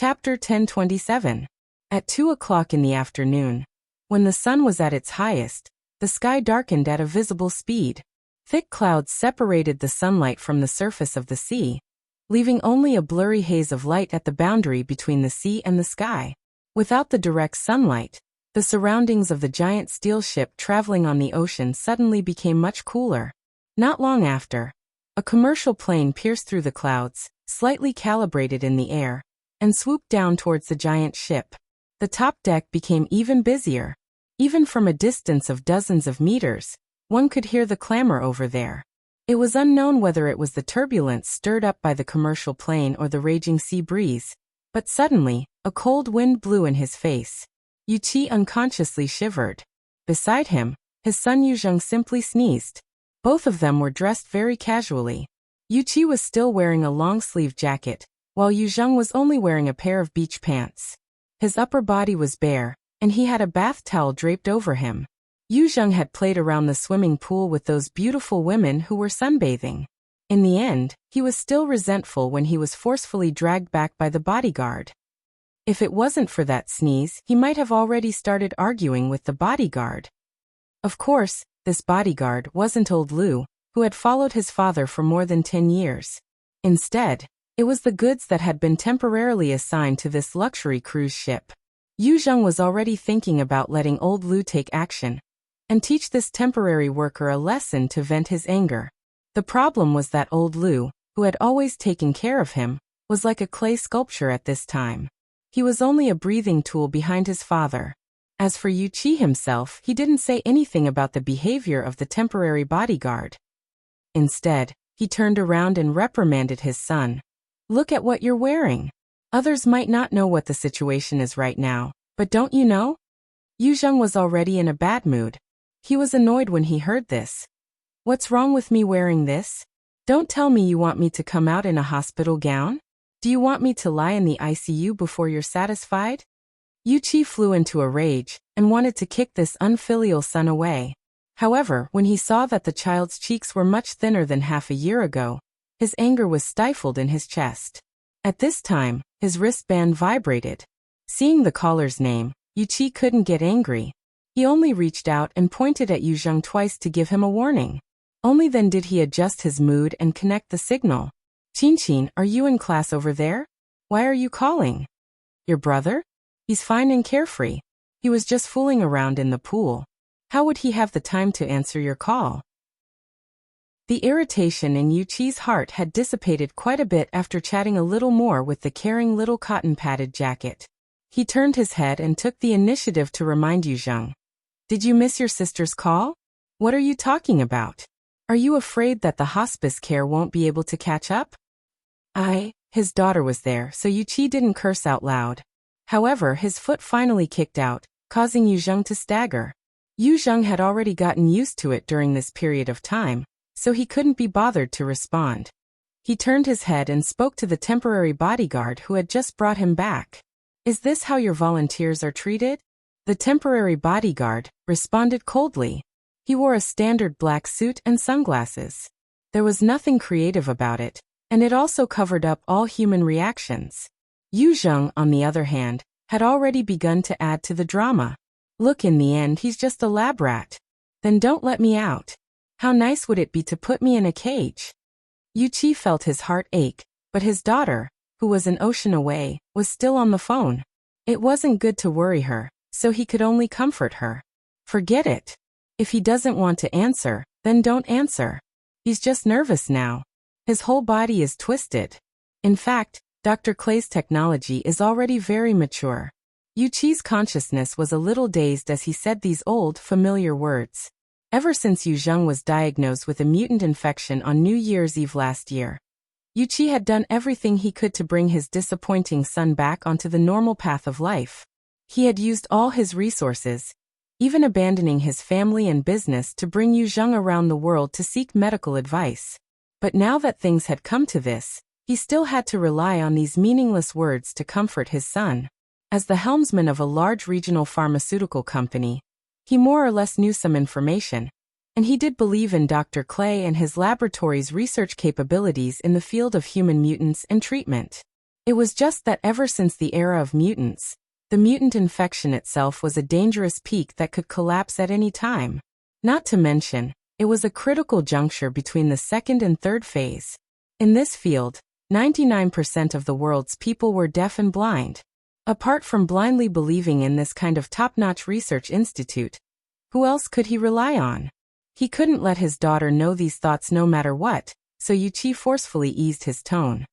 Chapter 1027. At 2 o'clock in the afternoon, when the sun was at its highest, the sky darkened at a visible speed. Thick clouds separated the sunlight from the surface of the sea, leaving only a blurry haze of light at the boundary between the sea and the sky. Without the direct sunlight, the surroundings of the giant steel ship traveling on the ocean suddenly became much cooler. Not long after, a commercial plane pierced through the clouds, slightly calibrated in the air, and swooped down towards the giant ship. The top deck became even busier. Even from a distance of dozens of meters, one could hear the clamor over there. It was unknown whether it was the turbulence stirred up by the commercial plane or the raging sea breeze, but suddenly, a cold wind blew in his face. Wuxia unconsciously shivered. Beside him, his son Yuzheng simply sneezed. Both of them were dressed very casually. Wuxia was still wearing a long-sleeved jacket, while Yuzheng was only wearing a pair of beach pants. His upper body was bare, and he had a bath towel draped over him. Yuzheng had played around the swimming pool with those beautiful women who were sunbathing. In the end, he was still resentful when he was forcefully dragged back by the bodyguard. If it wasn't for that sneeze, he might have already started arguing with the bodyguard. Of course, this bodyguard wasn't old Lu, who had followed his father for more than 10 years. Instead, it was the goods that had been temporarily assigned to this luxury cruise ship. Yuzheng was already thinking about letting old Lu take action and teach this temporary worker a lesson to vent his anger. The problem was that old Lu, who had always taken care of him, was like a clay sculpture at this time. He was only a breathing tool behind his father. As for Wuxia himself, he didn't say anything about the behavior of the temporary bodyguard. Instead, he turned around and reprimanded his son. "Look at what you're wearing. Others might not know what the situation is right now, but don't you know?" Yuzheng was already in a bad mood. He was annoyed when he heard this. "What's wrong with me wearing this? Don't tell me you want me to come out in a hospital gown? Do you want me to lie in the ICU before you're satisfied?" Wuxia flew into a rage and wanted to kick this unfilial son away. However, when he saw that the child's cheeks were much thinner than half a year ago, his anger was stifled in his chest. At this time, his wristband vibrated. Seeing the caller's name, Wuxia couldn't get angry. He only reached out and pointed at Yuzheng twice to give him a warning. Only then did he adjust his mood and connect the signal. "Qin, are you in class over there? Why are you calling? Your brother? He's fine and carefree. He was just fooling around in the pool. How would he have the time to answer your call?" The irritation in Wuxia's heart had dissipated quite a bit after chatting a little more with the caring little cotton-padded jacket. He turned his head and took the initiative to remind Yuzheng. "Did you miss your sister's call? What are you talking about? Are you afraid that the hospice care won't be able to catch up?" His daughter was there, so Wuxia didn't curse out loud. However, his foot finally kicked out, causing Yuzheng to stagger. Yuzheng had already gotten used to it during this period of time, so he couldn't be bothered to respond. He turned his head and spoke to the temporary bodyguard who had just brought him back. "Is this how your volunteers are treated?" The temporary bodyguard responded coldly. He wore a standard black suit and sunglasses. There was nothing creative about it, and it also covered up all human reactions. Yuzheng, on the other hand, had already begun to add to the drama. "Look, in the end he's just a lab rat. Then don't let me out. How nice would it be to put me in a cage?" Wuxia felt his heart ache, but his daughter, who was an ocean away, was still on the phone. It wasn't good to worry her, so he could only comfort her. "Forget it. If he doesn't want to answer, then don't answer. He's just nervous now. His whole body is twisted. In fact, Dr. Clay's technology is already very mature." Wuxia's consciousness was a little dazed as he said these old, familiar words. Ever since Yuzheng was diagnosed with a mutant infection on New Year's Eve last year, Wuxia had done everything he could to bring his disappointing son back onto the normal path of life. He had used all his resources, even abandoning his family and business to bring Yuzheng around the world to seek medical advice. But now that things had come to this, he still had to rely on these meaningless words to comfort his son. As the helmsman of a large regional pharmaceutical company, he more or less knew some information, and he did believe in Dr. Clay and his laboratory's research capabilities in the field of human mutants and treatment. It was just that ever since the era of mutants, the mutant infection itself was a dangerous peak that could collapse at any time. Not to mention, it was a critical juncture between the second and third phase. In this field, 99% of the world's people were deaf and blind. Apart from blindly believing in this kind of top-notch research institute, who else could he rely on? He couldn't let his daughter know these thoughts no matter what, so Wuxia forcefully eased his tone.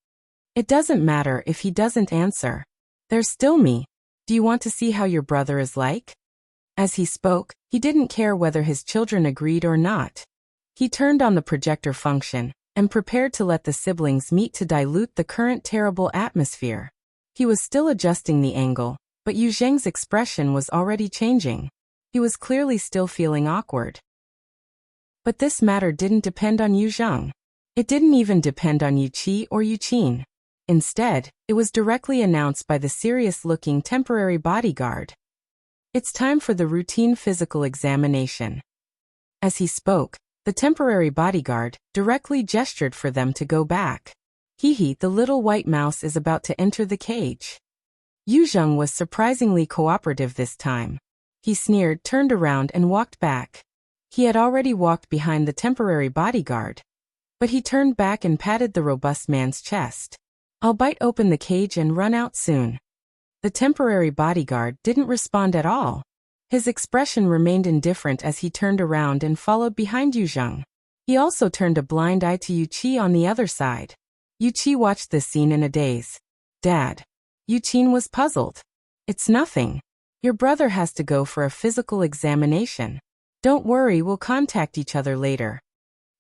It doesn't matter if he doesn't answer. There's still me. Do you want to see how your brother is like? As he spoke, he didn't care whether his children agreed or not. He turned on the projector function and prepared to let the siblings meet to dilute the current terrible atmosphere. He was still adjusting the angle, but Yu Zheng's expression was already changing. He was clearly still feeling awkward. But this matter didn't depend on Yu Zheng. It didn't even depend on Wuxia or Yu Qin. Instead, it was directly announced by the serious-looking temporary bodyguard. It's time for the routine physical examination. As he spoke, the temporary bodyguard directly gestured for them to go back. Hee, the little white mouse is about to enter the cage. Yu Zheng was surprisingly cooperative this time. He sneered, turned around and walked back. He had already walked behind the temporary bodyguard. But he turned back and patted the robust man's chest. I'll bite open the cage and run out soon. The temporary bodyguard didn't respond at all. His expression remained indifferent as he turned around and followed behind Yu Zheng. He also turned a blind eye to Wuxia on the other side. Wuxia watched this scene in a daze. Dad. Yu Qin was puzzled. It's nothing. Your brother has to go for a physical examination. Don't worry, we'll contact each other later.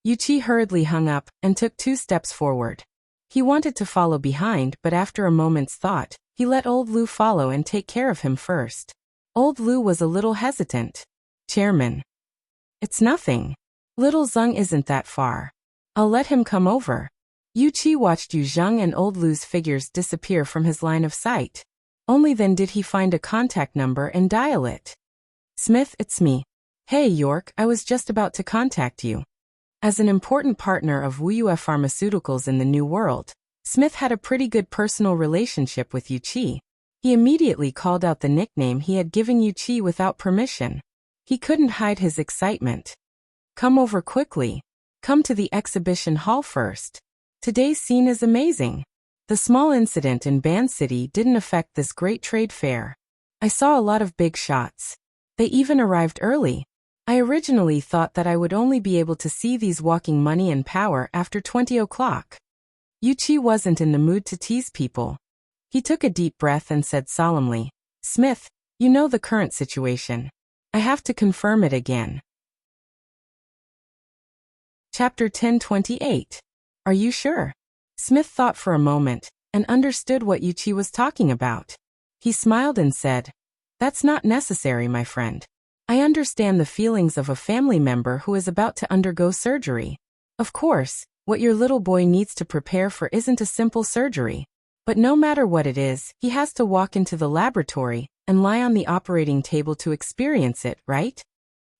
Wuxia hurriedly hung up and took 2 steps forward. He wanted to follow behind, but after a moment's thought, he let old Lu follow and take care of him first. Old Lu was a little hesitant. Chairman. It's nothing. Little Zheng isn't that far. I'll let him come over. Wuxia watched Yu Zheng and old Lu's figures disappear from his line of sight. Only then did he find a contact number and dial it. Smith, it's me. Hey York, I was just about to contact you. As an important partner of Wuxia Pharmaceuticals in the New World, Smith had a pretty good personal relationship with Wuxia. He immediately called out the nickname he had given Wuxia without permission. He couldn't hide his excitement. Come over quickly. Come to the exhibition hall first. Today's scene is amazing. The small incident in Ban City didn't affect this great trade fair. I saw a lot of big shots. They even arrived early. I originally thought that I would only be able to see these walking money and power after 20 o'clock. Wuxia wasn't in the mood to tease people. He took a deep breath and said solemnly, Smith, you know the current situation. I have to confirm it again. Chapter 1028. Are you sure? Smith thought for a moment and understood what Wuxia was talking about. He smiled and said, That's not necessary, my friend. I understand the feelings of a family member who is about to undergo surgery. Of course, what your little boy needs to prepare for isn't a simple surgery. But no matter what it is, he has to walk into the laboratory and lie on the operating table to experience it, right?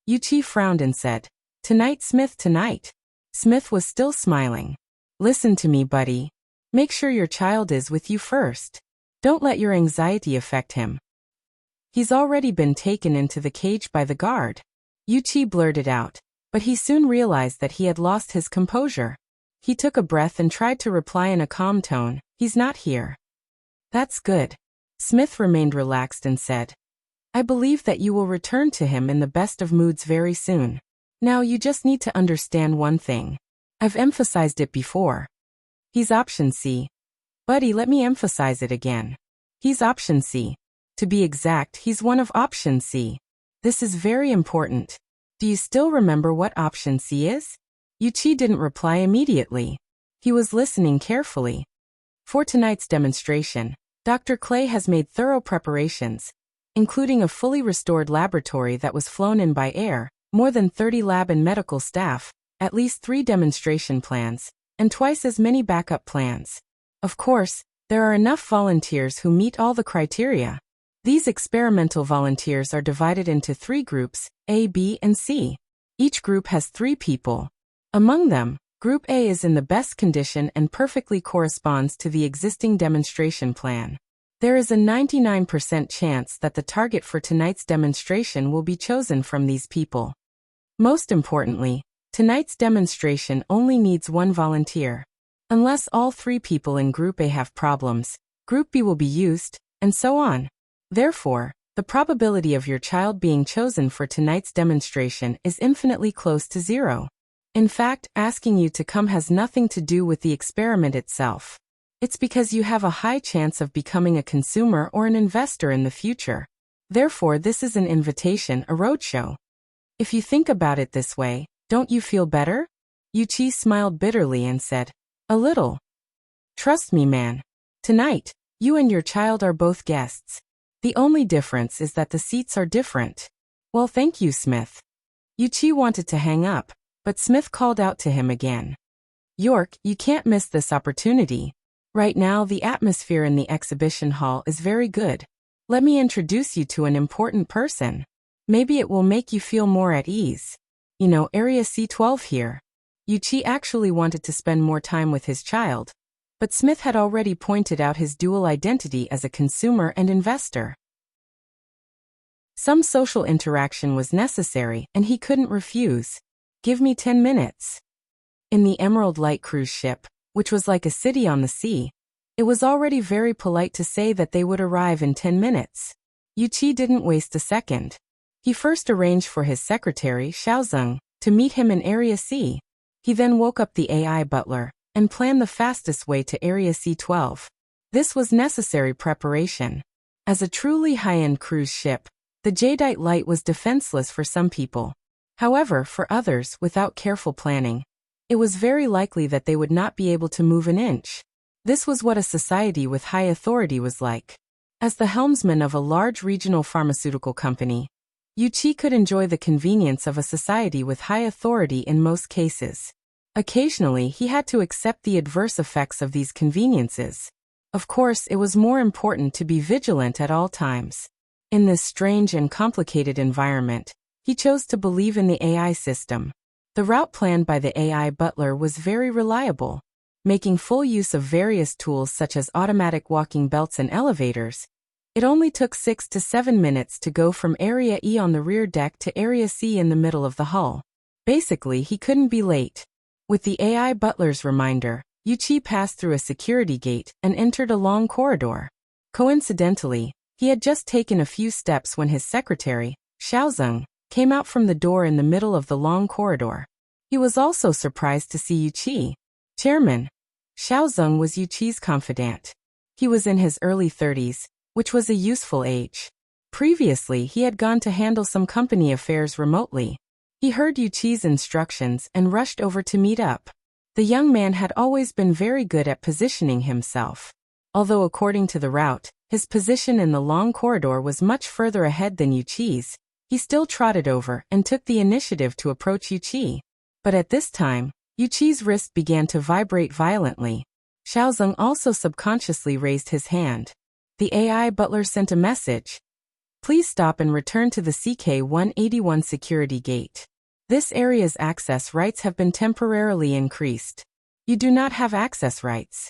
Wuxia frowned and said, Tonight, Smith, tonight. Smith was still smiling. Listen to me, buddy. Make sure your child is with you first. Don't let your anxiety affect him. He's already been taken into the cage by the guard. Wuxia blurted out, but he soon realized that he had lost his composure. He took a breath and tried to reply in a calm tone, He's not here. That's good. Smith remained relaxed and said, I believe that you will return to him in the best of moods very soon. Now you just need to understand one thing. I've emphasized it before. He's option C. Buddy, let me emphasize it again. He's option C. To be exact, he's one of option C. This is very important. Do you still remember what option C is? Wuxia didn't reply immediately. He was listening carefully. For tonight's demonstration, Dr. Clay has made thorough preparations, including a fully restored laboratory that was flown in by air, more than 30 lab and medical staff, at least 3 demonstration plans, and twice as many backup plans. Of course, there are enough volunteers who meet all the criteria. These experimental volunteers are divided into 3 groups, A, B, and C. Each group has 3 people. Among them, Group A is in the best condition and perfectly corresponds to the existing demonstration plan. There is a 99% chance that the target for tonight's demonstration will be chosen from these people. Most importantly, tonight's demonstration only needs one volunteer. Unless all 3 people in Group A have problems, Group B will be used, and so on. Therefore, the probability of your child being chosen for tonight's demonstration is infinitely close to 0. In fact, asking you to come has nothing to do with the experiment itself. It's because you have a high chance of becoming a consumer or an investor in the future. Therefore, this is an invitation, a roadshow. If you think about it this way, don't you feel better? Wuxia smiled bitterly and said, "A little. Trust me, man. Tonight, you and your child are both guests. The only difference is that the seats are different." "Well, thank you, Smith." Wuxia wanted to hang up, but Smith called out to him again. "York, you can't miss this opportunity. Right now, the atmosphere in the exhibition hall is very good. Let me introduce you to an important person. Maybe it will make you feel more at ease. You know, Area C12 here." Wuxia actually wanted to spend more time with his child, but Smith had already pointed out his dual identity as a consumer and investor. Some social interaction was necessary, and he couldn't refuse. "Give me 10 minutes. In the Emerald Light cruise ship, which was like a city on the sea, it was already very polite to say that they would arrive in 10 minutes. Wuxia didn't waste a second. He first arranged for his secretary, Xiaozeng, to meet him in Area C. He then woke up the AI butler and planned the fastest way to Area C12. This was necessary preparation. As a truly high-end cruise ship, the Jadeite Light was defenseless for some people. However, for others, without careful planning, it was very likely that they would not be able to move an inch. This was what a society with high authority was like. As the helmsman of a large regional pharmaceutical company, Wuxia could enjoy the convenience of a society with high authority in most cases. Occasionally, he had to accept the adverse effects of these conveniences. Of course, it was more important to be vigilant at all times. In this strange and complicated environment, he chose to believe in the AI system. The route planned by the AI butler was very reliable. Making full use of various tools such as automatic walking belts and elevators, it only took 6 to 7 minutes to go from Area E on the rear deck to Area C in the middle of the hull. Basically, he couldn't be late. With the AI butler's reminder, Wuxia passed through a security gate and entered a long corridor. Coincidentally, he had just taken a few steps when his secretary, Xiaozeng, came out from the door in the middle of the long corridor. He was also surprised to see Wuxia. Chairman. Xiaozeng was Wuxia's confidant. He was in his early 30s, which was a useful age. Previously, he had gone to handle some company affairs remotely. He heard Wuxia's instructions and rushed over to meet up. The young man had always been very good at positioning himself. Although according to the route, his position in the long corridor was much further ahead than Wuxia's, he still trotted over and took the initiative to approach Wuxia. But at this time, Wuxia's wrist began to vibrate violently. Xiaozeng also subconsciously raised his hand. The AI butler sent a message. "Please stop and return to the CK-181 security gate. This area's access rights have been temporarily increased. You do not have access rights.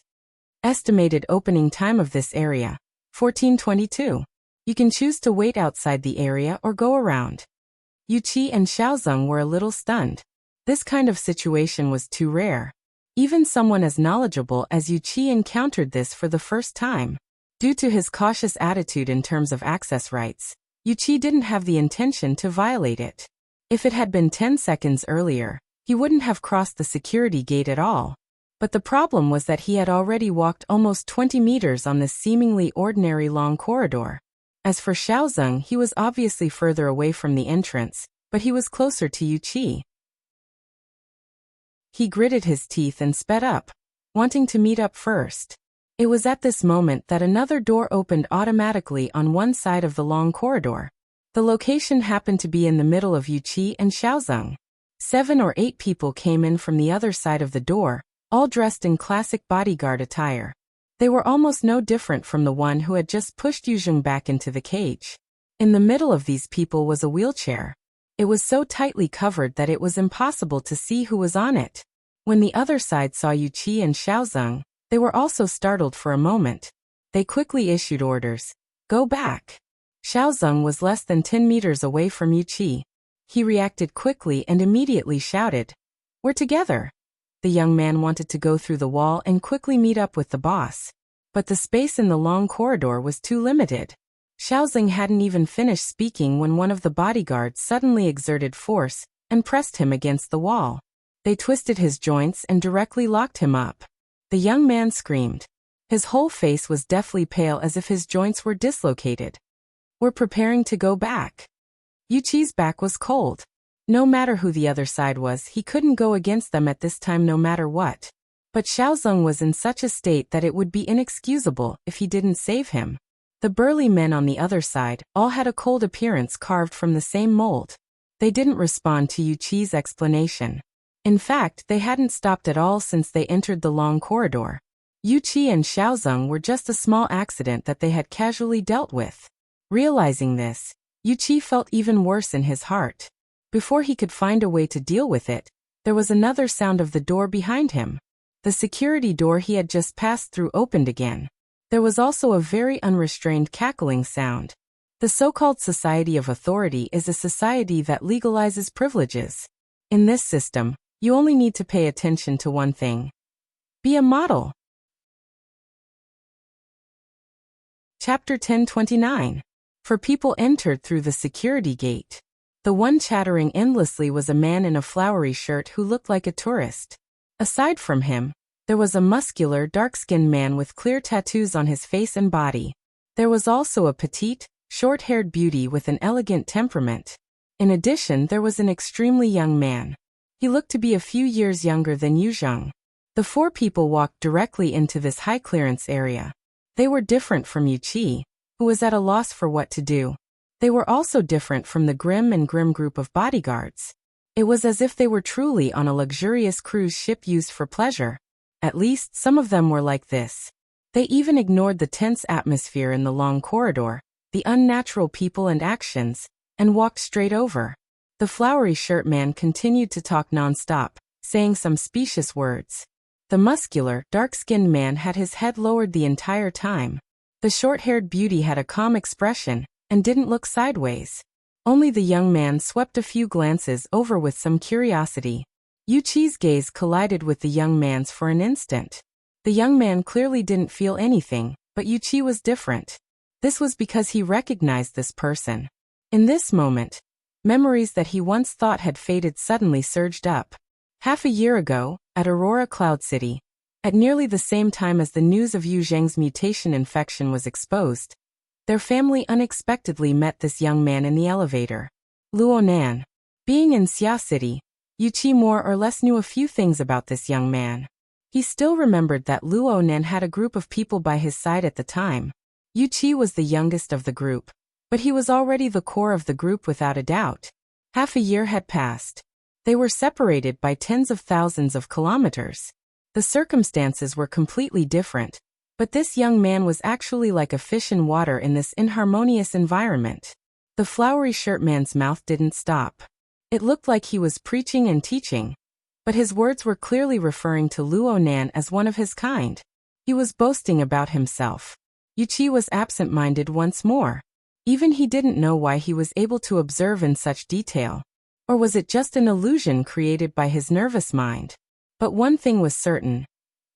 Estimated opening time of this area, 14:22. You can choose to wait outside the area or go around." Wuxia and Xiaozeng were a little stunned. This kind of situation was too rare. Even someone as knowledgeable as Wuxia encountered this for the first time. Due to his cautious attitude in terms of access rights, Wuxia didn't have the intention to violate it. If it had been 10 seconds earlier, he wouldn't have crossed the security gate at all. But the problem was that he had already walked almost 20 meters on this seemingly ordinary long corridor. As for Xiaozeng, he was obviously further away from the entrance, but he was closer to Wuxia. He gritted his teeth and sped up, wanting to meet up first. It was at this moment that another door opened automatically on one side of the long corridor. The location happened to be in the middle of Wuxia and Xiaozeng. 7 or 8 people came in from the other side of the door, all dressed in classic bodyguard attire. They were almost no different from the one who had just pushed Yuzheng back into the cage. In the middle of these people was a wheelchair. It was so tightly covered that it was impossible to see who was on it. When the other side saw Yuqi and Xiaozeng, they were also startled for a moment. They quickly issued orders. Go back. Xiaozeng was less than 10 meters away from Yuqi. He reacted quickly and immediately shouted, "We're together." The young man wanted to go through the wall and quickly meet up with the boss. But the space in the long corridor was too limited. Xiaozeng hadn't even finished speaking when one of the bodyguards suddenly exerted force and pressed him against the wall. They twisted his joints and directly locked him up. The young man screamed. His whole face was deathly pale as if his joints were dislocated. "We're preparing to go back." Yuqi's back was cold. No matter who the other side was, he couldn't go against them at this time no matter what. But Xiaozeng was in such a state that it would be inexcusable if he didn't save him. The burly men on the other side all had a cold appearance carved from the same mold. They didn't respond to Yuqi's explanation. In fact, they hadn't stopped at all since they entered the long corridor. Yuqi and Xiaozeng were just a small accident that they had casually dealt with. Realizing this, Yuqi felt even worse in his heart. Before he could find a way to deal with it, there was another sound of the door behind him. The security door he had just passed through opened again. There was also a very unrestrained cackling sound. The so-called Society of Authority is a society that legalizes privileges. In this system, you only need to pay attention to one thing. Be a model. Chapter 1029. For people entered through the security gate. The one chattering endlessly was a man in a flowery shirt who looked like a tourist. Aside from him, there was a muscular, dark-skinned man with clear tattoos on his face and body. There was also a petite, short-haired beauty with an elegant temperament. In addition, there was an extremely young man. He looked to be a few years younger than Yu Zheng. The four people walked directly into this high-clearance area. They were different from Yuqi, who was at a loss for what to do. They were also different from the Grim and Grim group of bodyguards. It was as if they were truly on a luxurious cruise ship used for pleasure. At least, some of them were like this. They even ignored the tense atmosphere in the long corridor, the unnatural people and actions, and walked straight over. The flowery shirt man continued to talk non-stop, saying some specious words. The muscular, dark-skinned man had his head lowered the entire time. The short-haired beauty had a calm expression and didn't look sideways. Only the young man swept a few glances over with some curiosity. Yuqi's gaze collided with the young man's for an instant. The young man clearly didn't feel anything, but Yuqi was different. This was because he recognized this person. In this moment, memories that he once thought had faded suddenly surged up. Half a year ago, at Aurora Cloud City, at nearly the same time as the news of Yu Zheng's mutation infection was exposed, their family unexpectedly met this young man in the elevator. Luonan. Being in Xia City, Yuqi more or less knew a few things about this young man. He still remembered that Luonan had a group of people by his side at the time. Yuqi was the youngest of the group, but he was already the core of the group without a doubt. Half a year had passed. They were separated by tens of thousands of kilometers. The circumstances were completely different, but this young man was actually like a fish in water in this inharmonious environment. The flowery shirt man's mouth didn't stop. It looked like he was preaching and teaching, but his words were clearly referring to Luonan as one of his kind. He was boasting about himself. Yuqi was absent-minded once more. Even he didn't know why he was able to observe in such detail. Or was it just an illusion created by his nervous mind? But one thing was certain.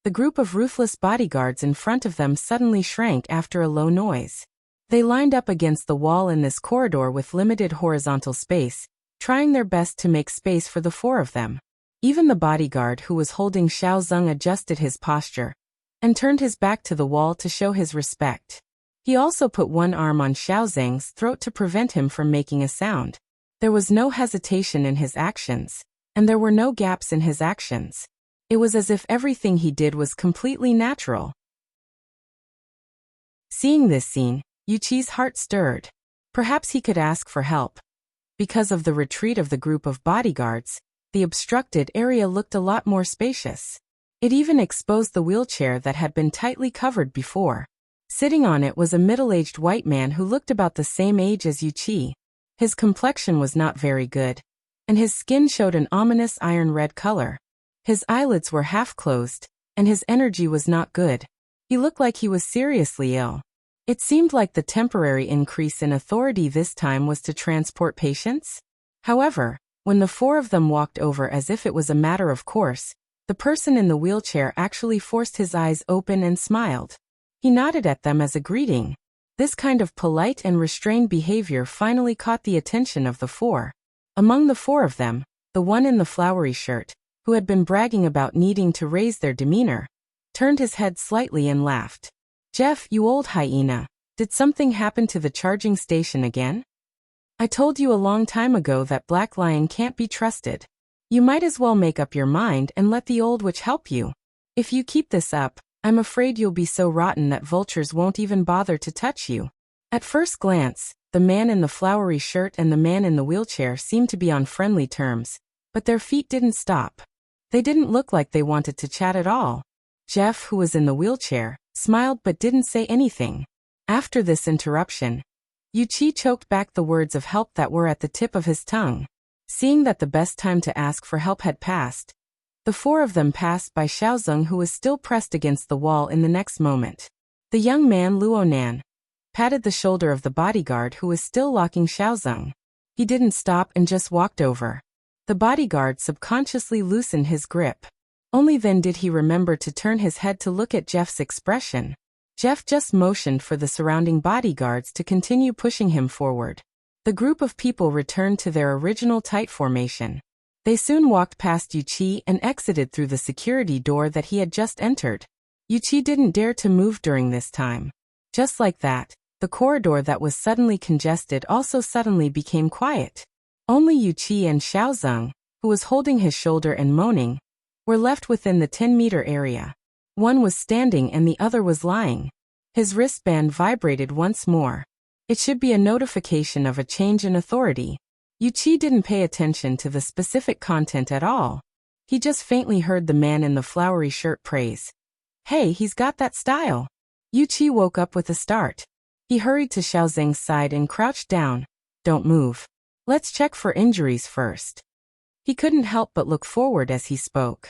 The group of ruthless bodyguards in front of them suddenly shrank after a low noise. They lined up against the wall in this corridor with limited horizontal space, trying their best to make space for the four of them. Even the bodyguard who was holding Xiaozeng adjusted his posture and turned his back to the wall to show his respect. He also put one arm on Xiaozeng's throat to prevent him from making a sound. There was no hesitation in his actions, and there were no gaps in his actions. It was as if everything he did was completely natural. Seeing this scene, Yuqi's heart stirred. Perhaps he could ask for help. Because of the retreat of the group of bodyguards, the obstructed area looked a lot more spacious. It even exposed the wheelchair that had been tightly covered before. Sitting on it was a middle-aged white man who looked about the same age as Yuqi. His complexion was not very good, and his skin showed an ominous iron red color. His eyelids were half closed, and his energy was not good. He looked like he was seriously ill. It seemed like the temporary increase in authority this time was to transport patients. However, when the four of them walked over as if it was a matter of course, the person in the wheelchair actually forced his eyes open and smiled. He nodded at them as a greeting. This kind of polite and restrained behavior finally caught the attention of the four. Among the four of them, the one in the flowery shirt, who had been bragging about needing to raise their demeanor, turned his head slightly and laughed. "Jeff, you old hyena, did something happen to the charging station again? I told you a long time ago that Black Lion can't be trusted. You might as well make up your mind and let the old witch help you. If you keep this up, I'm afraid you'll be so rotten that vultures won't even bother to touch you." At first glance, the man in the flowery shirt and the man in the wheelchair seemed to be on friendly terms, but their feet didn't stop. They didn't look like they wanted to chat at all. Jeff, who was in the wheelchair, smiled but didn't say anything. After this interruption, Wuxia choked back the words of help that were at the tip of his tongue. Seeing that the best time to ask for help had passed, the four of them passed by Xiaozeng, who was still pressed against the wall in the next moment. The young man Luonan patted the shoulder of the bodyguard who was still locking Xiaozeng. He didn't stop and just walked over. The bodyguard subconsciously loosened his grip. Only then did he remember to turn his head to look at Jeff's expression. Jeff just motioned for the surrounding bodyguards to continue pushing him forward. The group of people returned to their original tight formation. They soon walked past Wuxia and exited through the security door that he had just entered. Wuxia didn't dare to move during this time. Just like that, the corridor that was suddenly congested also suddenly became quiet. Only Wuxia and Xiaozeng, who was holding his shoulder and moaning, were left within the 10-meter area. One was standing and the other was lying. His wristband vibrated once more. It should be a notification of a change in authority. Wuxia didn't pay attention to the specific content at all. He just faintly heard the man in the flowery shirt praise. "Hey, he's got that style." Wuxia woke up with a start. He hurried to Xiaozeng's side and crouched down. "Don't move. Let's check for injuries first." He couldn't help but look forward as he spoke.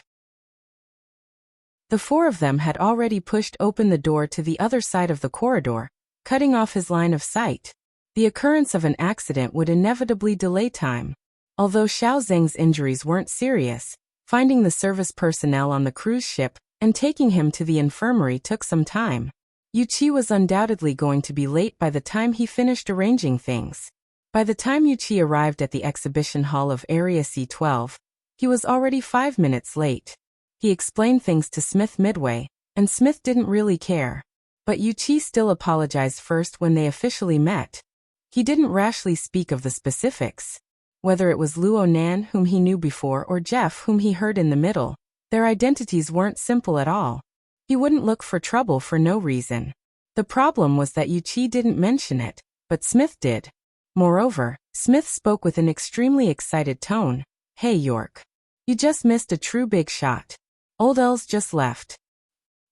The four of them had already pushed open the door to the other side of the corridor, cutting off his line of sight. The occurrence of an accident would inevitably delay time. Although Xiaozeng's injuries weren't serious, finding the service personnel on the cruise ship and taking him to the infirmary took some time. Wuxia was undoubtedly going to be late by the time he finished arranging things. By the time Wuxia arrived at the exhibition hall of Area C12, he was already 5 minutes late. He explained things to Smith midway, and Smith didn't really care. But Wuxia still apologized first when they officially met. He didn't rashly speak of the specifics. Whether it was Luonan, whom he knew before, or Jeff, whom he heard in the middle, their identities weren't simple at all. He wouldn't look for trouble for no reason. The problem was that Wuxia didn't mention it, but Smith did. Moreover, Smith spoke with an extremely excited tone. "Hey York. You just missed a true big shot. Old Els just left."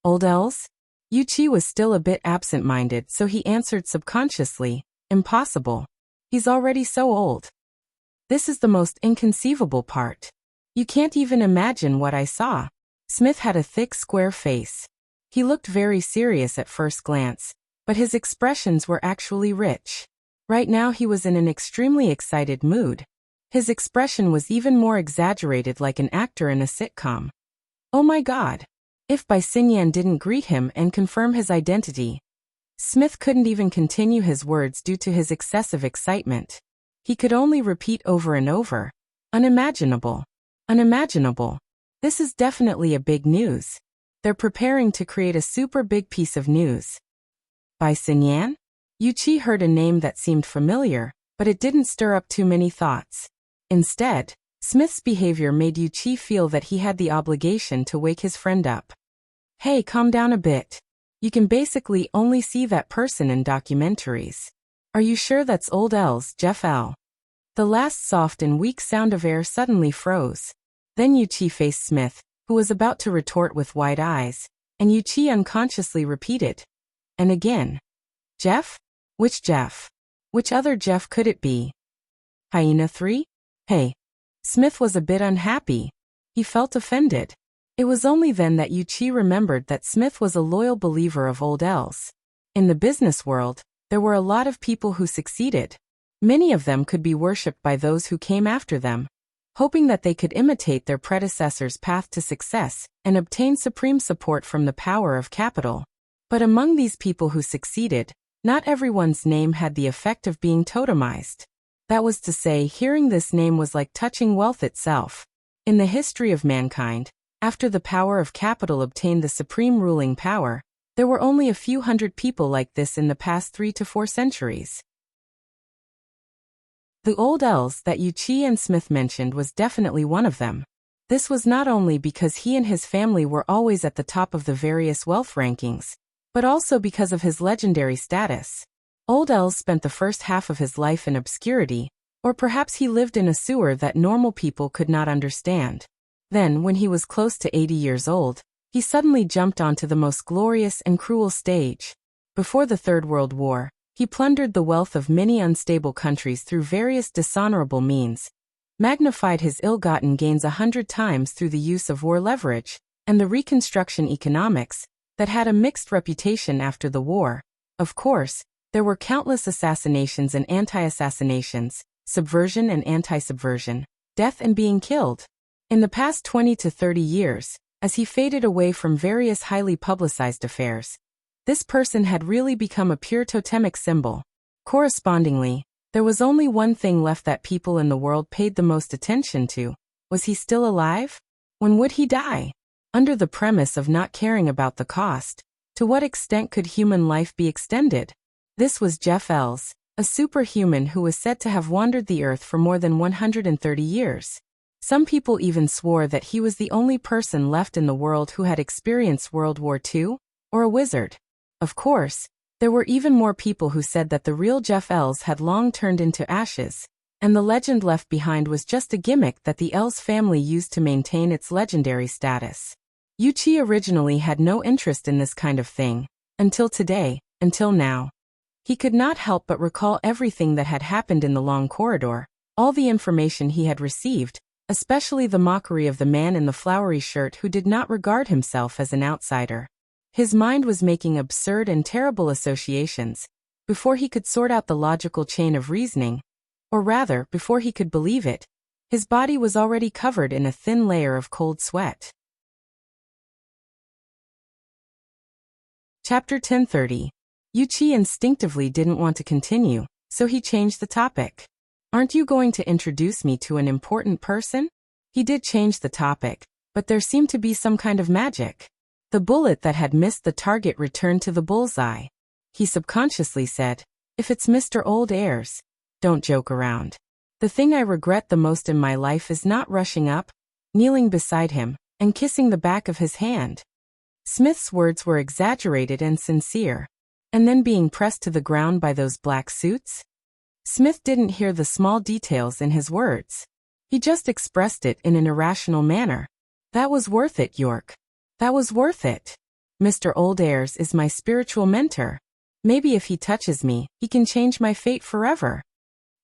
"Old Els?" Wuxia was still a bit absent-minded, so he answered subconsciously, "Impossible. He's already so old." This is the most inconceivable part. You can't even imagine what I saw. Smith had a thick, square face. He looked very serious at first glance, but his expressions were actually rich. Right now he was in an extremely excited mood. His expression was even more exaggerated, like an actor in a sitcom. Oh my God! If Bai Xinyan didn't greet him and confirm his identity, Smith couldn't even continue his words due to his excessive excitement. He could only repeat over and over, "Unimaginable. Unimaginable. This is definitely a big news. They're preparing to create a super big piece of news." Bai Xinyan? Wuxia heard a name that seemed familiar, but it didn't stir up too many thoughts. Instead, Smith's behavior made Wuxia feel that he had the obligation to wake his friend up. "Hey, calm down a bit. You can basically only see that person in documentaries. Are you sure that's old Els, Jeff L?" The last soft and weak sound of air suddenly froze. Then Wuxia faced Smith, who was about to retort with wide eyes, and Wuxia unconsciously repeated. And again. "Jeff? Which Jeff? Which other Jeff could it be? Hyena 3? Hey." Smith was a bit unhappy. He felt offended. It was only then that Wuxia remembered that Smith was a loyal believer of old elves. In the business world, there were a lot of people who succeeded. Many of them could be worshipped by those who came after them, hoping that they could imitate their predecessors' path to success and obtain supreme support from the power of capital. But among these people who succeeded, not everyone's name had the effect of being totemized. That was to say, hearing this name was like touching wealth itself. In the history of mankind, after the power of capital obtained the supreme ruling power, there were only a few hundred people like this in the past 3 to 4 centuries. The old elves that Wuxia and Smith mentioned was definitely one of them. This was not only because he and his family were always at the top of the various wealth rankings, but also because of his legendary status. Old elves spent the first half of his life in obscurity, or perhaps he lived in a sewer that normal people could not understand. Then, when he was close to 80 years old, he suddenly jumped onto the most glorious and cruel stage. Before the Third World War, he plundered the wealth of many unstable countries through various dishonorable means, magnified his ill-gotten gains 100 times through the use of war leverage, and the Reconstruction economics that had a mixed reputation after the war. Of course, there were countless assassinations and anti-assassinations, subversion and anti-subversion, death and being killed. In the past 20 to 30 years, as he faded away from various highly publicized affairs, this person had really become a pure totemic symbol. Correspondingly, there was only one thing left that people in the world paid the most attention to. Was he still alive? When would he die? Under the premise of not caring about the cost, to what extent could human life be extended? This was Jeff Els, a superhuman who was said to have wandered the earth for more than 130 years. Some people even swore that he was the only person left in the world who had experienced World War II, or a wizard. Of course, there were even more people who said that the real Jeff Els had long turned into ashes, and the legend left behind was just a gimmick that the Els family used to maintain its legendary status. Wuxia originally had no interest in this kind of thing, until today, until now. He could not help but recall everything that had happened in the long corridor, all the information he had received, especially the mockery of the man in the flowery shirt who did not regard himself as an outsider. His mind was making absurd and terrible associations, before he could sort out the logical chain of reasoning, or rather, before he could believe it. His body was already covered in a thin layer of cold sweat. Chapter 1030. Wuxia instinctively didn't want to continue, so he changed the topic. Aren't you going to introduce me to an important person? He did change the topic, but there seemed to be some kind of magic. The bullet that had missed the target returned to the bullseye. He subconsciously said, "If it's Mr. Old Airs, don't joke around. The thing I regret the most in my life is not rushing up, kneeling beside him, and kissing the back of his hand." Smith's words were exaggerated and sincere. And then being pressed to the ground by those black suits? Smith didn't hear the small details in his words. He just expressed it in an irrational manner. That was worth it, York. That was worth it. Mr. Old Airs is my spiritual mentor. Maybe if he touches me, he can change my fate forever.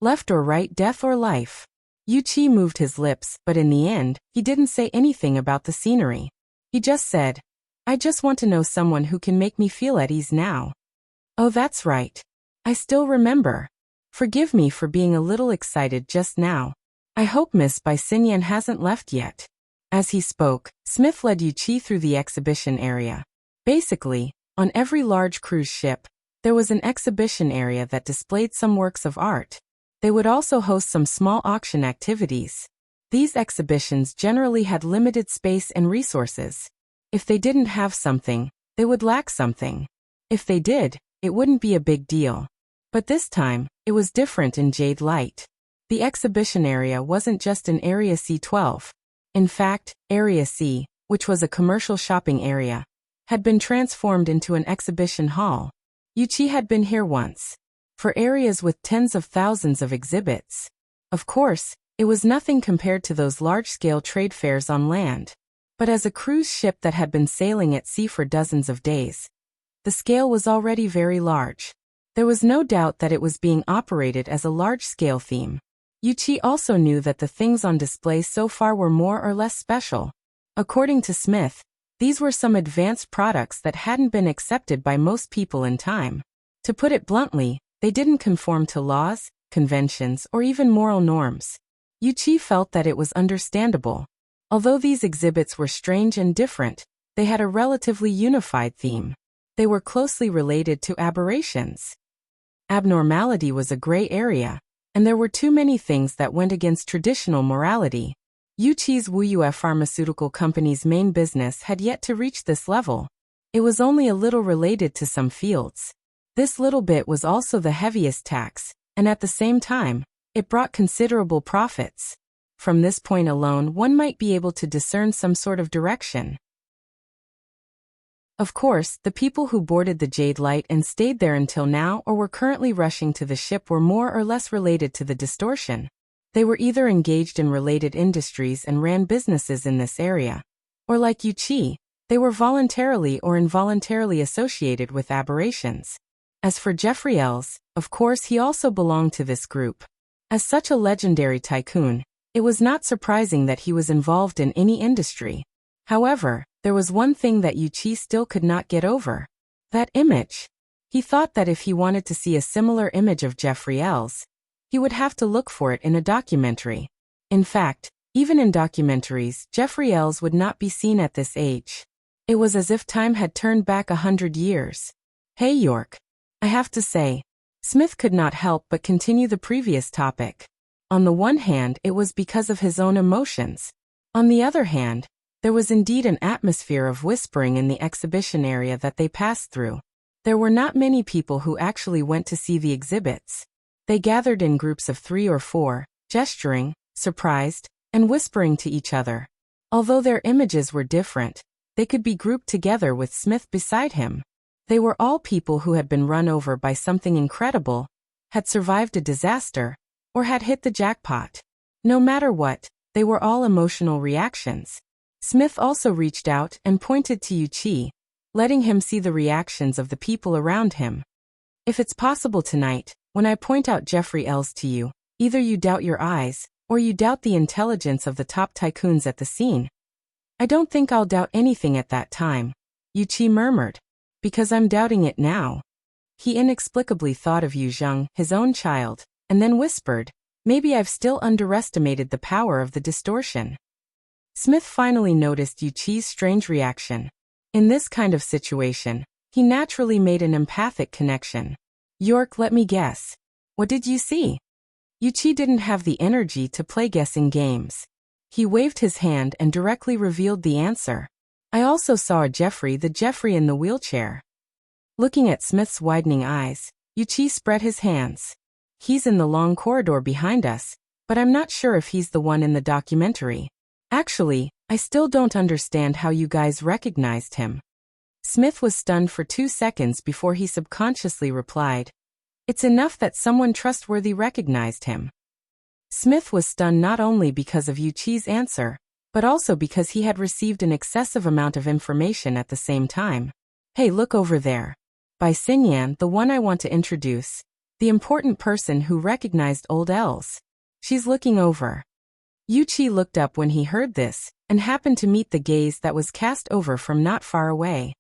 Left or right, death or life. Wuxia moved his lips, but in the end, he didn't say anything about the scenery. He just said, "I just want to know someone who can make me feel at ease now." Oh, that's right. I still remember. Forgive me for being a little excited just now. I hope Miss Bicinian hasn't left yet. As he spoke, Smith led Wuxia through the exhibition area. Basically, on every large cruise ship, there was an exhibition area that displayed some works of art. They would also host some small auction activities. These exhibitions generally had limited space and resources. If they didn't have something, they would lack something. If they did, it wouldn't be a big deal. But this time, it was different in Jade Light. The exhibition area wasn't just in Area C12. In fact, Area C, which was a commercial shopping area, had been transformed into an exhibition hall. Wuxia had been here once. For areas with tens of thousands of exhibits. Of course, it was nothing compared to those large-scale trade fairs on land. But as a cruise ship that had been sailing at sea for dozens of days, the scale was already very large. There was no doubt that it was being operated as a large-scale theme. Yuqi also knew that the things on display so far were more or less special. According to Smith, these were some advanced products that hadn't been accepted by most people in time. To put it bluntly, they didn't conform to laws, conventions, or even moral norms. Yuqi felt that it was understandable. Although these exhibits were strange and different, they had a relatively unified theme. They were closely related to aberrations. Abnormality was a gray area, and there were too many things that went against traditional morality. Yuqi's Wuxia pharmaceutical company's main business had yet to reach this level. It was only a little related to some fields. This little bit was also the heaviest tax, and at the same time, it brought considerable profits. From this point alone, one might be able to discern some sort of direction. Of course, the people who boarded the Jade Light and stayed there until now or were currently rushing to the ship were more or less related to the distortion. They were either engaged in related industries and ran businesses in this area, or like Yuqi, they were voluntarily or involuntarily associated with aberrations. As for Jeffrey Els, of course he also belonged to this group. As such a legendary tycoon, it was not surprising that he was involved in any industry. However, there was one thing that Yuqi still could not get over. That image. He thought that if he wanted to see a similar image of Jeffrey Els, he would have to look for it in a documentary. In fact, even in documentaries, Jeffrey Els would not be seen at this age. It was as if time had turned back 100 years. Hey York. I have to say, Smith could not help but continue the previous topic. On the one hand, it was because of his own emotions. On the other hand, there was indeed an atmosphere of whispering in the exhibition area that they passed through. There were not many people who actually went to see the exhibits. They gathered in groups of 3 or 4, gesturing, surprised, and whispering to each other. Although their images were different, they could be grouped together with Smith beside him. They were all people who had been run over by something incredible, had survived a disaster, or had hit the jackpot. No matter what, they were all emotional reactions. Smith also reached out and pointed to Yuqi, letting him see the reactions of the people around him. If it's possible tonight, when I point out Jeffrey Els to you, either you doubt your eyes, or you doubt the intelligence of the top tycoons at the scene. I don't think I'll doubt anything at that time, Yuqi murmured, because I'm doubting it now. He inexplicably thought of Yu Zheng, his own child, and then whispered, maybe I've still underestimated the power of the distortion. Smith finally noticed Yuqi's strange reaction. In this kind of situation, he naturally made an empathic connection. York, let me guess. What did you see? Yuqi didn't have the energy to play guessing games. He waved his hand and directly revealed the answer. I also saw the Jeffrey in the wheelchair. Looking at Smith's widening eyes, Yuqi spread his hands. He's in the long corridor behind us, but I'm not sure if he's the one in the documentary. Actually, I still don't understand how you guys recognized him. Smith was stunned for 2 seconds before he subconsciously replied, it's enough that someone trustworthy recognized him. Smith was stunned not only because of Yuqi's answer, but also because he had received an excessive amount of information at the same time. Hey, look over there. By Xinyan, the one I want to introduce, the important person who recognized old Els. She's looking over. Yuqi looked up when he heard this, and happened to meet the gaze that was cast over from not far away.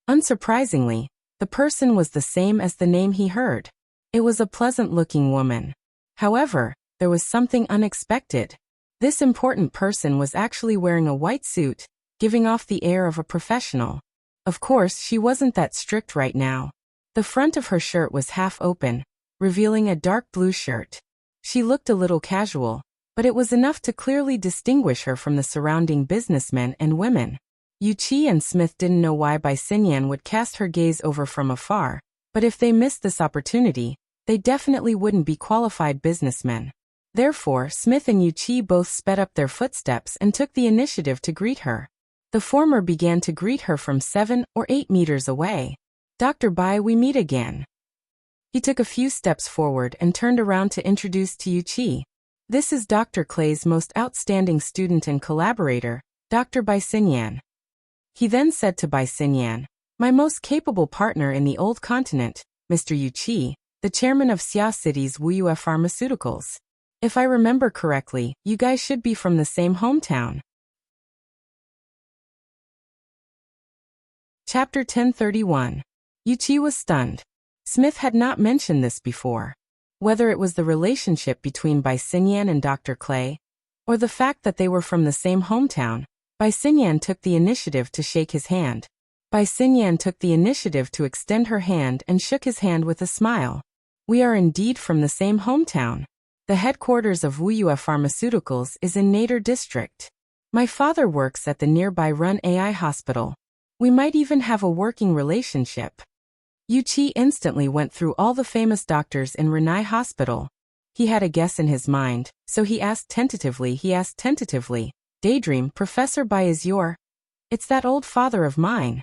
Unsurprisingly, the person was the same as the name he heard. It was a pleasant-looking woman. However, there was something unexpected. This important person was actually wearing a white suit, giving off the air of a professional. Of course, she wasn't that strict right now. The front of her shirt was half open, revealing a dark blue shirt. She looked a little casual, but it was enough to clearly distinguish her from the surrounding businessmen and women. Yuqi and Smith didn't know why Bai Xinyan would cast her gaze over from afar, but if they missed this opportunity, they definitely wouldn't be qualified businessmen. Therefore, Smith and Yuqi both sped up their footsteps and took the initiative to greet her. The former began to greet her from 7 or 8 meters away. Dr. Bai, we meet again. He took a few steps forward and turned around to introduce to Yuqi. This is Dr. Clay's most outstanding student and collaborator, Dr. Bai Xinyan. He then said to Bai Xinyan, my most capable partner in the old continent, Mr. Yuqi, the chairman of Xia City's Wuxia Pharmaceuticals. If I remember correctly, you guys should be from the same hometown. Chapter 1031. Yuqi was stunned. Smith had not mentioned this before. Whether it was the relationship between Bai Xinyan and Dr. Clay, or the fact that they were from the same hometown, Bai Xinyan took the initiative to shake his hand. Bai Xinyan took the initiative to extend her hand and shook his hand with a smile. We are indeed from the same hometown. The headquarters of Wuxia Pharmaceuticals is in Nader District. My father works at the nearby Run AI Hospital. We might even have a working relationship. Yuqi instantly went through all the famous doctors in Renai Hospital. He had a guess in his mind, so he asked tentatively, Daydream, Professor Bai is your... It's that old father of mine.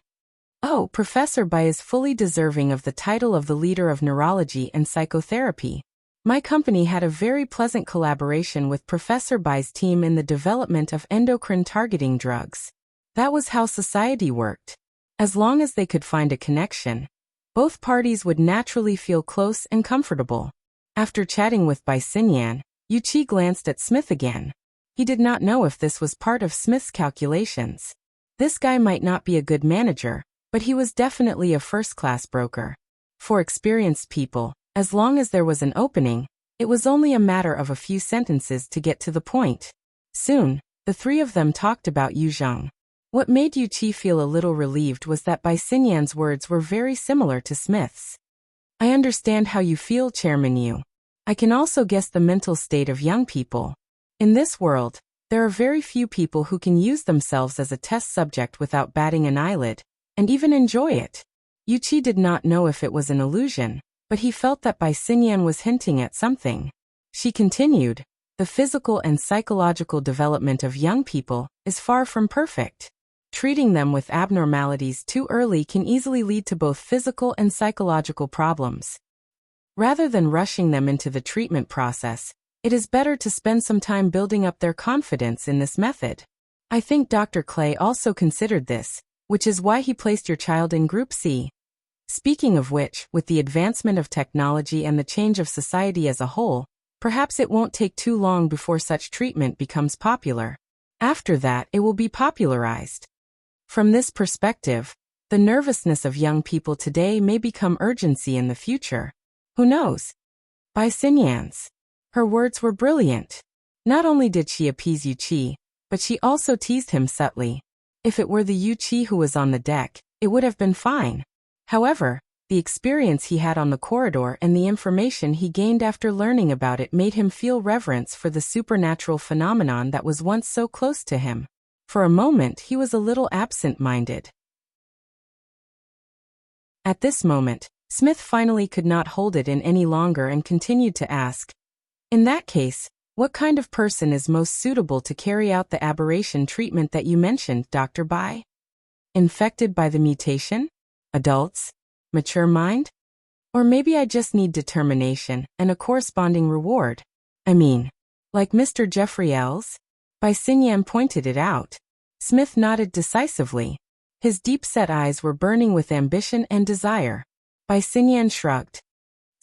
Oh, Professor Bai is fully deserving of the title of the leader of neurology and psychotherapy. My company had a very pleasant collaboration with Professor Bai's team in the development of endocrine targeting drugs. That was how society worked. As long as they could find a connection, both parties would naturally feel close and comfortable. After chatting with Bai Xinyan, Yuqi glanced at Smith again. He did not know if this was part of Smith's calculations. This guy might not be a good manager, but he was definitely a first-class broker. For experienced people, as long as there was an opening, it was only a matter of a few sentences to get to the point. Soon, the three of them talked about Yu Zheng. What made Yuqi feel a little relieved was that Bai Xinyan's words were very similar to Smith's. I understand how you feel, Chairman Yu. I can also guess the mental state of young people. In this world, there are very few people who can use themselves as a test subject without batting an eyelid, and even enjoy it. Yuqi did not know if it was an illusion, but he felt that Bai Xinyan was hinting at something. She continued, the physical and psychological development of young people is far from perfect. Treating them with abnormalities too early can easily lead to both physical and psychological problems. Rather than rushing them into the treatment process, it is better to spend some time building up their confidence in this method. I think Dr. Clay also considered this, which is why he placed your child in Group C. Speaking of which, with the advancement of technology and the change of society as a whole, perhaps it won't take too long before such treatment becomes popular. After that, it will be popularized. From this perspective, the nervousness of young people today may become urgency in the future. Who knows? Bai Xinyan's. Her words were brilliant. Not only did she appease Yuqi, but she also teased him subtly. If it were the Yuqi who was on the deck, it would have been fine. However, the experience he had on the corridor and the information he gained after learning about it made him feel reverence for the supernatural phenomenon that was once so close to him. For a moment he was a little absent-minded. At this moment, Smith finally could not hold it in any longer and continued to ask, in that case, what kind of person is most suitable to carry out the aberration treatment that you mentioned, Dr. Bai? Infected by the mutation? Adults? Mature mind? Or maybe I just need determination and a corresponding reward. I mean, like Mr. Jeffrey Ells? Bai Xinyan pointed it out. Smith nodded decisively. His deep-set eyes were burning with ambition and desire. Bai Xinyan shrugged.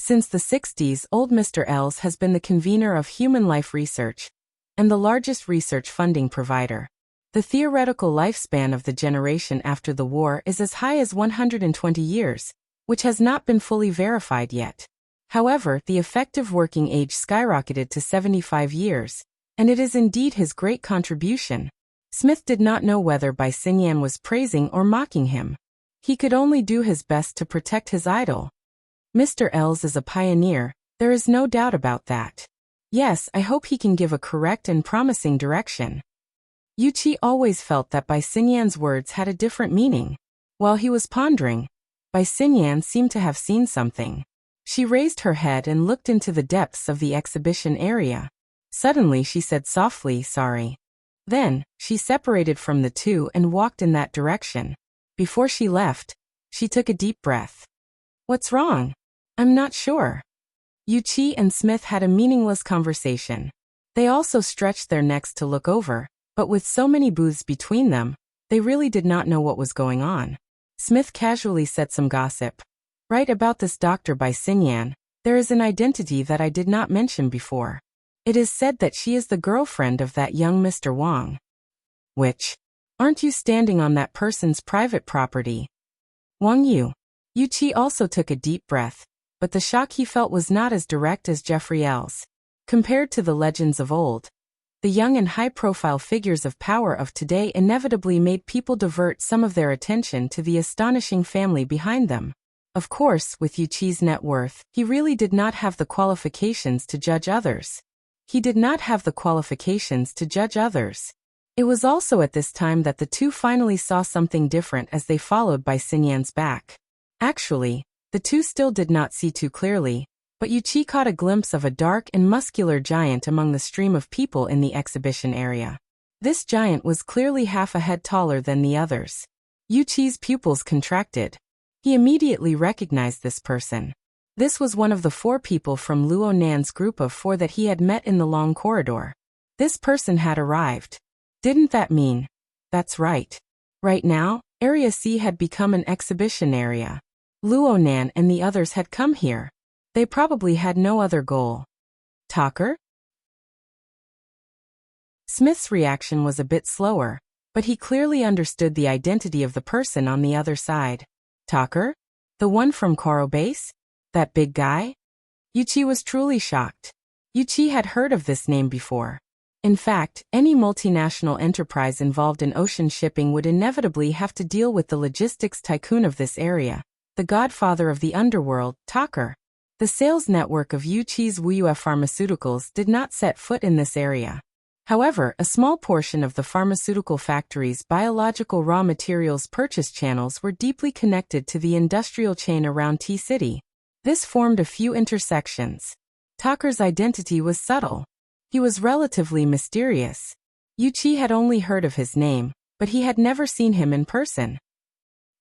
Since the 60s, old Mr. Ells has been the convener of human life research and the largest research funding provider. The theoretical lifespan of the generation after the war is as high as 120 years, which has not been fully verified yet. However, the effective working age skyrocketed to 75 years, and it is indeed his great contribution. Smith did not know whether Bai Xinyan was praising or mocking him. He could only do his best to protect his idol. Mr. Ells is a pioneer, there is no doubt about that. Yes, I hope he can give a correct and promising direction. Yuqi always felt that Bai Xinyan's words had a different meaning. While he was pondering, Bai Xinyan seemed to have seen something. She raised her head and looked into the depths of the exhibition area. Suddenly she said softly, sorry. Then, she separated from the two and walked in that direction. Before she left, she took a deep breath. What's wrong? I'm not sure. Yuqi and Smith had a meaningless conversation. They also stretched their necks to look over, but with so many booths between them, they really did not know what was going on. Smith casually said some gossip. Right about this doctor Bai Xinyan, There is an identity that I did not mention before. It is said that she is the girlfriend of that young Mr. Wang. Which? Aren't you standing on that person's private property? Wang Yu. Yu Qi also took a deep breath, but the shock he felt was not as direct as Jeffriel's. Compared to the legends of old, the young and high-profile figures of power of today inevitably made people divert some of their attention to the astonishing family behind them. Of course, with Yu Qi's net worth, he really did not have the qualifications to judge others. He did not have the qualifications to judge others. It was also at this time that the two finally saw something different as they followed by Xinyan's back. Actually, the two still did not see too clearly, but Yu Qi caught a glimpse of a dark and muscular giant among the stream of people in the exhibition area. This giant was clearly half a head taller than the others. Yu Qi's pupils contracted. He immediately recognized this person. This was one of the 4 people from Luo Nan's group of 4 that he had met in the long corridor. This person had arrived. Didn't that mean? That's right. Right now, Area C had become an exhibition area. Luo Nan and the others had come here. They probably had no other goal. Talker? Smith's reaction was a bit slower, but he clearly understood the identity of the person on the other side. Talker? The one from Koro Base? That big guy? Yu Qi was truly shocked. Yu Qi had heard of this name before. In fact, any multinational enterprise involved in ocean shipping would inevitably have to deal with the logistics tycoon of this area, the godfather of the underworld, Talker. The sales network of Yu Qi's Wuxia Pharmaceuticals did not set foot in this area. However, a small portion of the pharmaceutical factory's biological raw materials purchase channels were deeply connected to the industrial chain around T-City. This formed a few intersections. Talker's identity was subtle. He was relatively mysterious. Yu Qi had only heard of his name, but he had never seen him in person.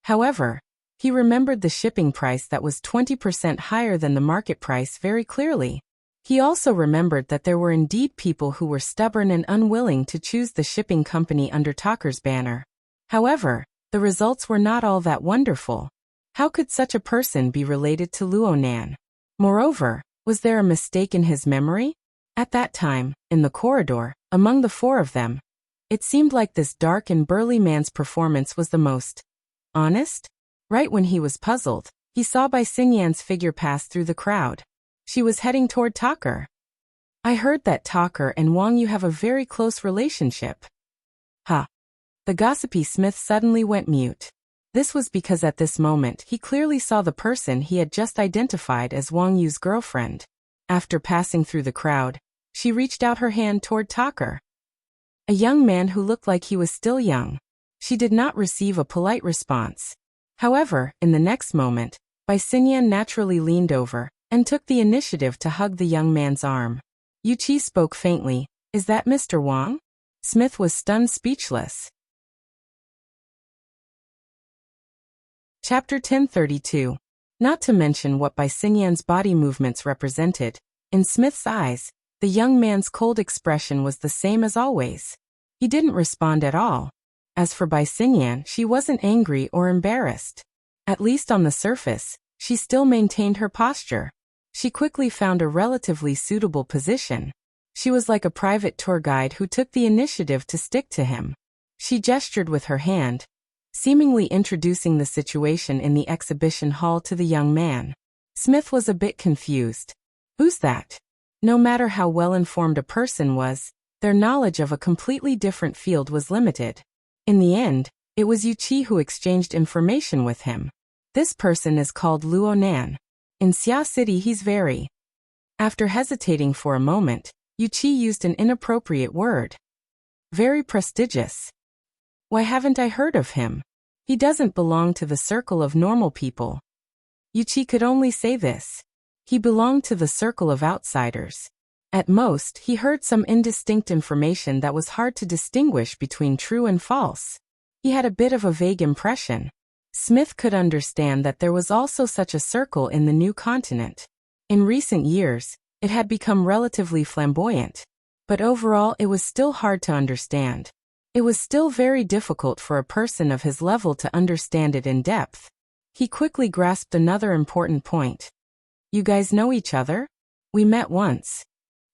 However, he remembered the shipping price that was 20% higher than the market price very clearly. He also remembered that there were indeed people who were stubborn and unwilling to choose the shipping company under Talker's banner. However, the results were not all that wonderful. How could such a person be related to Luo Nan? Moreover, was there a mistake in his memory? At that time, in the corridor, among the 4 of them, it seemed like this dark and burly man's performance was the most honest. Right when he was puzzled, he saw Bai Xingyan's figure pass through the crowd. She was heading toward Talker. I heard that Talker and Wang Yu have a very close relationship. Huh. The gossipy Smith suddenly went mute. This was because at this moment he clearly saw the person he had just identified as Wang Yu's girlfriend. After passing through the crowd, she reached out her hand toward Talker. A young man who looked like he was still young. She did not receive a polite response. However, in the next moment, Bai Xingyan naturally leaned over and took the initiative to hug the young man's arm. Yu Qi spoke faintly, "Is that Mr. Wang?" Smith was stunned speechless. Chapter 1032. Not to mention what Bai Xingyan's body movements represented, in Smith's eyes, the young man's cold expression was the same as always. He didn't respond at all. As for Bai Xingyan, she wasn't angry or embarrassed. At least on the surface, she still maintained her posture. She quickly found a relatively suitable position. She was like a private tour guide who took the initiative to stick to him. She gestured with her hand, seemingly introducing the situation in the exhibition hall to the young man. Smith was a bit confused. Who's that? No matter how well-informed a person was, their knowledge of a completely different field was limited. In the end, it was Yu Qi who exchanged information with him. This person is called Luo Nan. In Xia City he's very... After hesitating for a moment, Yu Qi used an inappropriate word. Very prestigious. Why haven't I heard of him? He doesn't belong to the circle of normal people. Yu Qi could only say this. He belonged to the circle of outsiders. At most, he heard some indistinct information that was hard to distinguish between true and false. He had a bit of a vague impression. Smith could understand that there was also such a circle in the new continent. In recent years, it had become relatively flamboyant. But overall it was still hard to understand. It was still very difficult for a person of his level to understand it in depth. He quickly grasped another important point. You guys know each other? We met once.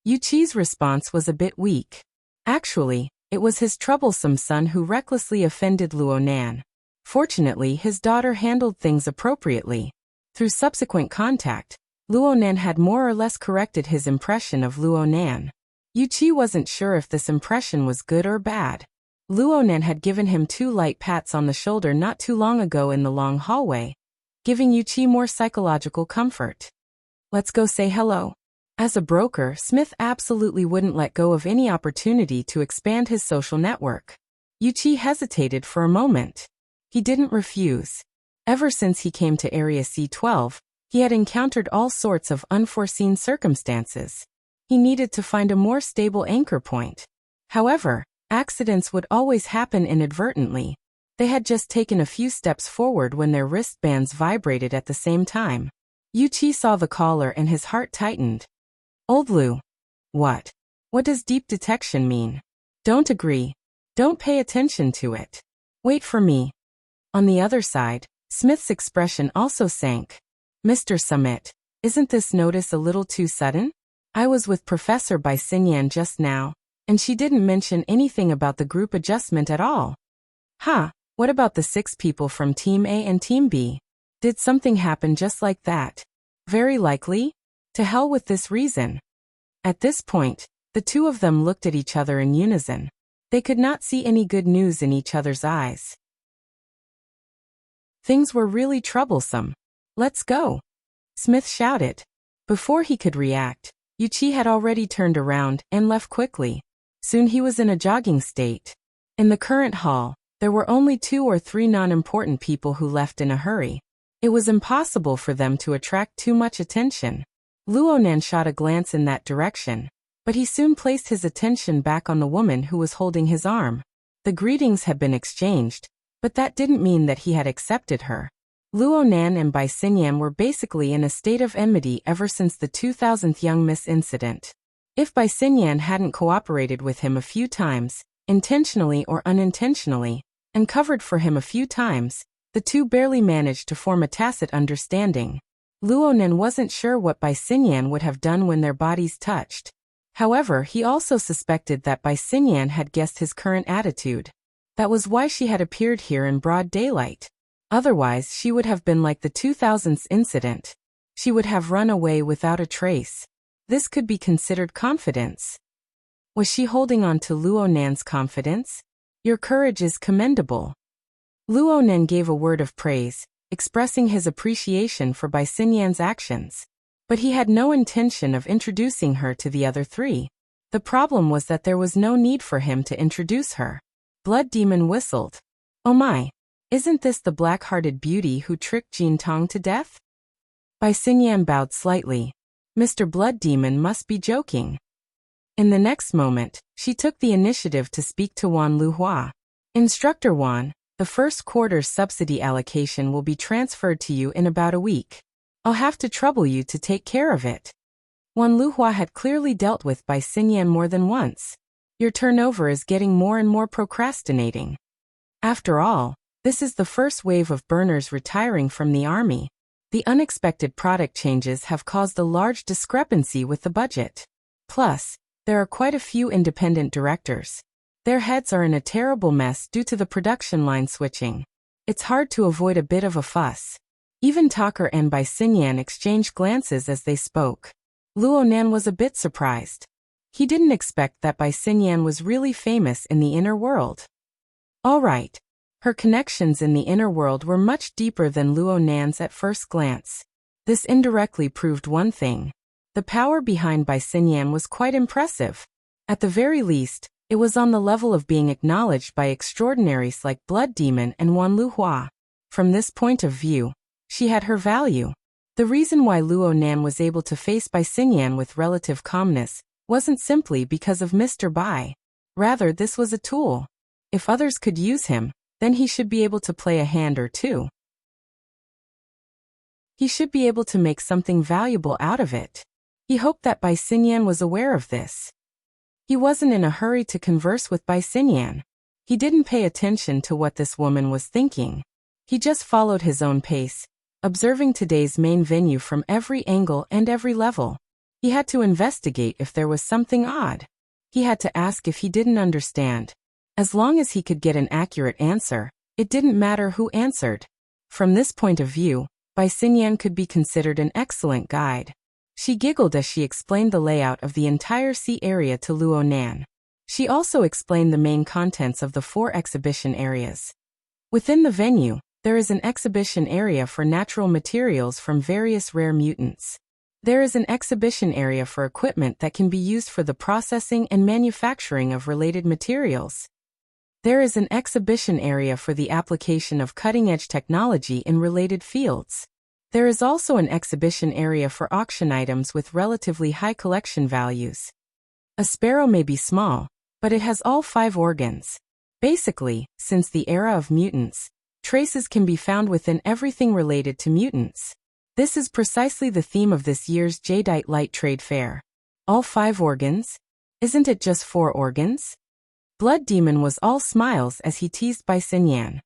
Yuqi's response was a bit weak. Actually, it was his troublesome son who recklessly offended Luonan. Fortunately, his daughter handled things appropriately. Through subsequent contact, Luonan had more or less corrected his impression of Luonan. Yuqi wasn't sure if this impression was good or bad. Luonan had given him 2 light pats on the shoulder not too long ago in the long hallway, giving Yuqi more psychological comfort. Let's go say hello. As a broker, Smith absolutely wouldn't let go of any opportunity to expand his social network. Yuqi hesitated for a moment. He didn't refuse. Ever since he came to Area C12, he had encountered all sorts of unforeseen circumstances. He needed to find a more stable anchor point. However, accidents would always happen inadvertently. They had just taken a few steps forward when their wristbands vibrated at the same time. Yuqi saw the caller and his heart tightened. Old Lu. What? What does deep detection mean? Don't agree. Don't pay attention to it. Wait for me. On the other side, Smith's expression also sank. Mr. Summit, isn't this notice a little too sudden? I was with Professor Bai Xinyan just now, and she didn't mention anything about the group adjustment at all. What about the 6 people from Team A and Team B? Did something happen just like that? Very likely. To hell with this reason. At this point, the 2 of them looked at each other in unison. They could not see any good news in each other's eyes. Things were really troublesome. Let's go. Smith shouted. Before he could react, Yuqi had already turned around and left quickly. Soon he was in a jogging state. In the current hall, there were only 2 or 3 non-important people who left in a hurry. It was impossible for them to attract too much attention. Luonan shot a glance in that direction, but he soon placed his attention back on the woman who was holding his arm. The greetings had been exchanged, but that didn't mean that he had accepted her. Luonan and Bai Xinyan were basically in a state of enmity ever since the 2000th Young Miss incident. If Bai Xinyan hadn't cooperated with him a few times, intentionally or unintentionally, and covered for him a few times, the 2 barely managed to form a tacit understanding. Luonan wasn't sure what Bai Xinyan would have done when their bodies touched. However, he also suspected that Bai Xinyan had guessed his current attitude. That was why she had appeared here in broad daylight. Otherwise, she would have been like the 2000s incident. She would have run away without a trace. This could be considered confidence. Was she holding on to Luonan's confidence? Your courage is commendable. Luonan gave a word of praise, expressing his appreciation for Bai Xinyan's actions. But he had no intention of introducing her to the other 3. The problem was that there was no need for him to introduce her. Blood Demon whistled. Oh my, isn't this the black-hearted beauty who tricked Jin Tong to death? Bai Xinyan bowed slightly. Mr. Blood Demon must be joking. In the next moment, she took the initiative to speak to Wan Luhua. Instructor Wan, the first quarter's subsidy allocation will be transferred to you in about a week. I'll have to trouble you to take care of it. Wan Luhua had clearly dealt with Bai Xinyan more than once. Your turnover is getting more and more procrastinating. After all, this is the first wave of burners retiring from the army. The unexpected product changes have caused a large discrepancy with the budget. Plus, there are quite a few independent directors. Their heads are in a terrible mess due to the production line switching. It's hard to avoid a bit of a fuss. Even Tucker and Bai Xinyan exchanged glances as they spoke. Luonan was a bit surprised. He didn't expect that Bai Xinyan was really famous in the inner world. All right. Her connections in the inner world were much deeper than Luonan's at first glance. This indirectly proved one thing. The power behind Bai Xinyan was quite impressive. At the very least, it was on the level of being acknowledged by extraordinaries like Blood Demon and Wan Luhua. From this point of view, she had her value. The reason why Luonan was able to face Bai Xinyan with relative calmness wasn't simply because of Mr. Bai. Rather, this was a tool. If others could use him, then he should be able to play a hand or two. He should be able to make something valuable out of it. He hoped that Bai Xinyan was aware of this. He wasn't in a hurry to converse with Bai Xinyan. He didn't pay attention to what this woman was thinking. He just followed his own pace, observing today's main venue from every angle and every level. He had to investigate if there was something odd. He had to ask if he didn't understand. As long as he could get an accurate answer, it didn't matter who answered. From this point of view, Bai Xinyan could be considered an excellent guide. She giggled as she explained the layout of the entire sea area to Luo Nan. She also explained the main contents of the 4 exhibition areas. Within the venue, there is an exhibition area for natural materials from various rare mutants. There is an exhibition area for equipment that can be used for the processing and manufacturing of related materials. There is an exhibition area for the application of cutting-edge technology in related fields. There is also an exhibition area for auction items with relatively high collection values. A sparrow may be small, but it has all 5 organs. Basically, since the era of mutants, traces can be found within everything related to mutants. This is precisely the theme of this year's Jadeite Light Trade Fair. All 5 organs? Isn't it just 4 organs? Blood Demon was all smiles as he teased Bai Xinyan.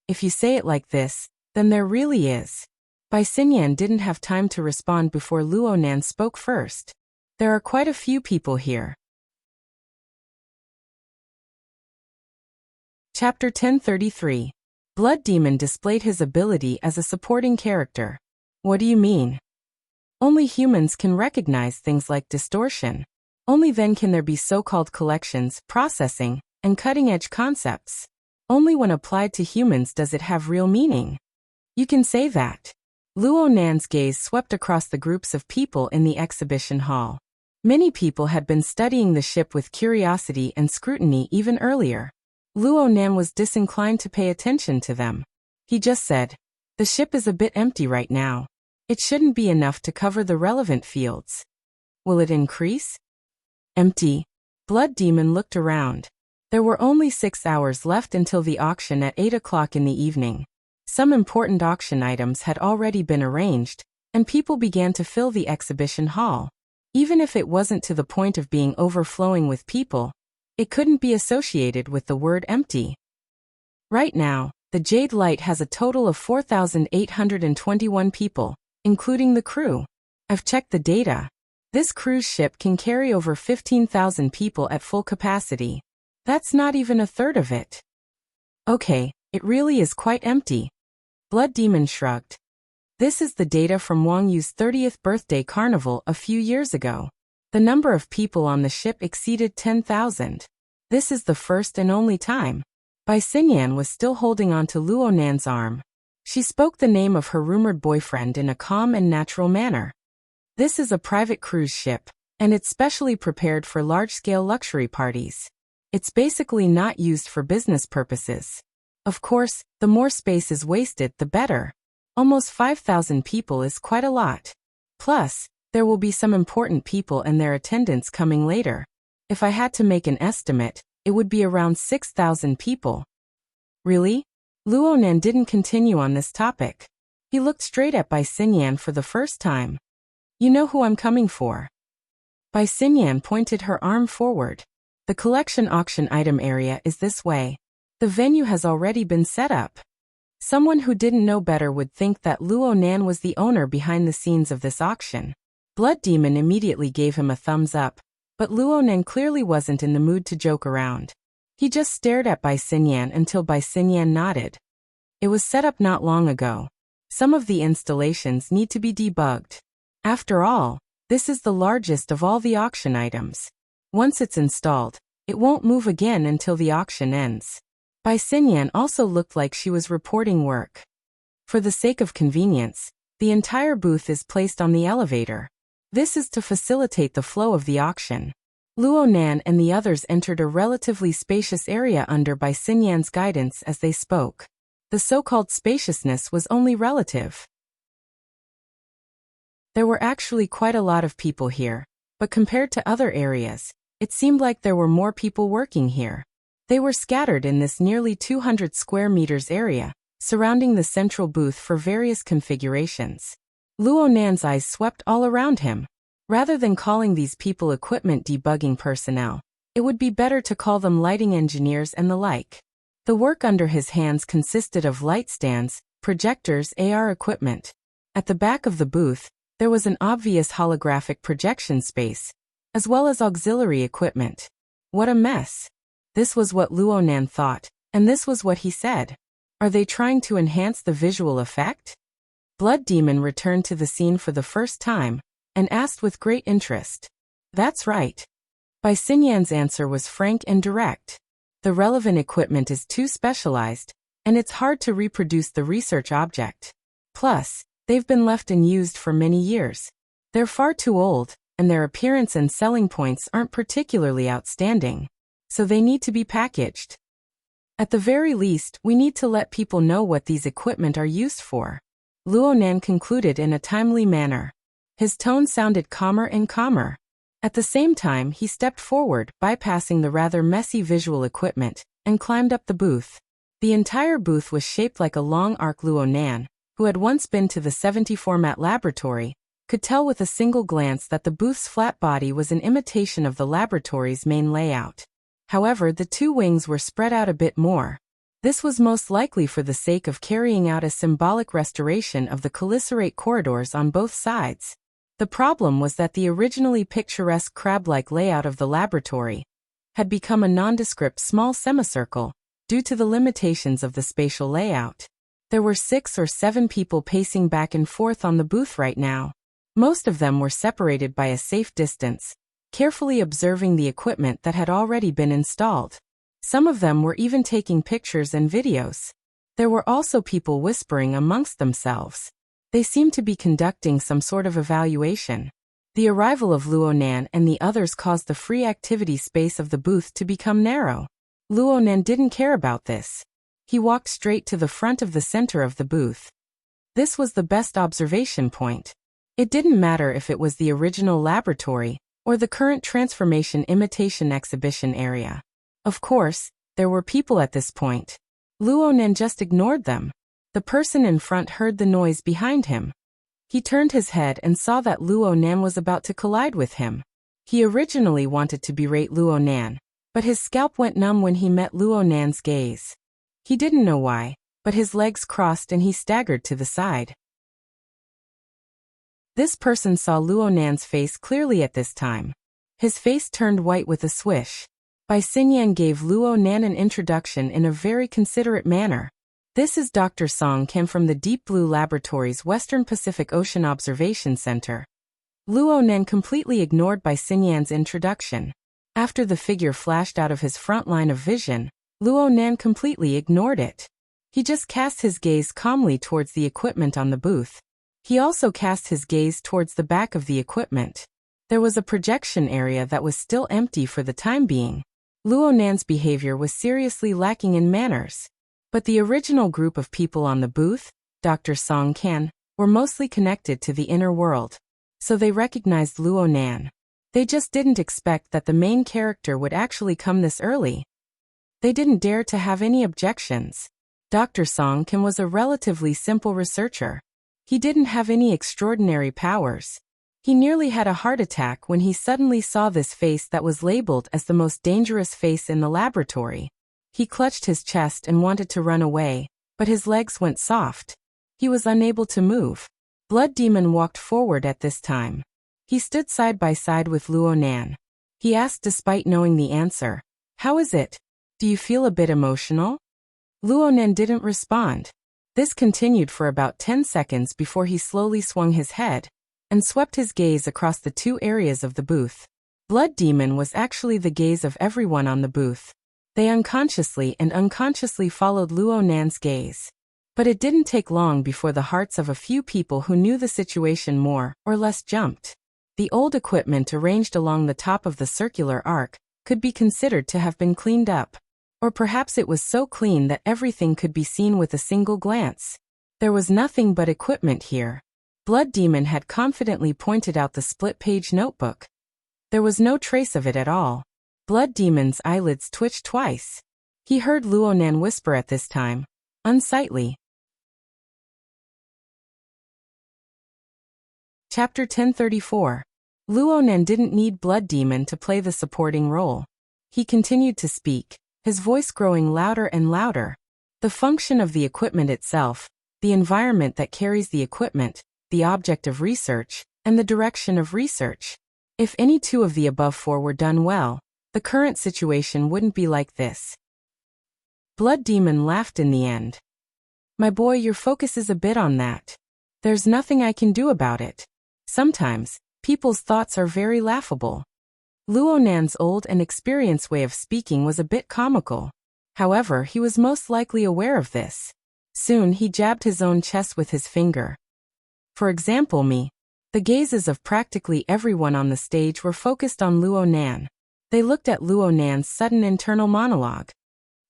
If you say it like this, then there really is. Bai Xinyan didn't have time to respond before Luo Nan spoke first. There are quite a few people here. Chapter 1033. Blood Demon displayed his ability as a supporting character. What do you mean? Only humans can recognize things like distortion. Only then can there be so-called collections, processing, and cutting-edge concepts. Only when applied to humans does it have real meaning. You can say that. Luo Nan's gaze swept across the groups of people in the exhibition hall. Many people had been studying the ship with curiosity and scrutiny even earlier. Luo Nan was disinclined to pay attention to them. He just said, "The ship is a bit empty right now. It shouldn't be enough to cover the relevant fields. Will it increase?" Empty. Blood Demon looked around. There were only 6 hours left until the auction at 8 o'clock in the evening. Some important auction items had already been arranged, and people began to fill the exhibition hall. Even if it wasn't to the point of being overflowing with people, it couldn't be associated with the word empty. Right now, the Jade Light has a total of 4,821 people, including the crew. I've checked the data. This cruise ship can carry over 15,000 people at full capacity. That's not even a third of it. Okay, it really is quite empty. Blood Demon shrugged. This is the data from Wang Yu's 30th birthday carnival a few years ago. The number of people on the ship exceeded 10,000. This is the first and only time. Bai Xinyan was still holding on to Luo Nan's arm. She spoke the name of her rumored boyfriend in a calm and natural manner. This is a private cruise ship, and it's specially prepared for large-scale luxury parties. It's basically not used for business purposes. Of course, the more space is wasted, the better. Almost 5,000 people is quite a lot. Plus, there will be some important people and their attendants coming later. If I had to make an estimate, it would be around 6,000 people. Really? Luo Nan didn't continue on this topic. He looked straight at Bai Xinyan for the first time. You know who I'm coming for. Bai Xinyan pointed her arm forward. The collection auction item area is this way. The venue has already been set up. Someone who didn't know better would think that Luo Nan was the owner behind the scenes of this auction. Blood Demon immediately gave him a thumbs up, but Luo Nan clearly wasn't in the mood to joke around. He just stared at Bai Xinyan until Bai Xinyan nodded. It was set up not long ago. Some of the installations need to be debugged. After all, this is the largest of all the auction items. Once it's installed, it won't move again until the auction ends. Bai Xinyan also looked like she was reporting work. For the sake of convenience, the entire booth is placed on the elevator. This is to facilitate the flow of the auction. Luo Nan and the others entered a relatively spacious area under Bai Xinyan's guidance as they spoke. The so-called spaciousness was only relative. There were actually quite a lot of people here, but compared to other areas, it seemed like there were more people working here. They were scattered in this nearly 200 square meters area, surrounding the central booth for various configurations. Luo Nan's eyes swept all around him. Rather than calling these people equipment debugging personnel, it would be better to call them lighting engineers and the like. The work under his hands consisted of light stands, projectors, AR equipment, At the back of the booth, there was an obvious holographic projection space, as well as auxiliary equipment. What a mess. This was what Luonan thought, and this was what he said. Are they trying to enhance the visual effect? Blood Demon returned to the scene for the first time, and asked with great interest. That's right. Bai Xinyan's answer was frank and direct. The relevant equipment is too specialized, and it's hard to reproduce the research object. Plus, they've been left unused for many years. They're far too old, and their appearance and selling points aren't particularly outstanding. So they need to be packaged. At the very least, we need to let people know what these equipment are used for. Luonan concluded in a timely manner. His tone sounded calmer and calmer. At the same time, he stepped forward, bypassing the rather messy visual equipment, and climbed up the booth. The entire booth was shaped like a long arc. Luonan, who had once been to the 70-format laboratory, could tell with a single glance that the booth's flat body was an imitation of the laboratory's main layout. However, the two wings were spread out a bit more. This was most likely for the sake of carrying out a symbolic restoration of the cheliceraate corridors on both sides. The problem was that the originally picturesque crab-like layout of the laboratory had become a nondescript small semicircle due to the limitations of the spatial layout. There were 6 or 7 people pacing back and forth on the booth right now. Most of them were separated by a safe distance, carefully observing the equipment that had already been installed. Some of them were even taking pictures and videos. There were also people whispering amongst themselves. They seemed to be conducting some sort of evaluation. The arrival of Luonan and the others caused the free activity space of the booth to become narrow. Luonan didn't care about this. He walked straight to the front of the center of the booth. This was the best observation point. It didn't matter if it was the original laboratory or the current transformation imitation exhibition area. Of course, there were people at this point. Luonan just ignored them. The person in front heard the noise behind him. He turned his head and saw that Luonan was about to collide with him. He originally wanted to berate Luonan, but his scalp went numb when he met Luonan's gaze. He didn't know why, but his legs crossed and he staggered to the side. This person saw Luonan's face clearly at this time. His face turned white with a swish. Bai Xinyan gave Luonan an introduction in a very considerate manner. This is Dr. Song Kim from the Deep Blue Laboratory's Western Pacific Ocean Observation Center. Luonan completely ignored Bai Xinyan's introduction. After the figure flashed out of his front line of vision, Luonan completely ignored it. He just cast his gaze calmly towards the equipment on the booth. He also cast his gaze towards the back of the equipment. There was a projection area that was still empty for the time being. Luonan's behavior was seriously lacking in manners. But the original group of people on the booth, Dr. Song Kan, were mostly connected to the inner world. So they recognized Luonan. They just didn't expect that the main character would actually come this early. They didn't dare to have any objections. Dr. Song Kan was a relatively simple researcher. He didn't have any extraordinary powers. He nearly had a heart attack when he suddenly saw this face that was labeled as the most dangerous face in the laboratory. He clutched his chest and wanted to run away, but his legs went soft. He was unable to move. Blood Demon walked forward at this time. He stood side by side with Luonan. He asked despite knowing the answer, "How is it? Do you feel a bit emotional?" Luonan didn't respond. This continued for about 10 seconds before he slowly swung his head and swept his gaze across the two areas of the booth. Blood Demon was actually the gaze of everyone on the booth. They unconsciously and unconsciously followed Luonan's gaze. But it didn't take long before the hearts of a few people who knew the situation more or less jumped. The old equipment arranged along the top of the circular arc could be considered to have been cleaned up. Or perhaps it was so clean that everything could be seen with a single glance. There was nothing but equipment here. Blood Demon had confidently pointed out the split-page notebook. There was no trace of it at all. Blood Demon's eyelids twitched twice. He heard Luonan whisper at this time, "Unsightly." Chapter 1034. Luonan didn't need Blood Demon to play the supporting role. He continued to speak, his voice growing louder and louder. The function of the equipment itself, the environment that carries the equipment, the object of research, and the direction of research. If any two of the above four were done well, the current situation wouldn't be like this. Blood Demon laughed in the end. My boy, your focus is a bit on that. There's nothing I can do about it. Sometimes, people's thoughts are very laughable. Luo Nan's old and experienced way of speaking was a bit comical. However, he was most likely aware of this. Soon he jabbed his own chest with his finger. For example, me. The gazes of practically everyone on the stage were focused on Luo Nan. They looked at Luo Nan's sudden internal monologue.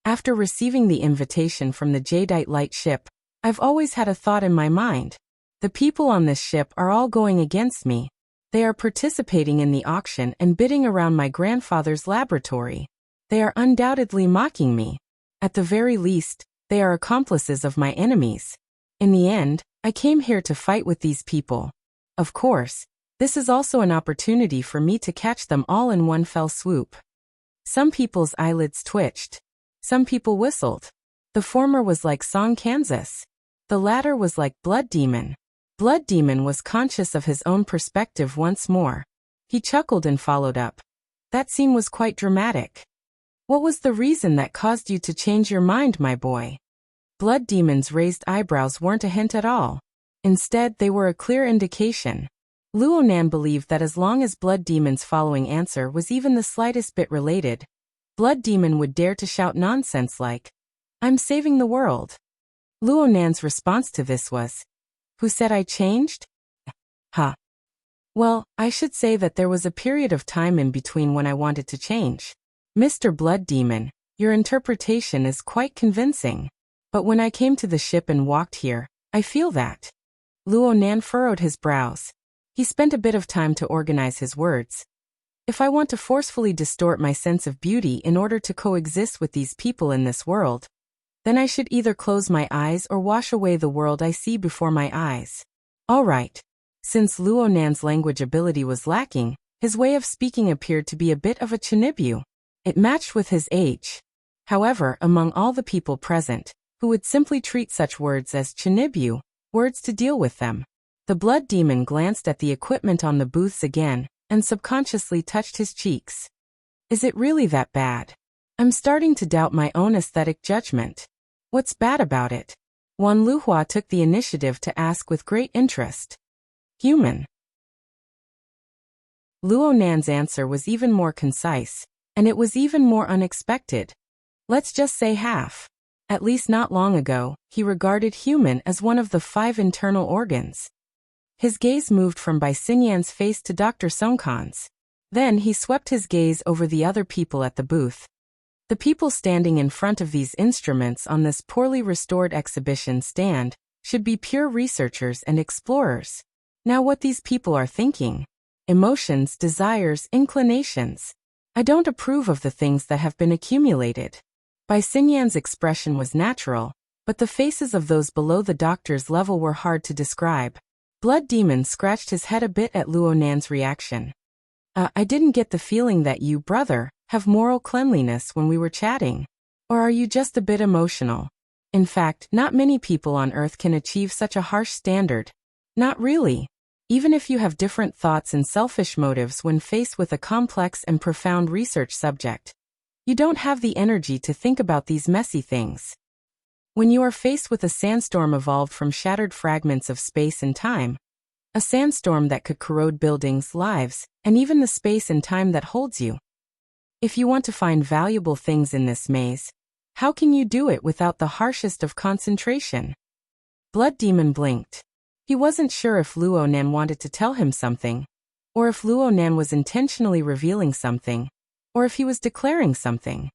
After receiving the invitation from the Jadeite Light ship, I've always had a thought in my mind. The people on this ship are all going against me. They are participating in the auction and bidding around my grandfather's laboratory. They are undoubtedly mocking me. At the very least, they are accomplices of my enemies. In the end, I came here to fight with these people. Of course, this is also an opportunity for me to catch them all in one fell swoop. Some people's eyelids twitched. Some people whistled. The former was like Song Kansas. The latter was like Blood Demon. Blood Demon was conscious of his own perspective once more. He chuckled and followed up. That scene was quite dramatic. What was the reason that caused you to change your mind, my boy? Blood Demon's raised eyebrows weren't a hint at all. Instead, they were a clear indication. Luo Nan believed that as long as Blood Demon's following answer was even the slightest bit related, Blood Demon would dare to shout nonsense like, I'm saving the world. Luo Nan's response to this was, who said I changed? Huh. Well, I should say that there was a period of time in between when I wanted to change. Mr. Blood Demon, your interpretation is quite convincing. But when I came to the ship and walked here, I feel that. Luo Nan furrowed his brows. He spent a bit of time to organize his words. If I want to forcefully distort my sense of beauty in order to coexist with these people in this world, then I should either close my eyes or wash away the world I see before my eyes. All right. Since Luo Nan's language ability was lacking, his way of speaking appeared to be a bit of a chinibyu. It matched with his age. However, among all the people present, who would simply treat such words as chinibyu, words to deal with them, the Blood Demon glanced at the equipment on the booths again, and subconsciously touched his cheeks. Is it really that bad? I'm starting to doubt my own aesthetic judgment. What's bad about it? Wan Luhua took the initiative to ask with great interest. Human. Luo Nan's answer was even more concise, and it was even more unexpected. Let's just say half. At least not long ago, he regarded human as one of the 5 internal organs. His gaze moved from Bai Xinyan's face to Dr. Songkan's. Then he swept his gaze over the other people at the booth. The people standing in front of these instruments on this poorly restored exhibition stand should be pure researchers and explorers. Now what these people are thinking? Emotions, desires, inclinations. I don't approve of the things that have been accumulated. Bai Xinyan's expression was natural, but the faces of those below the doctor's level were hard to describe. Blood Demon scratched his head a bit at Luo Nan's reaction. I didn't get the feeling that you, brother, have moral cleanliness when we were chatting. Or are you just a bit emotional? In fact, not many people on Earth can achieve such a harsh standard. Not really. Even if you have different thoughts and selfish motives when faced with a complex and profound research subject, you don't have the energy to think about these messy things. When you are faced with a sandstorm evolved from shattered fragments of space and time, a sandstorm that could corrode buildings, lives, and even the space and time that holds you. If you want to find valuable things in this maze, how can you do it without the harshest of concentration? Blood Demon blinked. He wasn't sure if Luo Nan wanted to tell him something, or if Luo Nan was intentionally revealing something, or if he was declaring something,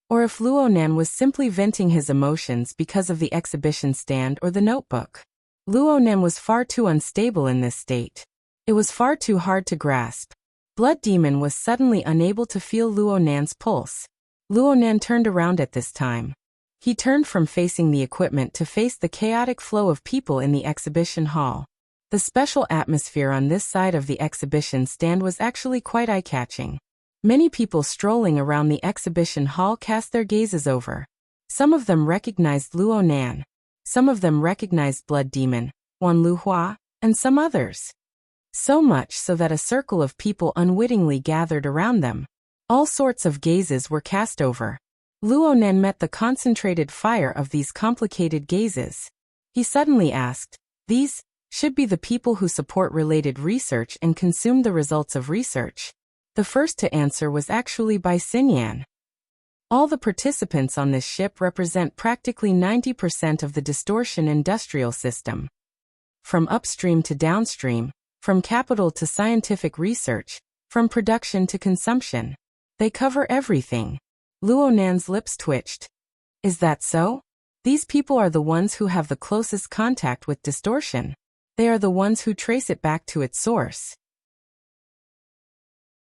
or if Luo Nan was simply venting his emotions because of the exhibition stand or the notebook. Luo Nan was far too unstable in this state. It was far too hard to grasp. Blood Demon was suddenly unable to feel Luo Nan's pulse. Luo Nan turned around at this time. He turned from facing the equipment to face the chaotic flow of people in the exhibition hall. The special atmosphere on this side of the exhibition stand was actually quite eye-catching. Many people strolling around the exhibition hall cast their gazes over. Some of them recognized Luo Nan. Some of them recognized Blood Demon, Wan Luhua, and some others. So much so that a circle of people unwittingly gathered around them. All sorts of gazes were cast over. Luonan met the concentrated fire of these complicated gazes. He suddenly asked, "These should be the people who support related research and consume the results of research." The first to answer was actually by Xinyan. All the participants on this ship represent practically 90% of the distortion industrial system. From upstream to downstream, from capital to scientific research, from production to consumption. They cover everything. Luonan's lips twitched. Is that so? These people are the ones who have the closest contact with distortion. They are the ones who trace it back to its source.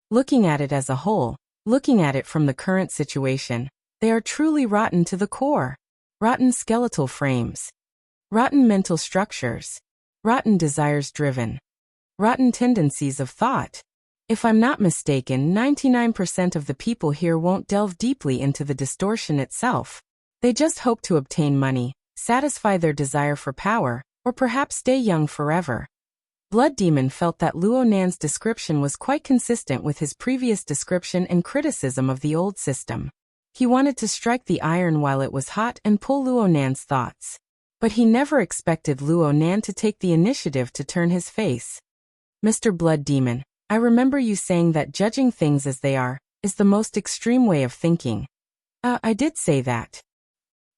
Looking at it as a whole, looking at it from the current situation, they are truly rotten to the core. Rotten skeletal frames. Rotten mental structures. Rotten desires driven. Rotten tendencies of thought. If I'm not mistaken, 99% of the people here won't delve deeply into the distortion itself. They just hope to obtain money, satisfy their desire for power, or perhaps stay young forever. Blood Demon felt that Luonan's description was quite consistent with his previous description and criticism of the old system. He wanted to strike the iron while it was hot and pull Luonan's thoughts. But he never expected Luonan to take the initiative to turn his face. Mr. Blood Demon, I remember you saying that judging things as they are is the most extreme way of thinking. I did say that.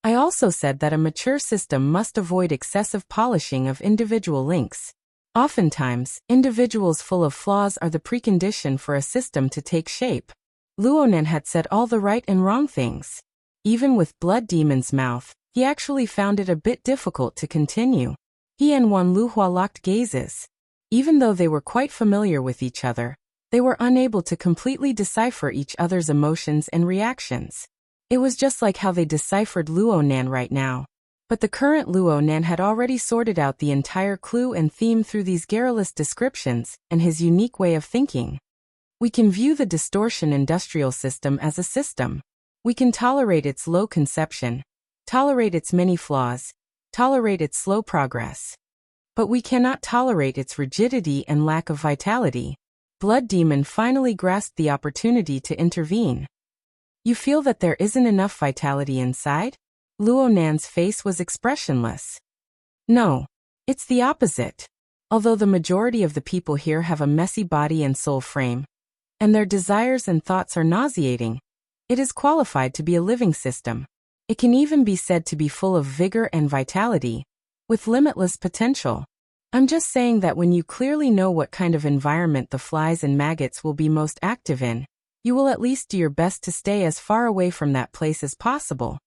I also said that a mature system must avoid excessive polishing of individual links. Oftentimes, individuals full of flaws are the precondition for a system to take shape. Luonan had said all the right and wrong things. Even with Blood Demon's mouth, he actually found it a bit difficult to continue. He and Wan Luhua locked gazes. Even though they were quite familiar with each other, they were unable to completely decipher each other's emotions and reactions. It was just like how they deciphered Luonan right now. But the current Luonan had already sorted out the entire clue and theme through these garrulous descriptions and his unique way of thinking. We can view the distortion industrial system as a system. We can tolerate its low conception, tolerate its many flaws, tolerate its slow progress. But we cannot tolerate its rigidity and lack of vitality. Blood Demon finally grasped the opportunity to intervene. You feel that there isn't enough vitality inside? Luonan's face was expressionless. No, it's the opposite. Although the majority of the people here have a messy body and soul frame, and their desires and thoughts are nauseating, it is qualified to be a living system. It can even be said to be full of vigor and vitality, with limitless potential. I'm just saying that when you clearly know what kind of environment the flies and maggots will be most active in, you will at least do your best to stay as far away from that place as possible.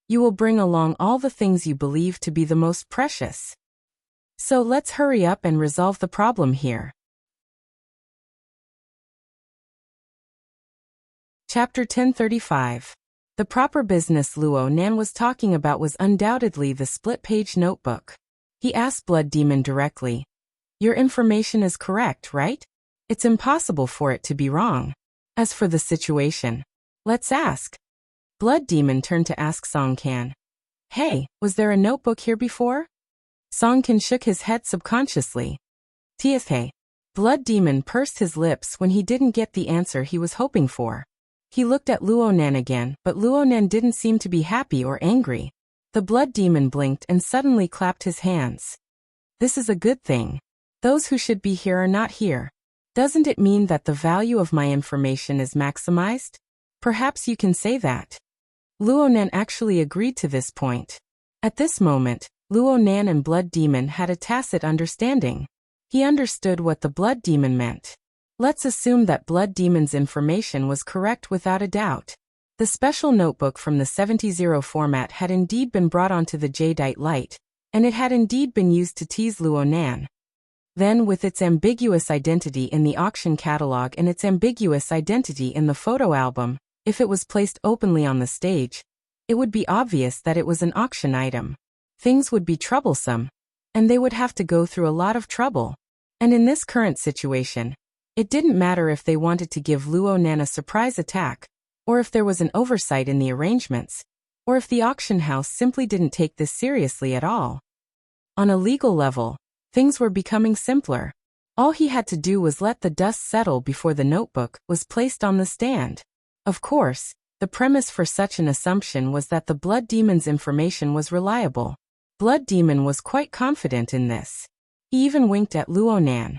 You will bring along all the things you believe to be the most precious. So let's hurry up and resolve the problem here. Chapter 1035. The proper business Luonan was talking about was undoubtedly the split-page notebook. He asked Blood Demon directly. Your information is correct, right? It's impossible for it to be wrong. As for the situation, let's ask. Blood Demon turned to ask Songcan. Hey, was there a notebook here before? Songcan shook his head subconsciously. Tiathei. Blood Demon pursed his lips when he didn't get the answer he was hoping for. He looked at Luonan again, but Luonan didn't seem to be happy or angry. The Blood Demon blinked and suddenly clapped his hands. This is a good thing. Those who should be here are not here. Doesn't it mean that the value of my information is maximized? Perhaps you can say that. Luonan actually agreed to this point. At this moment, Luonan and Blood Demon had a tacit understanding. He understood what the Blood Demon meant. Let's assume that Blood Demon's information was correct without a doubt. The special notebook from the 70 format had indeed been brought onto the jadeite light, and it had indeed been used to tease Luonan. Then, with its ambiguous identity in the auction catalog and its ambiguous identity in the photo album, if it was placed openly on the stage, it would be obvious that it was an auction item. Things would be troublesome, and they would have to go through a lot of trouble. And in this current situation, it didn't matter if they wanted to give Luonan a surprise attack, or if there was an oversight in the arrangements, or if the auction house simply didn't take this seriously at all. On a legal level, Things were becoming simpler. All he had to do was let the dust settle before the notebook was placed on the stand. Of course, the premise for such an assumption was that the Blood Demon's information was reliable. Blood Demon was quite confident in this. He even winked at Luonan.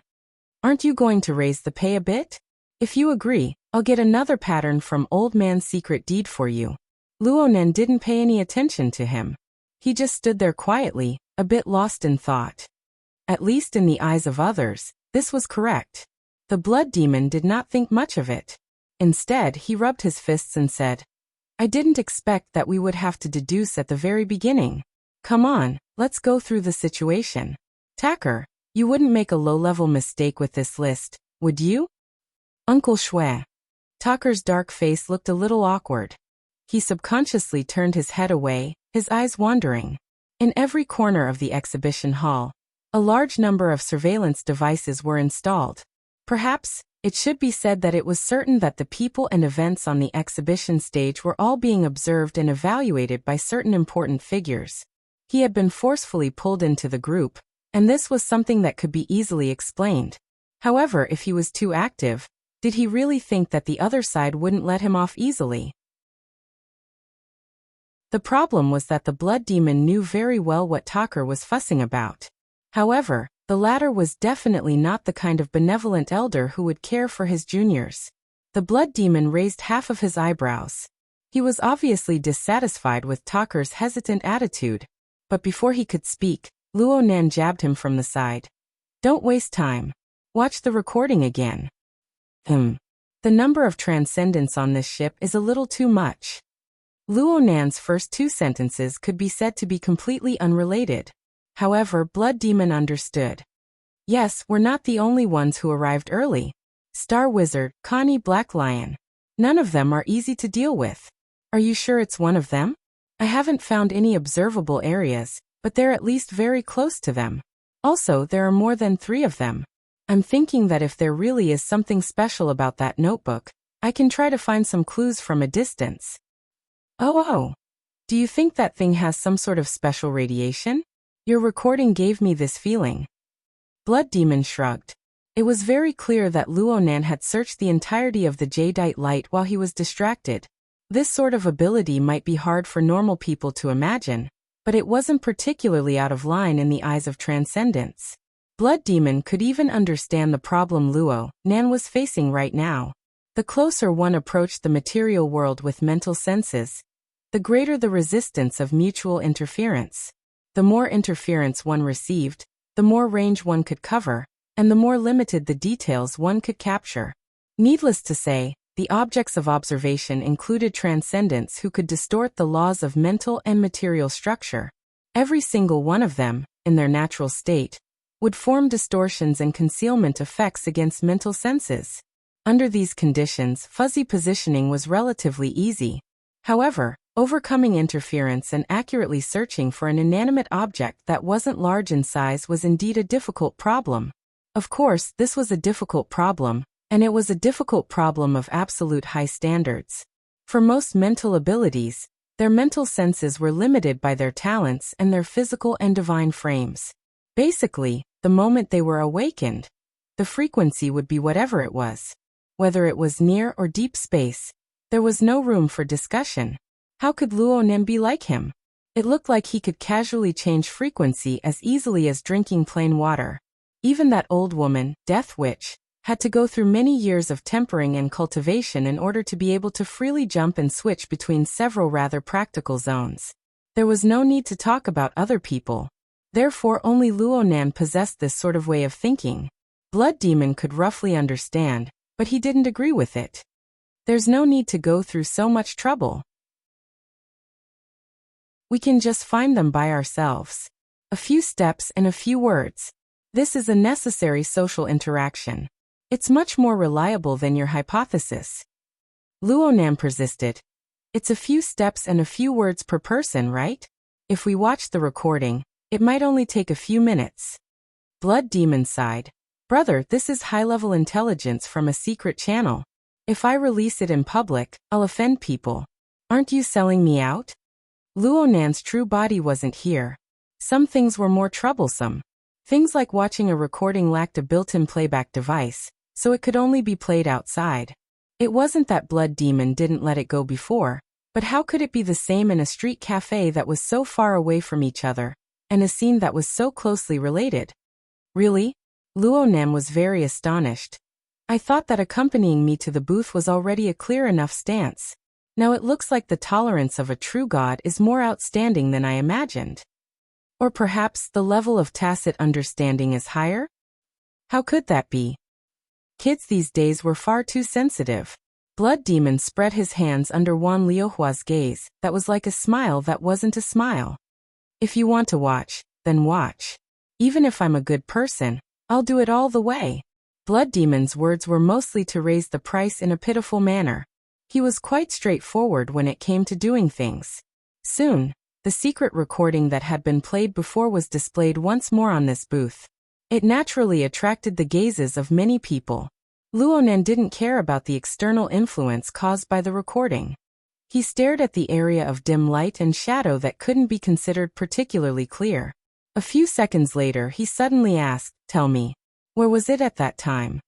"Aren't you going to raise the pay a bit? If you agree, I'll get another pattern from Old Man's secret deed for you." Luonan didn't pay any attention to him. He just stood there quietly, a bit lost in thought. At least in the eyes of others, this was correct. The Blood Demon did not think much of it. Instead, he rubbed his fists and said, "I didn't expect that we would have to deduce at the very beginning. Come on, let's go through the situation. Tacker, you wouldn't make a low-level mistake with this list, would you?" Uncle Shui. Tacker's dark face looked a little awkward. He subconsciously turned his head away, his eyes wandering. In every corner of the exhibition hall, a large number of surveillance devices were installed. Perhaps, it should be said that it was certain that the people and events on the exhibition stage were all being observed and evaluated by certain important figures. He had been forcefully pulled into the group, and this was something that could be easily explained. However, if he was too active, did he really think that the other side wouldn't let him off easily? The problem was that the Blood Demon knew very well what Tacker was fussing about. However, the latter was definitely not the kind of benevolent elder who would care for his juniors. The Blood Demon raised half of his eyebrows. He was obviously dissatisfied with Tacker's hesitant attitude. But before he could speak, Luonan jabbed him from the side. "Don't waste time. Watch the recording again." The number of transcendents on this ship is a little too much. Luonan's first two sentences could be said to be completely unrelated. However, Blood Demon understood. "Yes, we're not the only ones who arrived early. Star Wizard, Connie Black Lion. None of them are easy to deal with. Are you sure it's one of them? I haven't found any observable areas, but they're at least very close to them. Also, there are more than 3 of them. I'm thinking that if there really is something special about that notebook, I can try to find some clues from a distance." Oh. Do you think that thing has some sort of special radiation? Your recording gave me this feeling. Blood Demon shrugged. It was very clear that Luonan had searched the entirety of the jadeite light while he was distracted. This sort of ability might be hard for normal people to imagine, but it wasn't particularly out of line in the eyes of transcendents. Blood Demon could even understand the problem Luonan was facing right now. The closer one approached the material world with mental senses, the greater the resistance of mutual interference. The more interference one received, the more range one could cover, and the more limited the details one could capture. Needless to say, the objects of observation included transcendents who could distort the laws of mental and material structure. Every single one of them, in their natural state, would form distortions and concealment effects against mental senses. Under these conditions, fuzzy positioning was relatively easy. However, overcoming interference and accurately searching for an inanimate object that wasn't large in size was indeed a difficult problem. Of course, this was a difficult problem, and it was a difficult problem of absolute high standards. For most mental abilities, their mental senses were limited by their talents and their physical and divine frames. Basically, the moment they were awakened, the frequency would be whatever it was. Whether it was near or deep space, there was no room for discussion. How could Luonan be like him? It looked like he could casually change frequency as easily as drinking plain water. Even that old woman, Death Witch, had to go through many years of tempering and cultivation in order to be able to freely jump and switch between several rather practical zones. There was no need to talk about other people. Therefore, only Luonan possessed this sort of way of thinking. Blood Demon could roughly understand, but he didn't agree with it. There's no need to go through so much trouble. We can just find them by ourselves. A few steps and a few words. This is a necessary social interaction. It's much more reliable than your hypothesis. Luonan persisted. It's a few steps and a few words per person, right? If we watch the recording, it might only take a few minutes. Blood Demon sighed. Brother, this is high-level intelligence from a secret channel. If I release it in public, I'll offend people. Aren't you selling me out? Luonan's true body wasn't here. Some things were more troublesome. Things like watching a recording lacked a built-in playback device, so it could only be played outside. It wasn't that Blood Demon didn't let it go before, but how could it be the same in a street cafe that was so far away from each other, and a scene that was so closely related? Really? Luo Nan was very astonished. I thought that accompanying me to the booth was already a clear enough stance. Now it looks like the tolerance of a true god is more outstanding than I imagined. Or perhaps the level of tacit understanding is higher? How could that be? Kids these days were far too sensitive. Blood Demon spread his hands under Wan Liuhua's gaze that was like a smile that wasn't a smile. If you want to watch, then watch. Even if I'm a good person, I'll do it all the way. Blood Demon's words were mostly to raise the price in a pitiful manner. He was quite straightforward when it came to doing things. Soon, the secret recording that had been played before was displayed once more on this booth. It naturally attracted the gazes of many people. Luo Nan didn't care about the external influence caused by the recording. He stared at the area of dim light and shadow that couldn't be considered particularly clear. A few seconds later he suddenly asked, "Tell me, where was it at that time?"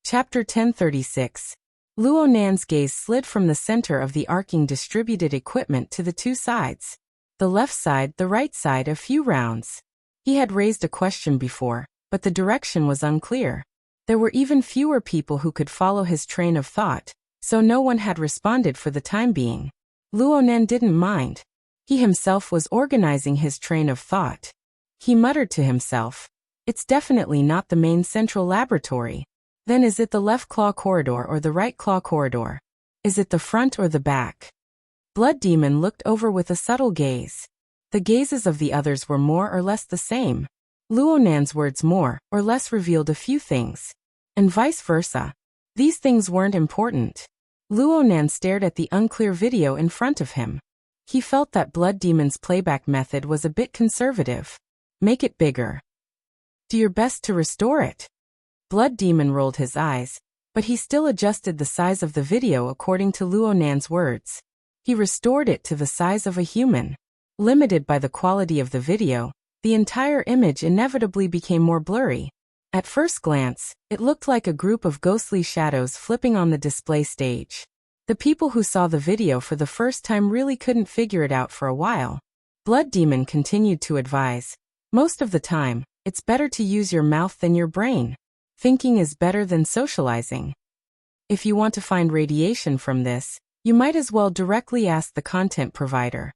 Chapter 1036. Luo Nan's gaze slid from the center of the arcing distributed equipment to the two sides. The left side, the right side, a few rounds. He had raised a question before, but the direction was unclear. There were even fewer people who could follow his train of thought, so no one had responded for the time being. Luo Nan didn't mind. He himself was organizing his train of thought. He muttered to himself, "It's definitely not the main central laboratory. Then is it the left claw corridor or the right claw corridor? Is it the front or the back?" Blood Demon looked over with a subtle gaze. The gazes of the others were more or less the same. Luo Nan's words more or less revealed a few things. And vice versa. These things weren't important. Luo Nan stared at the unclear video in front of him. He felt that Blood Demon's playback method was a bit conservative. Make it bigger. Do your best to restore it. Blood Demon rolled his eyes, but he still adjusted the size of the video according to Luo Nan's words. He restored it to the size of a human. Limited by the quality of the video, the entire image inevitably became more blurry. At first glance, it looked like a group of ghostly shadows flipping on the display stage. The people who saw the video for the first time really couldn't figure it out for a while. Blood Demon continued to advise, "Most of the time, it's better to use your mouth than your brain. Thinking is better than socializing. If you want to find radiation from this, you might as well directly ask the content provider."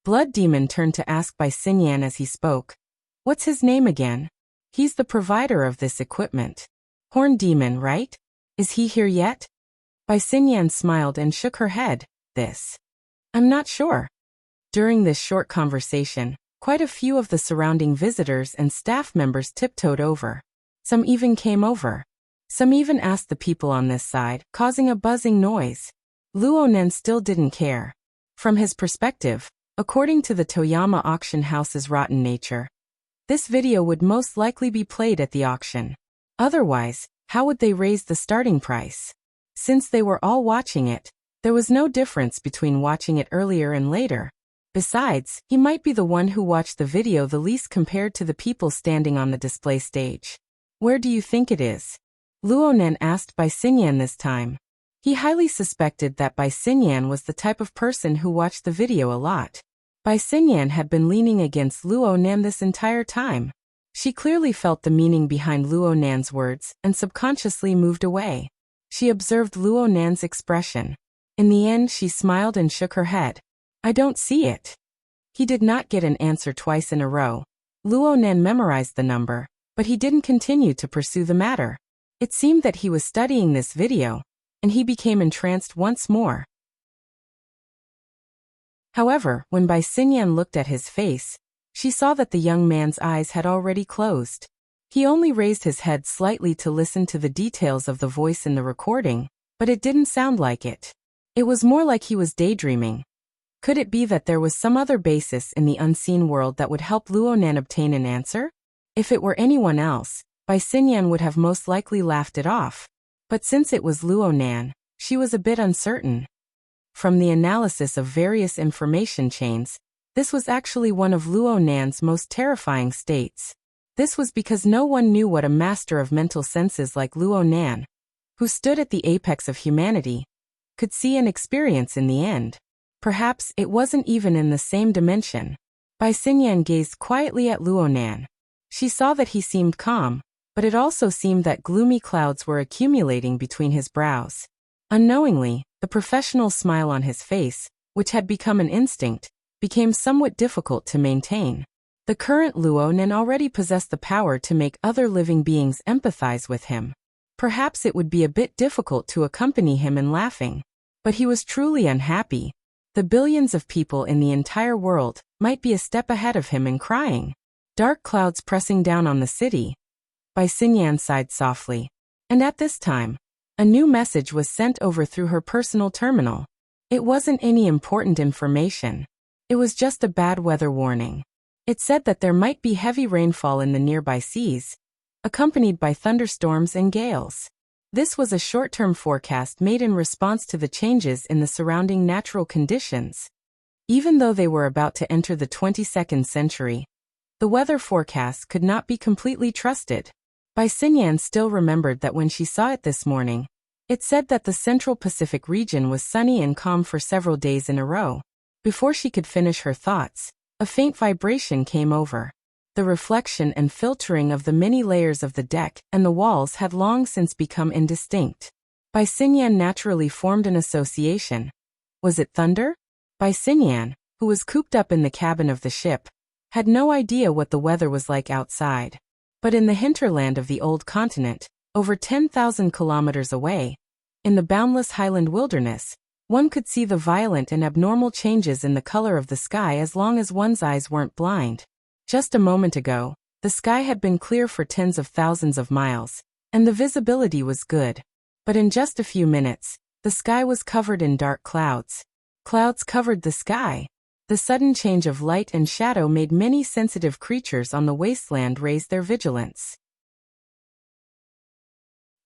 Blood Demon turned to ask Bai Xinyan as he spoke, "What's his name again? He's the provider of this equipment. Horn Demon, right? Is he here yet?" Bai Xinyan smiled and shook her head. I'm not sure." During this short conversation, quite a few of the surrounding visitors and staff members tiptoed over. Some even came over. Some even asked the people on this side, causing a buzzing noise. Luo Nan still didn't care. From his perspective, according to the Toyama auction house's rotten nature, this video would most likely be played at the auction. Otherwise, how would they raise the starting price? Since they were all watching it, there was no difference between watching it earlier and later. Besides, he might be the one who watched the video the least compared to the people standing on the display stage. "Where do you think it is?" Luo Nan asked Bai Xinyan this time. He highly suspected that Bai Xinyan was the type of person who watched the video a lot. Bai Xinyan had been leaning against Luo Nan this entire time. She clearly felt the meaning behind Luo Nan's words and subconsciously moved away. She observed Luo Nan's expression. In the end, she smiled and shook her head. "I don't see it." He did not get an answer twice in a row. Luo Nan memorized the number, but he didn't continue to pursue the matter. It seemed that he was studying this video, and he became entranced once more. However, when Bai Xinyan looked at his face, she saw that the young man's eyes had already closed. He only raised his head slightly to listen to the details of the voice in the recording, but it didn't sound like it. It was more like he was daydreaming. Could it be that there was some other basis in the unseen world that would help Luo Nan obtain an answer? If it were anyone else, Bai Xinyan would have most likely laughed it off. But since it was Luo Nan, she was a bit uncertain. From the analysis of various information chains, This was actually one of Luo Nan's most terrifying states. This was because no one knew what a master of mental senses like Luo Nan, who stood at the apex of humanity, could see and experience in the end. Perhaps it wasn't even in the same dimension. Bai Xinyan gazed quietly at Luo Nan. She saw that he seemed calm, but it also seemed that gloomy clouds were accumulating between his brows. Unknowingly, the professional smile on his face, which had become an instinct, became somewhat difficult to maintain. The current Luo Nan already possessed the power to make other living beings empathize with him. Perhaps it would be a bit difficult to accompany him in laughing. But he was truly unhappy. The billions of people in the entire world might be a step ahead of him in crying. Dark clouds pressing down on the city. Bai Xinyan sighed softly. And at this time, a new message was sent over through her personal terminal. It wasn't any important information. It was just a bad weather warning. It said that there might be heavy rainfall in the nearby seas, accompanied by thunderstorms and gales. This was a short-term forecast made in response to the changes in the surrounding natural conditions. Even though they were about to enter the 22nd century, the weather forecasts could not be completely trusted. Bai Xinyan still remembered that when she saw it this morning, it said that the Central Pacific region was sunny and calm for several days in a row. Before she could finish her thoughts, a faint vibration came over. The reflection and filtering of the many layers of the deck and the walls had long since become indistinct. Bai Xinyan naturally formed an association. Was it thunder? Bai Xinyan, who was cooped up in the cabin of the ship, had no idea what the weather was like outside. But in the hinterland of the old continent, over 10,000 kilometers away, in the boundless highland wilderness, one could see the violent and abnormal changes in the color of the sky as long as one's eyes weren't blind. Just a moment ago, the sky had been clear for tens of thousands of miles, and the visibility was good. But in just a few minutes, the sky was covered in dark clouds. Clouds covered the sky. The sudden change of light and shadow made many sensitive creatures on the wasteland raise their vigilance.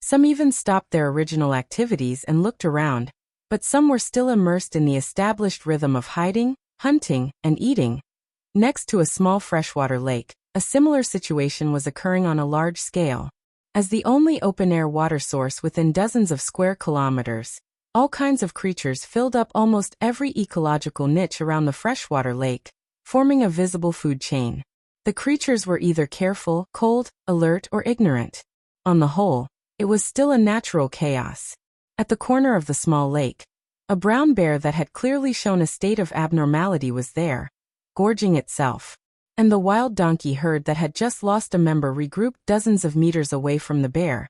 Some even stopped their original activities and looked around, but some were still immersed in the established rhythm of hiding, hunting, and eating. Next to a small freshwater lake, a similar situation was occurring on a large scale. As the only open-air water source within dozens of square kilometers, all kinds of creatures filled up almost every ecological niche around the freshwater lake, forming a visible food chain. The creatures were either careful, cold, alert, or ignorant. On the whole, it was still a natural chaos. At the corner of the small lake, a brown bear that had clearly shown a state of abnormality was there, gorging itself. And the wild donkey herd that had just lost a member regrouped dozens of meters away from the bear,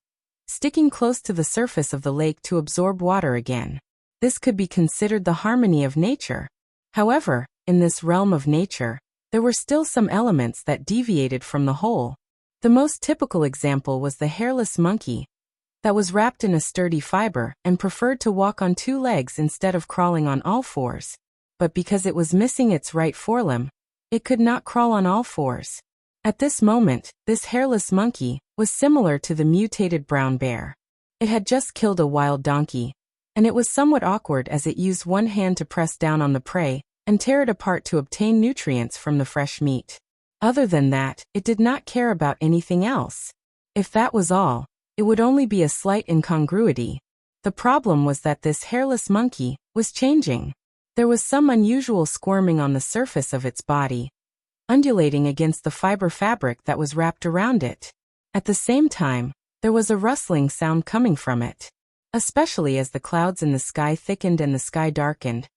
sticking close to the surface of the lake to absorb water again. This could be considered the harmony of nature. However, in this realm of nature, there were still some elements that deviated from the whole. The most typical example was the hairless monkey, that was wrapped in a sturdy fiber and preferred to walk on two legs instead of crawling on all fours. But because it was missing its right forelimb, it could not crawl on all fours. At this moment, this hairless monkey was similar to the mutated brown bear. It had just killed a wild donkey, and it was somewhat awkward as it used one hand to press down on the prey and tear it apart to obtain nutrients from the fresh meat. Other than that, it did not care about anything else. If that was all, it would only be a slight incongruity. The problem was that this hairless monkey was changing. There was some unusual squirming on the surface of its body, undulating against the fiber fabric that was wrapped around it. At the same time, there was a rustling sound coming from it. Especially as the clouds in the sky thickened and the sky darkened,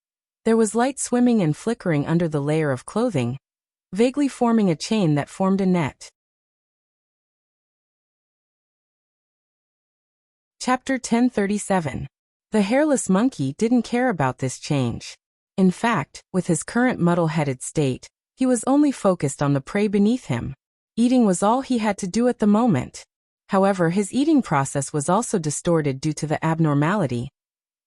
there was light swimming and flickering under the layer of clothing, vaguely forming a chain that formed a net. Chapter 1037. The hairless monkey didn't care about this change. In fact, with his current muddle-headed state, he was only focused on the prey beneath him. Eating was all he had to do at the moment. However, his eating process was also distorted due to the abnormality.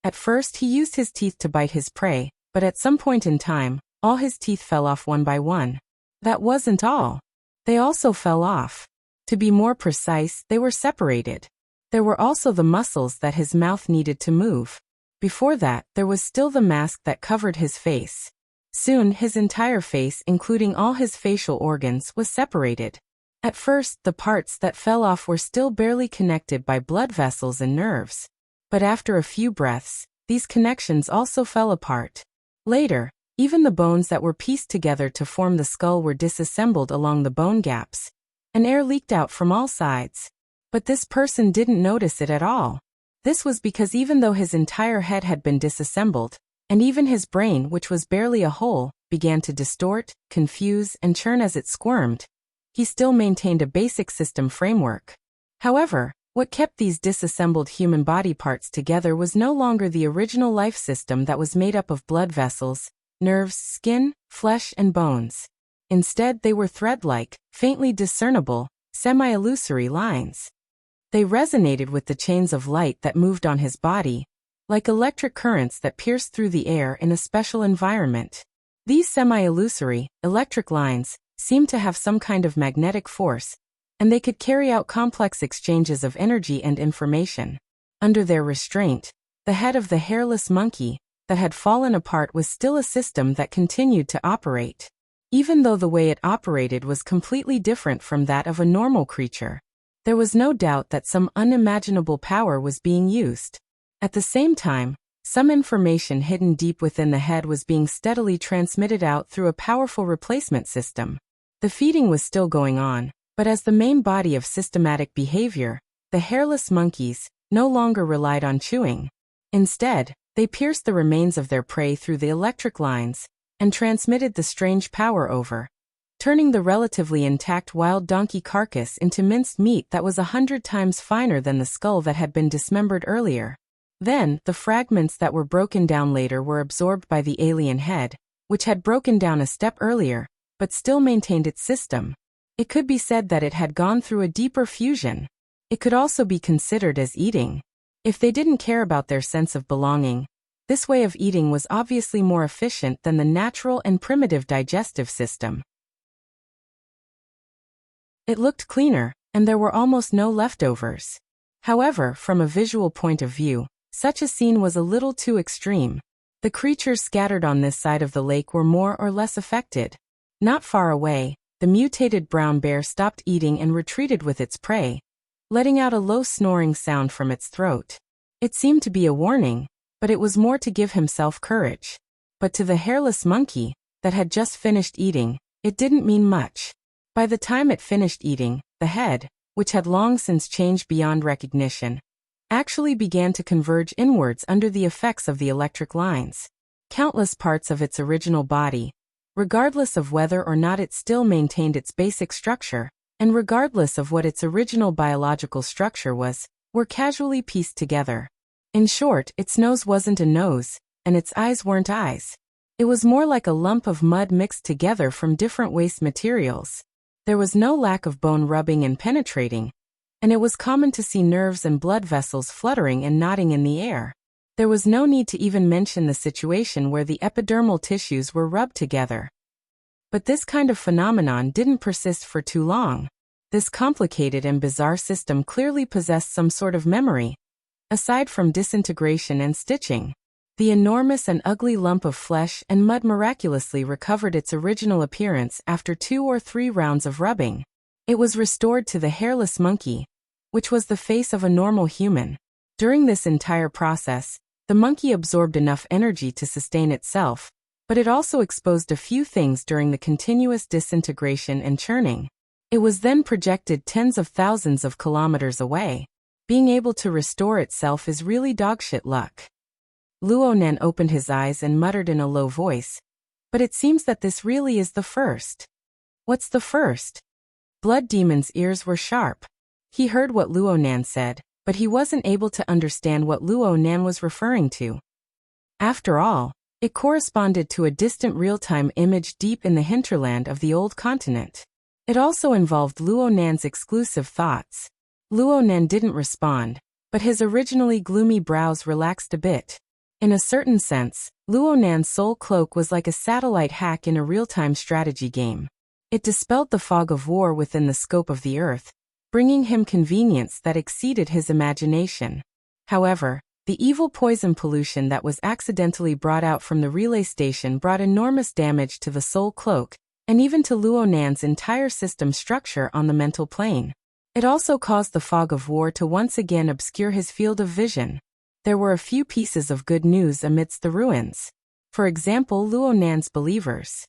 At first he used his teeth to bite his prey, but at some point in time, all his teeth fell off one by one. That wasn't all. They also fell off. To be more precise, they were separated. There were also the muscles that his mouth needed to move. Before that, there was still the mask that covered his face. Soon his entire face, including all his facial organs, was separated. At first, the parts that fell off were still barely connected by blood vessels and nerves. But after a few breaths, these connections also fell apart. Later, even the bones that were pieced together to form the skull were disassembled along the bone gaps, and air leaked out from all sides. But this person didn't notice it at all. This was because even though his entire head had been disassembled, and even his brain, which was barely a whole, began to distort, confuse, and churn as it squirmed, he still maintained a basic system framework. However, what kept these disassembled human body parts together was no longer the original life system that was made up of blood vessels, nerves, skin, flesh, and bones. Instead, they were thread-like, faintly discernible, semi-illusory lines. They resonated with the chains of light that moved on his body, like electric currents that pierced through the air in a special environment. These semi-illusory, electric lines seemed to have some kind of magnetic force, and they could carry out complex exchanges of energy and information. Under their restraint, the head of the hairless monkey that had fallen apart was still a system that continued to operate, even though the way it operated was completely different from that of a normal creature. There was no doubt that some unimaginable power was being used. At the same time, some information hidden deep within the head was being steadily transmitted out through a powerful replacement system. The feeding was still going on, but as the main body of systematic behavior, the hairless monkeys no longer relied on chewing. Instead, they pierced the remains of their prey through the electric lines and transmitted the strange power over, turning the relatively intact wild donkey carcass into minced meat that was 100 times finer than the skull that had been dismembered earlier. Then, the fragments that were broken down later were absorbed by the alien head, which had broken down a step earlier, but still maintained its system. It could be said that it had gone through a deeper fusion. It could also be considered as eating. If they didn't care about their sense of belonging, this way of eating was obviously more efficient than the natural and primitive digestive system. It looked cleaner, and there were almost no leftovers. However, from a visual point of view, such a scene was a little too extreme. The creatures scattered on this side of the lake were more or less affected. Not far away, the mutated brown bear stopped eating and retreated with its prey, letting out a low snoring sound from its throat. It seemed to be a warning, but it was more to give himself courage. But to the hairless monkey that had just finished eating, it didn't mean much. By the time it finished eating, the head, which had long since changed beyond recognition, actually began to converge inwards under the effects of the electric lines. Countless parts of its original body, regardless of whether or not it still maintained its basic structure, and regardless of what its original biological structure was, were casually pieced together. In short, its nose wasn't a nose, and its eyes weren't eyes. It was more like a lump of mud mixed together from different waste materials. There was no lack of bone rubbing and penetrating, and it was common to see nerves and blood vessels fluttering and nodding in the air. There was no need to even mention the situation where the epidermal tissues were rubbed together. But this kind of phenomenon didn't persist for too long. This complicated and bizarre system clearly possessed some sort of memory. Aside from disintegration and stitching, the enormous and ugly lump of flesh and mud miraculously recovered its original appearance after 2 or 3 rounds of rubbing. It was restored to the hairless monkey, which was the face of a normal human. During this entire process, the monkey absorbed enough energy to sustain itself, but it also exposed a few things during the continuous disintegration and churning. It was then projected tens of thousands of kilometers away. Being able to restore itself is really dogshit luck. Luonan opened his eyes and muttered in a low voice, "But it seems that this really is the first." "What's the first?" Blood Demon's ears were sharp. He heard what Luonan said, but he wasn't able to understand what Luonan was referring to. After all, it corresponded to a distant real-time image deep in the hinterland of the old continent. It also involved Luonan's exclusive thoughts. Luonan didn't respond, but his originally gloomy brows relaxed a bit. In a certain sense, Luonan's soul cloak was like a satellite hack in a real-time strategy game. It dispelled the fog of war within the scope of the Earth, bringing him convenience that exceeded his imagination. However, The evil poison pollution that was accidentally brought out from the relay station brought enormous damage to the soul cloak, and even to Luo Nan's entire system structure on the mental plane. It also caused the fog of war to once again obscure his field of vision. There were a few pieces of good news amidst the ruins. For example, Luo Nan's believers.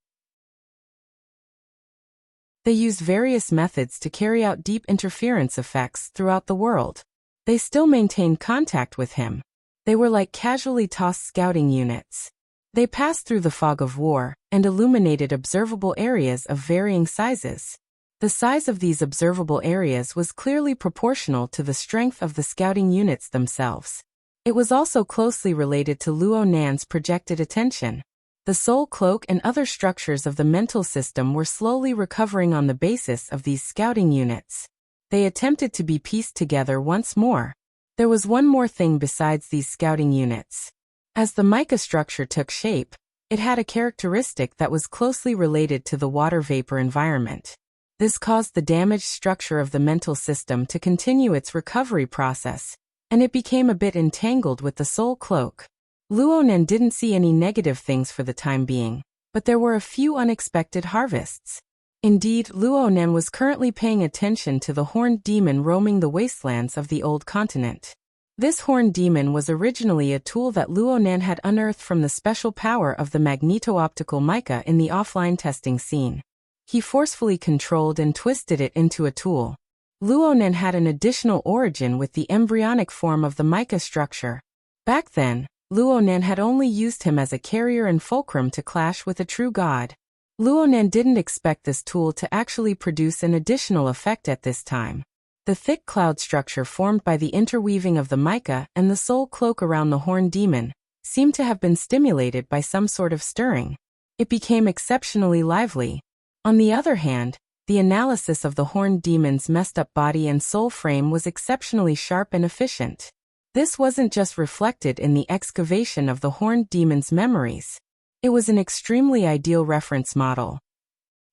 They used various methods to carry out deep interference effects throughout the world. They still maintained contact with him. They were like casually tossed scouting units. They passed through the fog of war and illuminated observable areas of varying sizes. The size of these observable areas was clearly proportional to the strength of the scouting units themselves. It was also closely related to Luo Nan's projected attention. The soul cloak and other structures of the mental system were slowly recovering on the basis of these scouting units. They attempted to be pieced together once more. There was one more thing besides these scouting units. As the mica structure took shape, it had a characteristic that was closely related to the water vapor environment. This caused the damaged structure of the mental system to continue its recovery process, and it became a bit entangled with the soul cloak. Luo Nan didn't see any negative things for the time being, but there were a few unexpected harvests. Indeed, Luo Nan was currently paying attention to the horned demon roaming the wastelands of the old continent. This horned demon was originally a tool that Luo Nan had unearthed from the special power of the magneto-optical mica in the offline testing scene. He forcefully controlled and twisted it into a tool. Luo Nan had an additional origin with the embryonic form of the mica structure. Back then, Luo Nan had only used him as a carrier and fulcrum to clash with a true god. Luo Nan didn't expect this tool to actually produce an additional effect at this time. The thick cloud structure formed by the interweaving of the mica and the soul cloak around the horned demon seemed to have been stimulated by some sort of stirring. It became exceptionally lively. On the other hand, the analysis of the horned demon's messed up body and soul frame was exceptionally sharp and efficient. This wasn't just reflected in the excavation of the horned demon's memories. It was an extremely ideal reference model.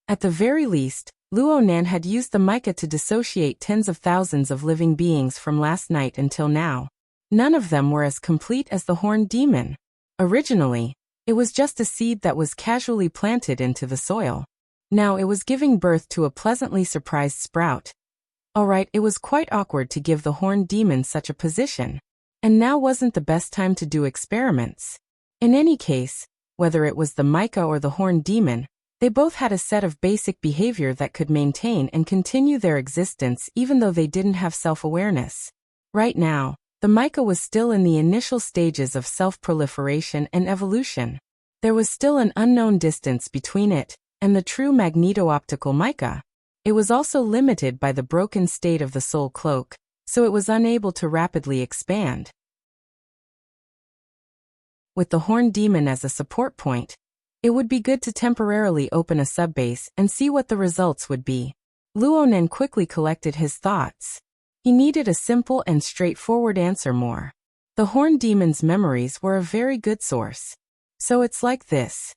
At the very least, Luo Nan had used the mica to dissociate tens of thousands of living beings from last night until now. None of them were as complete as the horned demon. Originally, it was just a seed that was casually planted into the soil. Now it was giving birth to a pleasantly surprised sprout. Alright, it was quite awkward to give the horned demon such a position. And now wasn't the best time to do experiments. In any case, whether it was the mica or the horned demon, they both had a set of basic behavior that could maintain and continue their existence even though they didn't have self-awareness. Right now, the mica was still in the initial stages of self-proliferation and evolution. There was still an unknown distance between it and the true magneto-optical mica. It was also limited by the broken state of the soul cloak, so it was unable to rapidly expand. With the horned demon as a support point, it would be good to temporarily open a subbase and see what the results would be. Luo Nan quickly collected his thoughts. He needed a simple and straightforward answer more. The horned demon's memories were a very good source. So it's like this.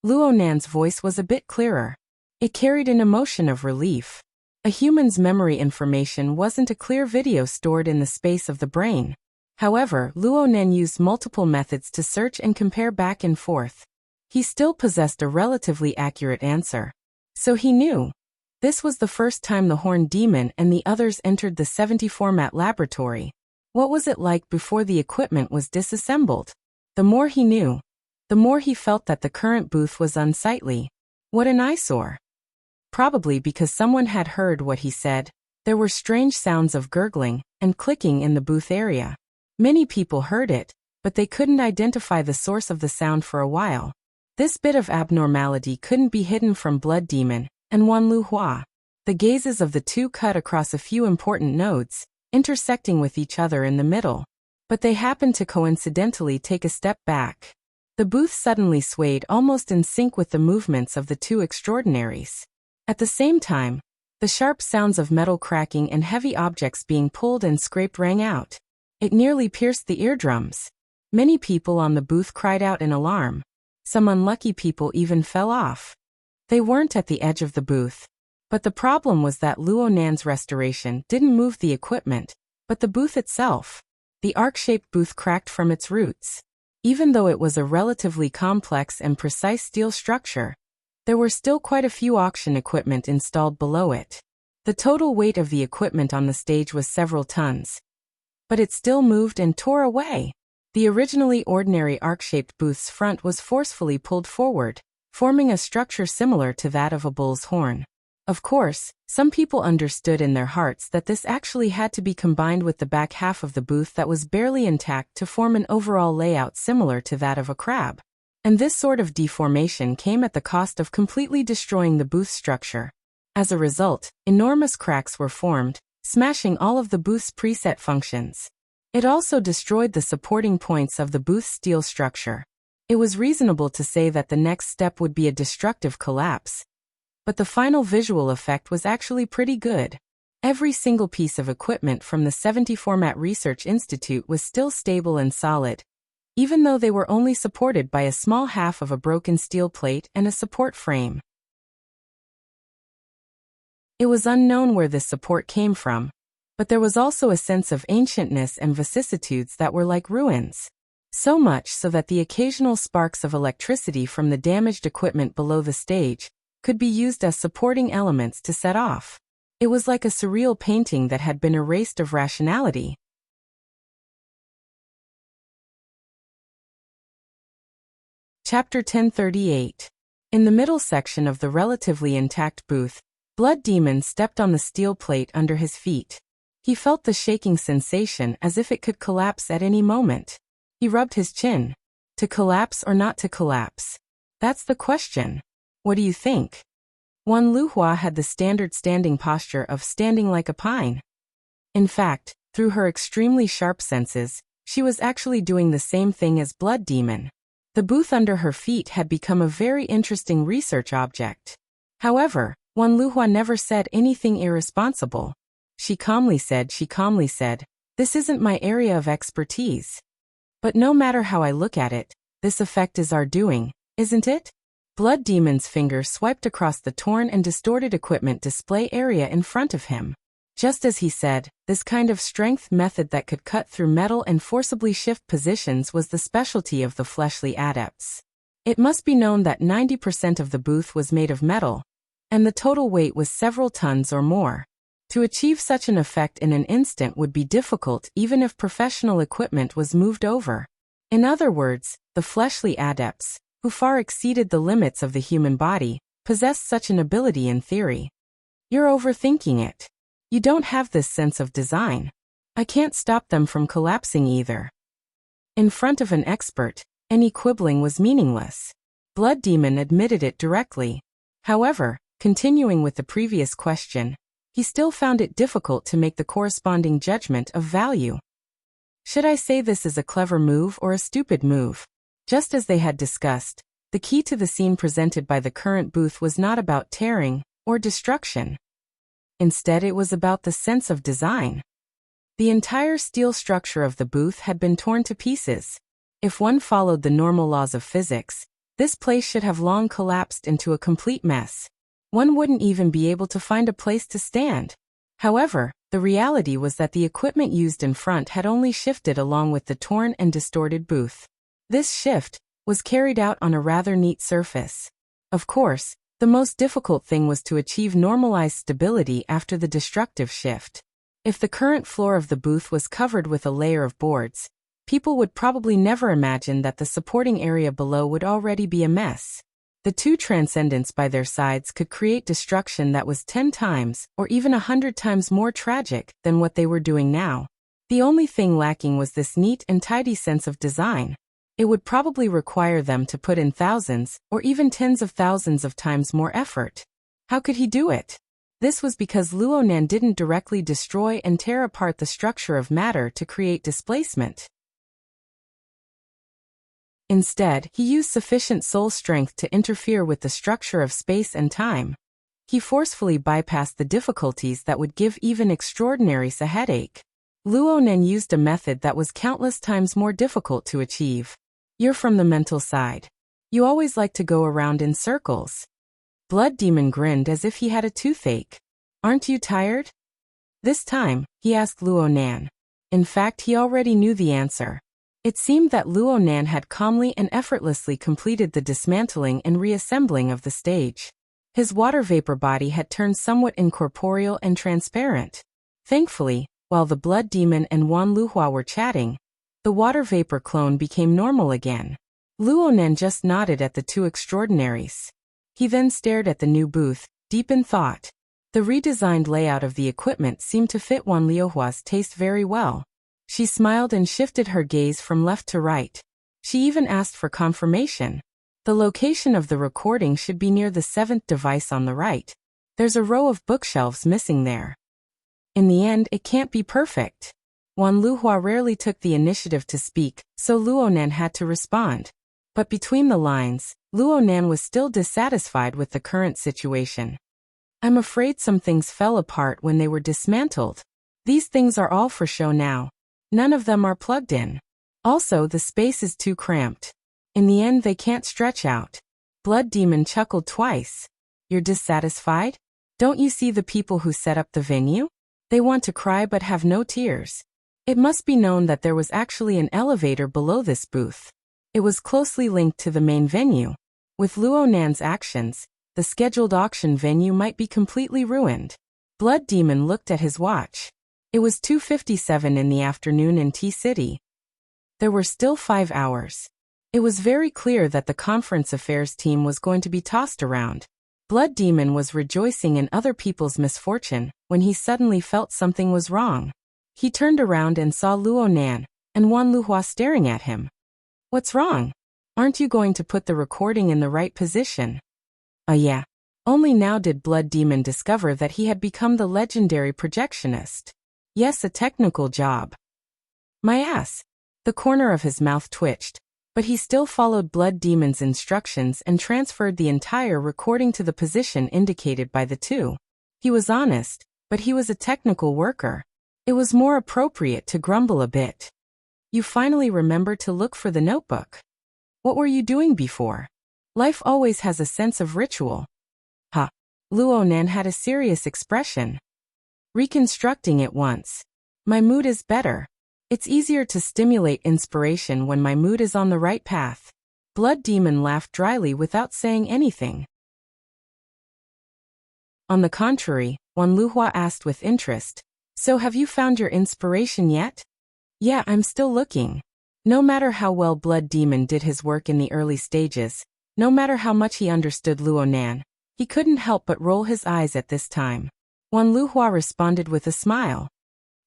Luo Nan's voice was a bit clearer. It carried an emotion of relief. A human's memory information wasn't a clear video stored in the space of the brain. However, Luo Nan used multiple methods to search and compare back and forth. He still possessed a relatively accurate answer. So he knew. This was the first time the horned demon and the others entered the 70-format laboratory. What was it like before the equipment was disassembled? The more he knew, the more he felt that the current booth was unsightly. What an eyesore. Probably because someone had heard what he said, there were strange sounds of gurgling and clicking in the booth area. Many people heard it, but they couldn't identify the source of the sound for a while. This bit of abnormality couldn't be hidden from Blood Demon and Wanlu Hua. The gazes of the two cut across a few important nodes, intersecting with each other in the middle. But they happened to coincidentally take a step back. The booth suddenly swayed almost in sync with the movements of the two extraordinaries. At the same time, the sharp sounds of metal cracking and heavy objects being pulled and scraped rang out. It nearly pierced the eardrums. Many people on the booth cried out in alarm. Some unlucky people even fell off. They weren't at the edge of the booth. But the problem was that Luo Nan's restoration didn't move the equipment, but the booth itself. The arc-shaped booth cracked from its roots. Even though it was a relatively complex and precise steel structure, there were still quite a few auction equipment installed below it. The total weight of the equipment on the stage was several tons. But it still moved and tore away. The originally ordinary arc-shaped booth's front was forcefully pulled forward, forming a structure similar to that of a bull's horn. Of course, some people understood in their hearts that this actually had to be combined with the back half of the booth that was barely intact to form an overall layout similar to that of a crab. And this sort of deformation came at the cost of completely destroying the booth structure. As a result, enormous cracks were formed, smashing all of the booth's preset functions. It also destroyed the supporting points of the booth's steel structure. It was reasonable to say that the next step would be a destructive collapse. But the final visual effect was actually pretty good. Every single piece of equipment from the 70 Format Research Institute was still stable and solid, even though they were only supported by a small half of a broken steel plate and a support frame. It was unknown where this support came from, but there was also a sense of ancientness and vicissitudes that were like ruins. So much so that the occasional sparks of electricity from the damaged equipment below the stage could be used as supporting elements to set off. It was like a surreal painting that had been erased of rationality. Chapter 1038. In the middle section of the relatively intact booth, Blood Demon stepped on the steel plate under his feet. He felt the shaking sensation as if it could collapse at any moment. He rubbed his chin. To collapse or not to collapse? That's the question. What do you think? Wan Luhua had the standard standing posture of standing like a pine. In fact, through her extremely sharp senses, she was actually doing the same thing as Blood Demon. The booth under her feet had become a very interesting research object. However, Wan Luhua never said anything irresponsible. She calmly said, "This isn't my area of expertise. But no matter how I look at it, this effect is our doing, isn't it?" Blood Demon's finger swiped across the torn and distorted equipment display area in front of him. Just as he said, this kind of strength method that could cut through metal and forcibly shift positions was the specialty of the fleshly adepts. It must be known that 90% of the booth was made of metal, and the total weight was several tons or more. To achieve such an effect in an instant would be difficult even if professional equipment was moved over. In other words, the fleshly adepts, who far exceeded the limits of the human body, possessed such an ability in theory. You're overthinking it. You don't have this sense of design. I can't stop them from collapsing either. In front of an expert, any quibbling was meaningless. Blood Demon admitted it directly. However, continuing with the previous question, he still found it difficult to make the corresponding judgment of value. Should I say this is a clever move or a stupid move? Just as they had discussed, the key to the scene presented by the current booth was not about tearing or destruction. Instead, it was about the sense of design. The entire steel structure of the booth had been torn to pieces. If one followed the normal laws of physics, this place should have long collapsed into a complete mess. One wouldn't even be able to find a place to stand. However, the reality was that the equipment used in front had only shifted along with the torn and distorted booth. This shift was carried out on a rather neat surface. Of course, the most difficult thing was to achieve normalized stability after the destructive shift. If the current floor of the booth was covered with a layer of boards, people would probably never imagine that the supporting area below would already be a mess. The two transcendents by their sides could create destruction that was 10 times or even 100 times more tragic than what they were doing now. The only thing lacking was this neat and tidy sense of design. It would probably require them to put in thousands or even tens of thousands of times more effort. How could he do it? This was because Luonan didn't directly destroy and tear apart the structure of matter to create displacement. Instead, he used sufficient soul strength to interfere with the structure of space and time. He forcefully bypassed the difficulties that would give even extraordinaries a headache. Luonan used a method that was countless times more difficult to achieve. You're from the mental side. You always like to go around in circles. Blood Demon grinned as if he had a toothache. Aren't you tired? This time, he asked Luonan. In fact, he already knew the answer. It seemed that Luo Nan had calmly and effortlessly completed the dismantling and reassembling of the stage. His water vapor body had turned somewhat incorporeal and transparent. Thankfully, while the blood demon and Wan Luhua were chatting, the water vapor clone became normal again. Luo Nan just nodded at the two extraordinaries. He then stared at the new booth, deep in thought. The redesigned layout of the equipment seemed to fit Wan Luohua's taste very well. She smiled and shifted her gaze from left to right. She even asked for confirmation. The location of the recording should be near the seventh device on the right. There's a row of bookshelves missing there. In the end, it can't be perfect. Wan Luhua rarely took the initiative to speak, so Luo Nan had to respond. But between the lines, Luo Nan was still dissatisfied with the current situation. I'm afraid some things fell apart when they were dismantled. These things are all for show now. None of them are plugged in. Also, the space is too cramped. In the end, they can't stretch out. Blood Demon chuckled twice. You're dissatisfied? Don't you see the people who set up the venue? They want to cry but have no tears. It must be known that there was actually an elevator below this booth. It was closely linked to the main venue. With Luo Nan's actions, the scheduled auction venue might be completely ruined. Blood Demon looked at his watch. It was 2:57 in the afternoon in T-City. There were still 5 hours. It was very clear that the conference affairs team was going to be tossed around. Blood Demon was rejoicing in other people's misfortune when he suddenly felt something was wrong. He turned around and saw Luo Nan and Wan Luhua staring at him. What's wrong? Aren't you going to put the recording in the right position? Yeah. Only now did Blood Demon discover that he had become the legendary projectionist. Yes, a technical job. My ass. The corner of his mouth twitched, but he still followed Blood Demon's instructions and transferred the entire recording to the position indicated by the two. He was honest, but he was a technical worker. It was more appropriate to grumble a bit. You finally remembered to look for the notebook. What were you doing before? Life always has a sense of ritual. Ha! Luo Nan had a serious expression. Reconstructing it once. My mood is better. It's easier to stimulate inspiration when my mood is on the right path. Blood Demon laughed dryly without saying anything. On the contrary, Wan Luhua asked with interest, so have you found your inspiration yet? Yeah, I'm still looking. No matter how well Blood Demon did his work in the early stages, no matter how much he understood Luo Nan, he couldn't help but roll his eyes at this time. Wan Luhua responded with a smile.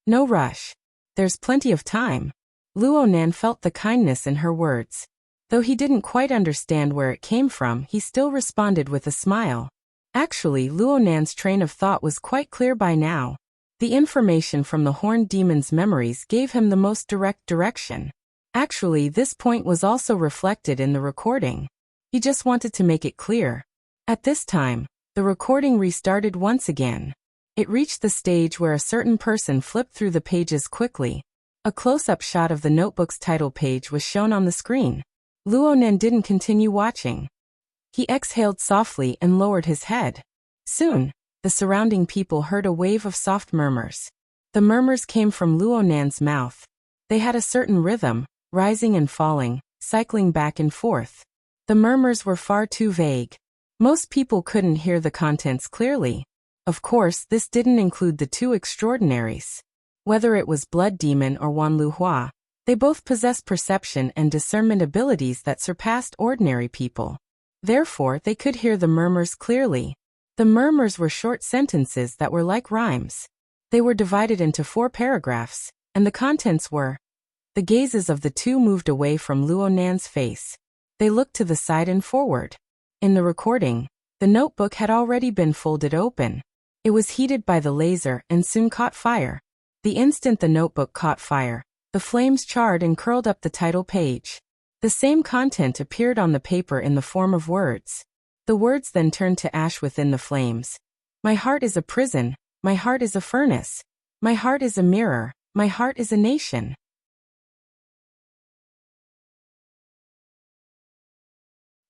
No rush. There's plenty of time. Luo Nan felt the kindness in her words. Though he didn't quite understand where it came from, he still responded with a smile. Actually, Luo Nan's train of thought was quite clear by now. The information from the Horned Demon's memories gave him the most direct direction. Actually, this point was also reflected in the recording. He just wanted to make it clear. At this time, the recording restarted once again. It reached the stage where a certain person flipped through the pages quickly. A close-up shot of the notebook's title page was shown on the screen. Luo Nan didn't continue watching. He exhaled softly and lowered his head. Soon, the surrounding people heard a wave of soft murmurs. The murmurs came from Luo Nan's mouth. They had a certain rhythm, rising and falling, cycling back and forth. The murmurs were far too vague. Most people couldn't hear the contents clearly. Of course, this didn't include the two extraordinaries. Whether it was Blood Demon or Wan Luhua, they both possessed perception and discernment abilities that surpassed ordinary people. Therefore, they could hear the murmurs clearly. The murmurs were short sentences that were like rhymes. They were divided into 4 paragraphs, and the contents were: the gazes of the two moved away from Luo Nan's face. They looked to the side and forward. In the recording, the notebook had already been folded open. It was heated by the laser and soon caught fire. The instant the notebook caught fire, the flames charred and curled up the title page. The same content appeared on the paper in the form of words. The words then turned to ash within the flames. My heart is a prison, my heart is a furnace. My heart is a mirror, my heart is a nation.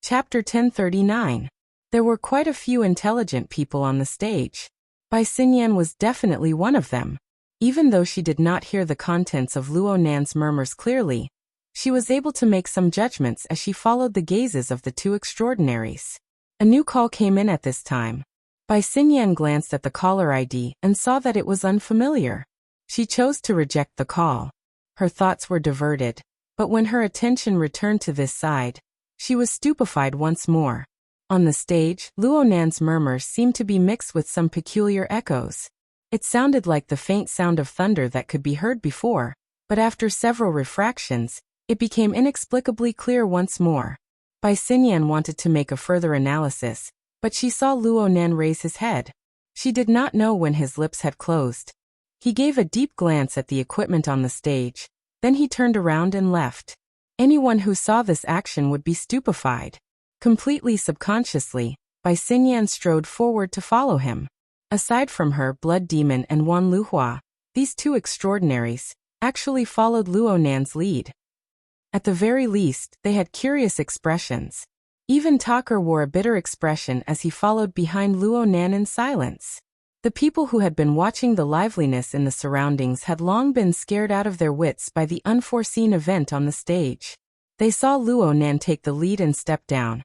Chapter 1039. There were quite a few intelligent people on the stage. Bai Xinyan was definitely one of them. Even though she did not hear the contents of Luo Nan's murmurs clearly, she was able to make some judgments as she followed the gazes of the two extraordinaries. A new call came in at this time. Bai Xinyan glanced at the caller ID and saw that it was unfamiliar. She chose to reject the call. Her thoughts were diverted, but when her attention returned to this side, she was stupefied once more. On the stage, Luo Nan's murmurs seemed to be mixed with some peculiar echoes. It sounded like the faint sound of thunder that could be heard before, but after several refractions, it became inexplicably clear once more. Bai Xinyan wanted to make a further analysis, but she saw Luo Nan raise his head. She did not know when his lips had closed. He gave a deep glance at the equipment on the stage, then he turned around and left. Anyone who saw this action would be stupefied. Completely subconsciously, Bai Xinyan strode forward to follow him. Aside from her, Blood Demon and Wan Luhua, these two extraordinaries, actually followed Luo Nan's lead. At the very least, they had curious expressions. Even Tucker wore a bitter expression as he followed behind Luo Nan in silence. The people who had been watching the liveliness in the surroundings had long been scared out of their wits by the unforeseen event on the stage. They saw Luo Nan take the lead and step down,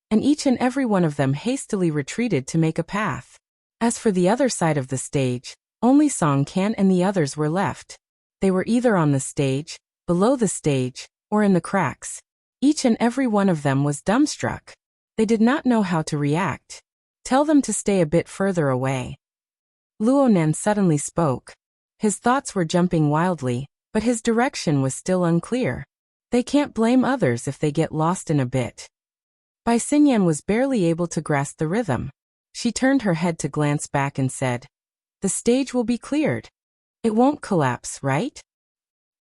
and each and every one of them hastily retreated to make a path. As for the other side of the stage, only Song Can and the others were left. They were either on the stage, below the stage, or in the cracks. Each and every one of them was dumbstruck. They did not know how to react. Tell them to stay a bit further away. Luo Nan suddenly spoke. His thoughts were jumping wildly, but his direction was still unclear. They can't blame others if they get lost in a bit. Bai Xinyan was barely able to grasp the rhythm. She turned her head to glance back and said, "The stage will be cleared. It won't collapse, right?"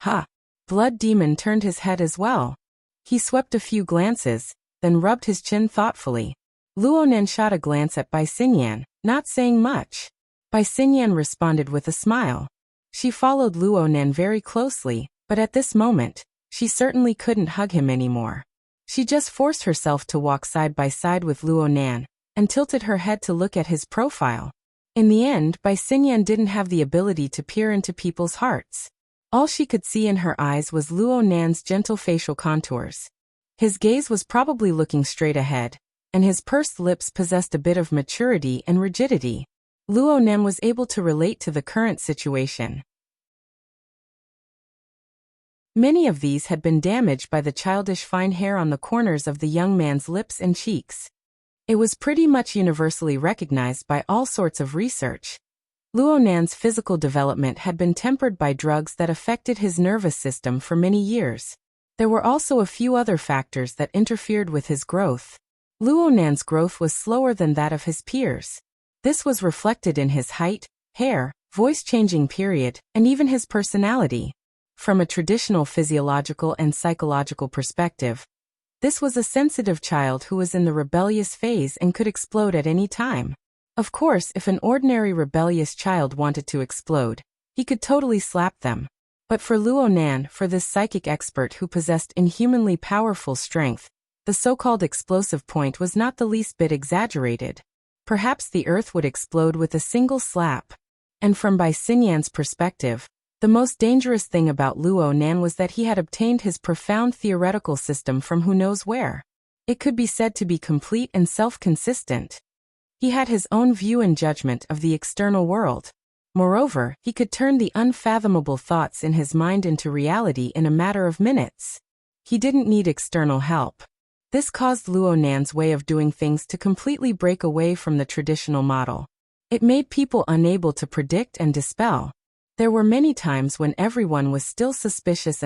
"Ha!" Blood Demon turned his head as well. He swept a few glances, then rubbed his chin thoughtfully. Luo Nan shot a glance at Bai Xinyan, not saying much. Bai Xinyan responded with a smile. She followed Luo Nan very closely, but at this moment, she certainly couldn't hug him anymore. She just forced herself to walk side by side with Luo Nan, and tilted her head to look at his profile. In the end, Bai Xinyan didn't have the ability to peer into people's hearts. All she could see in her eyes was Luo Nan's gentle facial contours. His gaze was probably looking straight ahead, and his pursed lips possessed a bit of maturity and rigidity. Luo Nan was able to relate to the current situation. Many of these had been damaged by the childish fine hair on the corners of the young man's lips and cheeks. It was pretty much universally recognized by all sorts of research. Luo Nan's physical development had been tempered by drugs that affected his nervous system for many years. There were also a few other factors that interfered with his growth. Luo Nan's growth was slower than that of his peers. This was reflected in his height, hair, voice-changing period, and even his personality. From a traditional physiological and psychological perspective, this was a sensitive child who was in the rebellious phase and could explode at any time. Of course, if an ordinary rebellious child wanted to explode, he could totally slap them. But for Luo Nan, for this psychic expert who possessed inhumanly powerful strength, the so-called explosive point was not the least bit exaggerated. Perhaps the earth would explode with a single slap. And from Bai Xinyan's perspective, the most dangerous thing about Luo Nan was that he had obtained his profound theoretical system from who knows where. It could be said to be complete and self-consistent. He had his own view and judgment of the external world. Moreover, he could turn the unfathomable thoughts in his mind into reality in a matter of minutes. He didn't need external help. This caused Luo Nan's way of doing things to completely break away from the traditional model. It made people unable to predict and dispel. There were many times when everyone was still suspicious,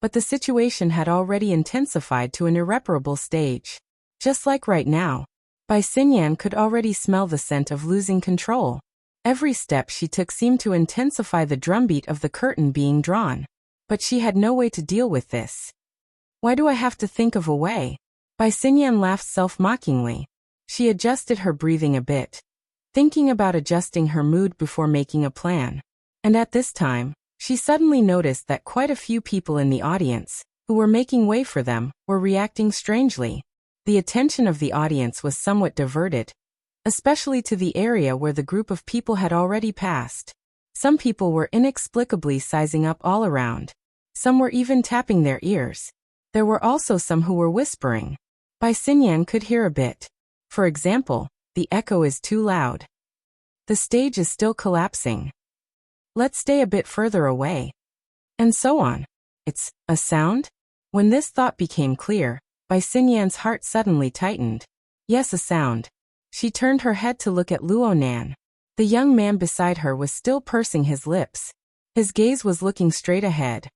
but the situation had already intensified to an irreparable stage. Just like right now, Bai Xinyan could already smell the scent of losing control. Every step she took seemed to intensify the drumbeat of the curtain being drawn. But she had no way to deal with this. "Why do I have to think of a way?" Bai Xinyan laughed self-mockingly. She adjusted her breathing a bit, thinking about adjusting her mood before making a plan. And at this time, she suddenly noticed that quite a few people in the audience, who were making way for them, were reacting strangely. The attention of the audience was somewhat diverted, especially to the area where the group of people had already passed. Some people were inexplicably sizing up all around. Some were even tapping their ears. There were also some who were whispering. Bai Xinyan could hear a bit. For example, the echo is too loud. The stage is still collapsing. Let's stay a bit further away. And so on. It's a sound? When this thought became clear, Bai Xinyan's heart suddenly tightened. Yes, a sound. She turned her head to look at Luonan. The young man beside her was still pursing his lips. His gaze was looking straight ahead.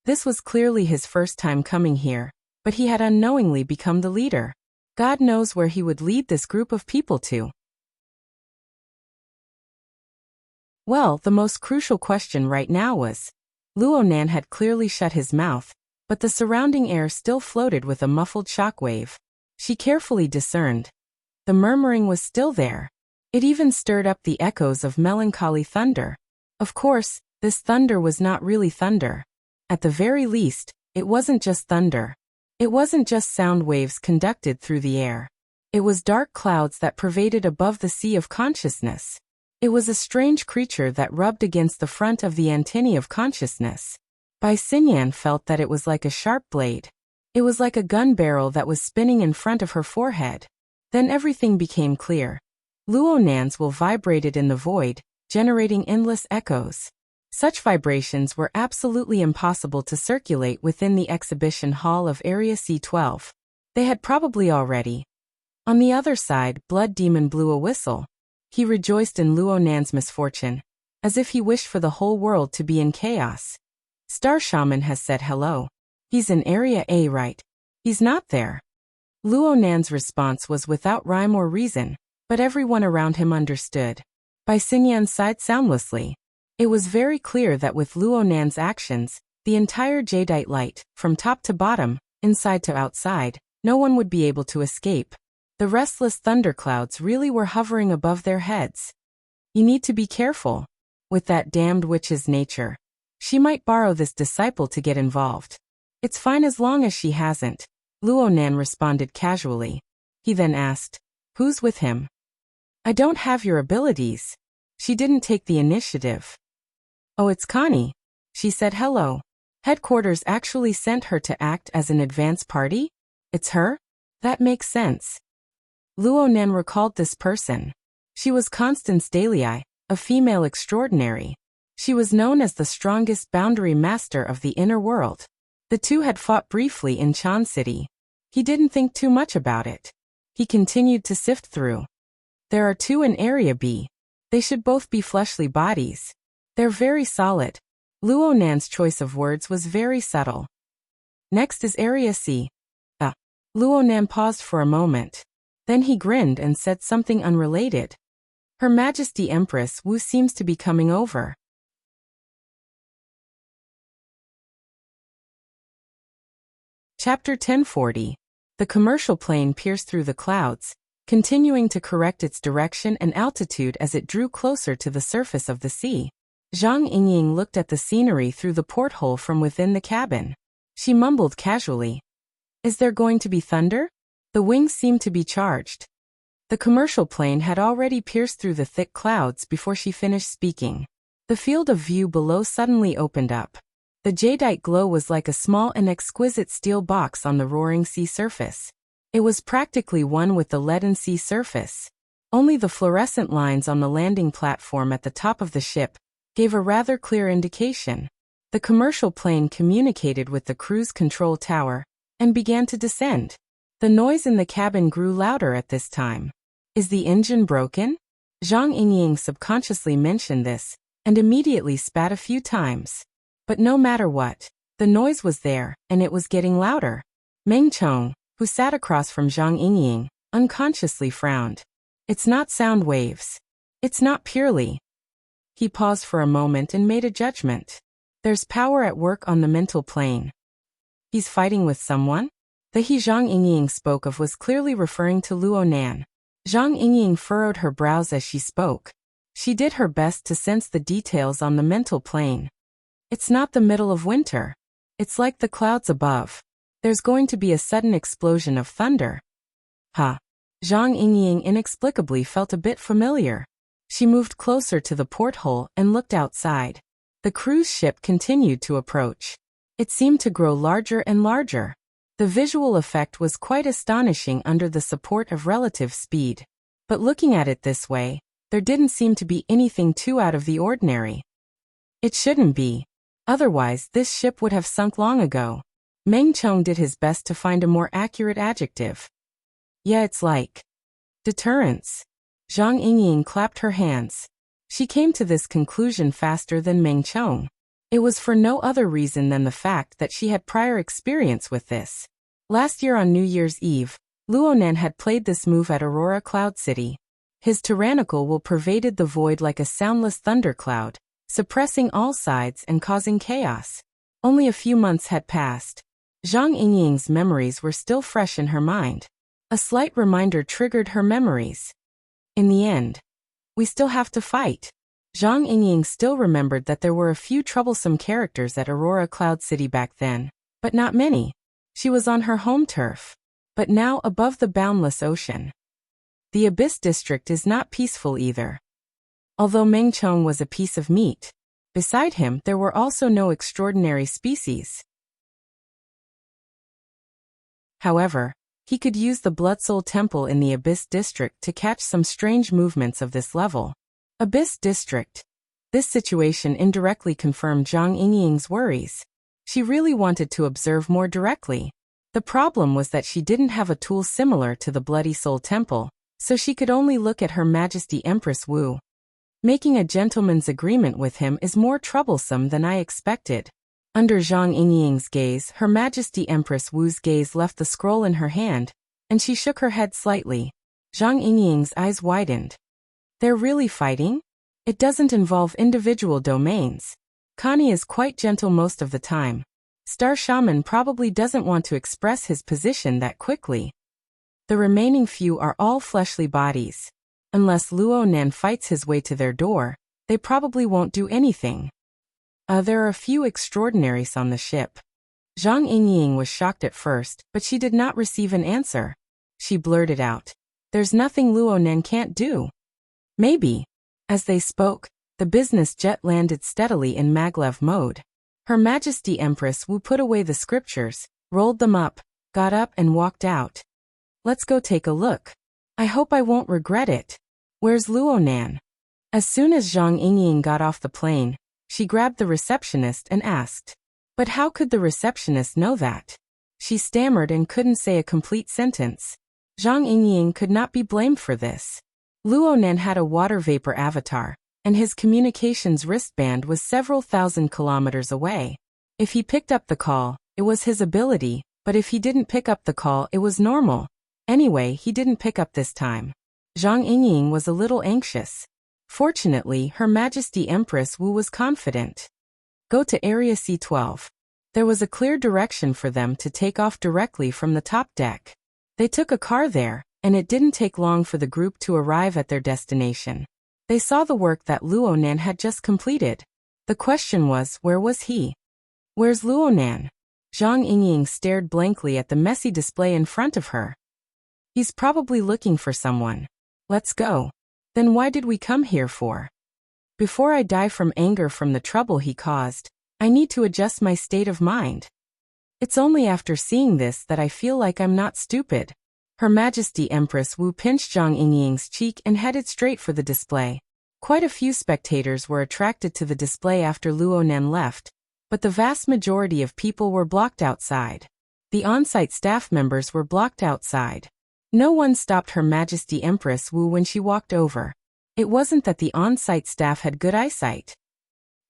This was clearly his first time coming here, but he had unknowingly become the leader. God knows where he would lead this group of people to. Well, the most crucial question right now was, Luonan had clearly shut his mouth, but the surrounding air still floated with a muffled shockwave. She carefully discerned. The murmuring was still there. It even stirred up the echoes of melancholy thunder. Of course, this thunder was not really thunder. At the very least, it wasn't just thunder. It wasn't just sound waves conducted through the air. It was dark clouds that pervaded above the sea of consciousness. It was a strange creature that rubbed against the front of the antennae of consciousness. Bai Xinyan felt that it was like a sharp blade. It was like a gun barrel that was spinning in front of her forehead. Then everything became clear. Luonan's will vibrated in the void, generating endless echoes. Such vibrations were absolutely impossible to circulate within the exhibition hall of Area C12. They had probably already. On the other side, Blood Demon blew a whistle. He rejoiced in Luonan's misfortune, as if he wished for the whole world to be in chaos. Star Shaman has said hello. He's in Area A, right? He's not there. Luonan's response was without rhyme or reason, but everyone around him understood. Bai Xinyan sighed soundlessly. It was very clear that with Luonan's actions, the entire jadeite light, from top to bottom, inside to outside, no one would be able to escape. The restless thunderclouds really were hovering above their heads. You need to be careful. With that damned witch's nature. She might borrow this disciple to get involved. It's fine as long as she hasn't. Luonan responded casually. He then asked, who's with him? I don't have your abilities. She didn't take the initiative. Oh, it's Connie. She said hello. Headquarters actually sent her to act as an advance party? It's her? That makes sense. Luonan recalled this person. She was Constance Dalei, a female extraordinary. She was known as the strongest boundary master of the inner world. The two had fought briefly in Chan City. He didn't think too much about it. He continued to sift through. There are two in Area B. They should both be fleshly bodies. They're very solid. Luonan's choice of words was very subtle. Next is Area C. Luonan paused for a moment. Then he grinned and said something unrelated. Her Majesty Empress Wu seems to be coming over. Chapter 1040. The commercial plane pierced through the clouds, continuing to correct its direction and altitude as it drew closer to the surface of the sea. Zhang Yingying looked at the scenery through the porthole from within the cabin. She mumbled casually. Is there going to be thunder? The wings seemed to be charged. The commercial plane had already pierced through the thick clouds before she finished speaking. The field of view below suddenly opened up. The jadeite glow was like a small and exquisite steel box on the roaring sea surface. It was practically one with the leaden sea surface. Only the fluorescent lines on the landing platform at the top of the ship gave a rather clear indication. The commercial plane communicated with the cruise control tower and began to descend. The noise in the cabin grew louder at this time. Is the engine broken? Zhang Yingying subconsciously mentioned this and immediately spat a few times. But no matter what, the noise was there and it was getting louder. Meng Chong, who sat across from Zhang Yingying, unconsciously frowned. It's not sound waves. It's not purely. He paused for a moment and made a judgment. There's power at work on the mental plane. He's fighting with someone? The he Zhang Yingying spoke of was clearly referring to Luonan. Zhang Yingying furrowed her brows as she spoke. She did her best to sense the details on the mental plane. It's not the middle of winter. It's like the clouds above. There's going to be a sudden explosion of thunder. Zhang Yingying inexplicably felt a bit familiar. She moved closer to the porthole and looked outside. The cruise ship continued to approach. It seemed to grow larger and larger. The visual effect was quite astonishing under the support of relative speed. But looking at it this way, there didn't seem to be anything too out of the ordinary. It shouldn't be. Otherwise, this ship would have sunk long ago. Meng Chong did his best to find a more accurate adjective. Yeah, it's like deterrence. Zhang Yingying clapped her hands. She came to this conclusion faster than Meng Chong. It was for no other reason than the fact that she had prior experience with this. Last year on New Year's Eve, Luonan had played this move at Aurora Cloud City. His tyrannical will pervaded the void like a soundless thundercloud, suppressing all sides and causing chaos. Only a few months had passed. Zhang Yingying's memories were still fresh in her mind. A slight reminder triggered her memories. In the end, we still have to fight. Zhang Yingying still remembered that there were a few troublesome characters at Aurora Cloud City back then, but not many. She was on her home turf, but now above the boundless ocean. The Abyss District is not peaceful either. Although Meng Chong was a piece of meat, beside him there were also no extraordinary species. However, he could use the Blood Soul Temple in the Abyss District to catch some strange movements of this level. Abyss District. This situation indirectly confirmed Zhang Yingying's worries. She really wanted to observe more directly. The problem was that she didn't have a tool similar to the Bloody Soul Temple, so she could only look at Her Majesty Empress Wu. Making a gentleman's agreement with him is more troublesome than I expected. Under Zhang Yingying's gaze, Her Majesty Empress Wu's gaze left the scroll in her hand, and she shook her head slightly. Zhang Yingying's eyes widened. They're really fighting? It doesn't involve individual domains. Connie is quite gentle most of the time. Star Shaman probably doesn't want to express his position that quickly. The remaining few are all fleshly bodies. Unless Luonan fights his way to their door, they probably won't do anything. There are a few extraordinaries on the ship. Zhang Yingying was shocked at first, but she did not receive an answer. She blurted out, "There's nothing Luonan can't do." Maybe. As they spoke, the business jet landed steadily in maglev mode. Her Majesty Empress Wu put away the scriptures, rolled them up, got up and walked out. "Let's go take a look. I hope I won't regret it. Where's Luonan?" As soon as Zhang Yingying got off the plane, she grabbed the receptionist and asked. But how could the receptionist know that? She stammered and couldn't say a complete sentence. Zhang Yingying could not be blamed for this. Luonan had a water vapor avatar, and his communications wristband was several thousand kilometers away. If he picked up the call, it was his ability, but if he didn't pick up the call, it was normal. Anyway, he didn't pick up this time. Zhang Yingying was a little anxious. Fortunately, Her Majesty Empress Wu was confident. Go to Area C12. There was a clear direction for them to take off directly from the top deck. They took a car there, and it didn't take long for the group to arrive at their destination. They saw the work that Luonan had just completed. The question was, where was he? Where's Luonan? Zhang Yingying stared blankly at the messy display in front of her. He's probably looking for someone. Let's go. Then why did we come here for? Before I die from anger from the trouble he caused, I need to adjust my state of mind. It's only after seeing this that I feel like I'm not stupid. Her Majesty Empress Wu pinched Zhang Yingying's cheek and headed straight for the display. Quite a few spectators were attracted to the display after Luonan left, but the vast majority of people were blocked outside. The on-site staff members were blocked outside. No one stopped Her Majesty Empress Wu when she walked over. It wasn't that the on-site staff had good eyesight.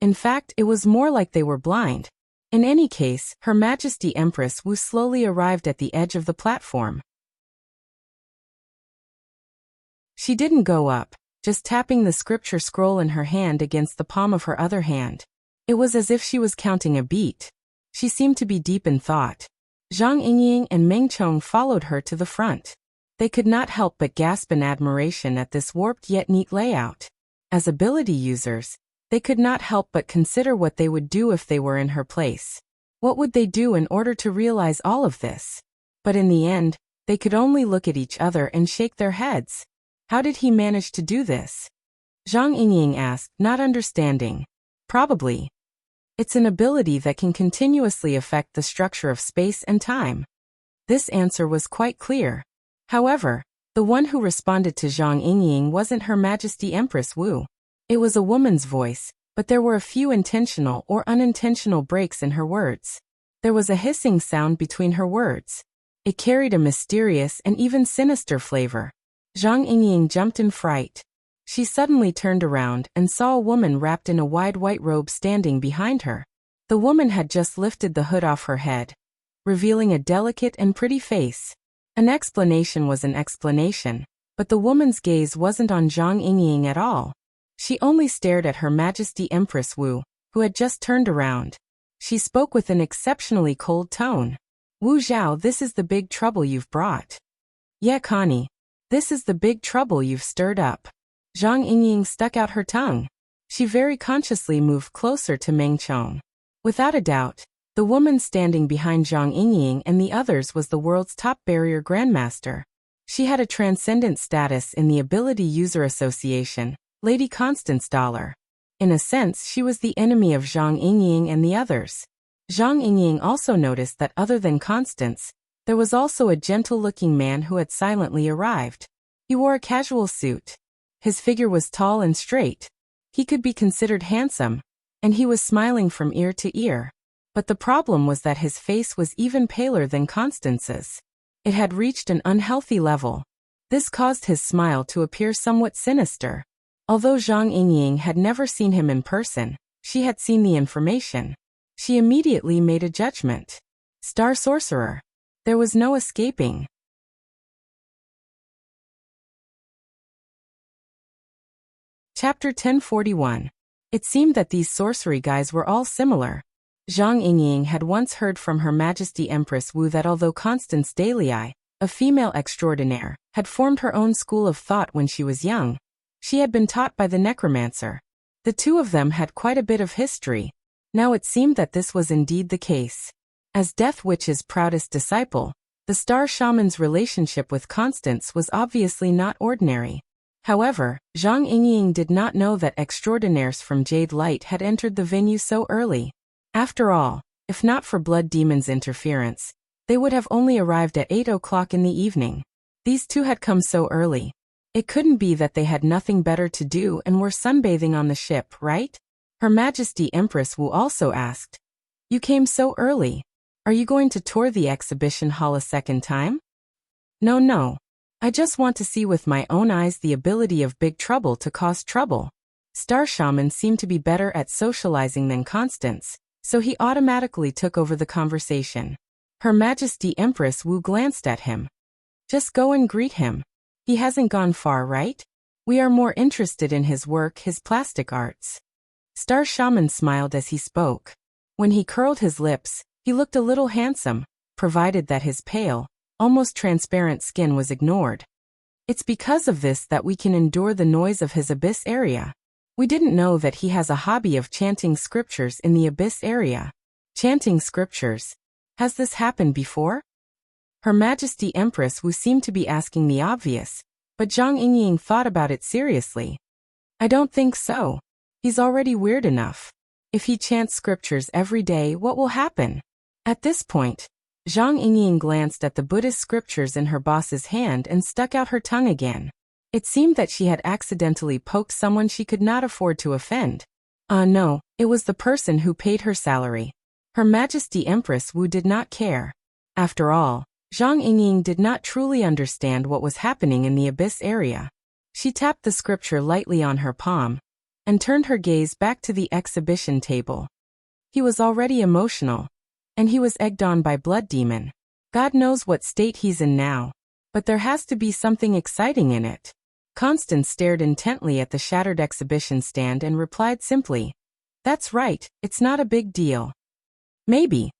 In fact, it was more like they were blind. In any case, Her Majesty Empress Wu slowly arrived at the edge of the platform. She didn't go up, just tapping the scripture scroll in her hand against the palm of her other hand. It was as if she was counting a beat. She seemed to be deep in thought. Zhang Yingying and Meng Chong followed her to the front. They could not help but gasp in admiration at this warped yet neat layout. As ability users, they could not help but consider what they would do if they were in her place. What would they do in order to realize all of this? But in the end, they could only look at each other and shake their heads. How did he manage to do this? Zhang Yingying asked, not understanding. Probably. It's an ability that can continuously affect the structure of space and time. This answer was quite clear. However, the one who responded to Zhang Yingying wasn't Her Majesty Empress Wu. It was a woman's voice, but there were a few intentional or unintentional breaks in her words. There was a hissing sound between her words. It carried a mysterious and even sinister flavor. Zhang Yingying jumped in fright. She suddenly turned around and saw a woman wrapped in a wide white robe standing behind her. The woman had just lifted the hood off her head, revealing a delicate and pretty face. An explanation was an explanation, but the woman's gaze wasn't on Zhang Yingying at all. She only stared at Her Majesty Empress Wu, who had just turned around. She spoke with an exceptionally cold tone. Wu Zhao, this is the big trouble you've brought. Yeah, Connie. This is the big trouble you've stirred up. Zhang Yingying stuck out her tongue. She very consciously moved closer to Meng Chong. Without a doubt, the woman standing behind Zhang Yingying and the others was the world's top barrier grandmaster. She had a transcendent status in the Ability User Association, Lady Constance Dollar. In a sense, she was the enemy of Zhang Yingying and the others. Zhang Yingying also noticed that other than Constance, there was also a gentle-looking man who had silently arrived. He wore a casual suit. His figure was tall and straight. He could be considered handsome, and he was smiling from ear to ear. But the problem was that his face was even paler than Constance's. It had reached an unhealthy level. This caused his smile to appear somewhat sinister. Although Zhang Yingying had never seen him in person, she had seen the information. She immediately made a judgment. Star Sorcerer. There was no escaping. Chapter 1041. It seemed that these sorcery guys were all similar. Zhang Yingying had once heard from Her Majesty Empress Wu that although Constance Dalei, a female extraordinaire, had formed her own school of thought when she was young, she had been taught by the necromancer. The two of them had quite a bit of history. Now it seemed that this was indeed the case. As Death Witch's proudest disciple, the Star Shaman's relationship with Constance was obviously not ordinary. However, Zhang Yingying did not know that extraordinaires from Jade Light had entered the venue so early. After all, if not for Blood Demon's interference, they would have only arrived at 8 o'clock in the evening. These two had come so early. It couldn't be that they had nothing better to do and were sunbathing on the ship, right? Her Majesty Empress Wu also asked. You came so early. Are you going to tour the exhibition hall a second time? No. I just want to see with my own eyes the ability of Big Trouble to cause trouble. Star Shaman seemed to be better at socializing than Constance, so he automatically took over the conversation. Her Majesty Empress Wu glanced at him. Just go and greet him. He hasn't gone far, right? We are more interested in his work, his plastic arts. Star Shaman smiled as he spoke. When he curled his lips, he looked a little handsome, provided that his pale, almost transparent skin was ignored. It's because of this that we can endure the noise of his abyss area. We didn't know that he has a hobby of chanting scriptures in the abyss area. Chanting scriptures. Has this happened before? Her Majesty Empress Wu seemed to be asking the obvious, but Zhang Yingying thought about it seriously. I don't think so. He's already weird enough. If he chants scriptures every day, what will happen? At this point, Zhang Yingying glanced at the Buddhist scriptures in her boss's hand and stuck out her tongue again. It seemed that she had accidentally poked someone she could not afford to offend. No, it was the person who paid her salary. Her Majesty Empress Wu did not care. After all, Zhang Yingying did not truly understand what was happening in the abyss area. She tapped the scripture lightly on her palm and turned her gaze back to the exhibition table. He was already emotional, and he was egged on by Blood Demon. God knows what state he's in now, but there has to be something exciting in it. Constance stared intently at the shattered exhibition stand and replied simply, That's right, it's not a big deal. Maybe.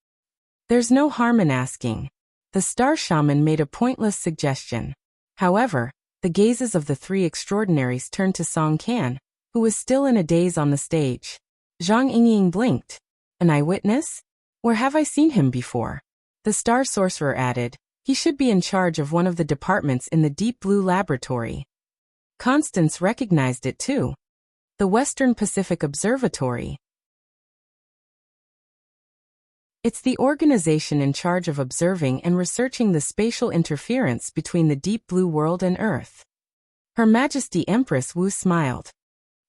There's no harm in asking. The Star Shaman made a pointless suggestion. However, the gazes of the three extraordinaries turned to Song Can, who was still in a daze on the stage. Zhang Yingying blinked. An eyewitness? Where have I seen him before? The Star Sorcerer added, he should be in charge of one of the departments in the Deep Blue Laboratory. Constance recognized it too. The Western Pacific Observatory. It's the organization in charge of observing and researching the spatial interference between the deep blue world and Earth. Her Majesty Empress Wu smiled.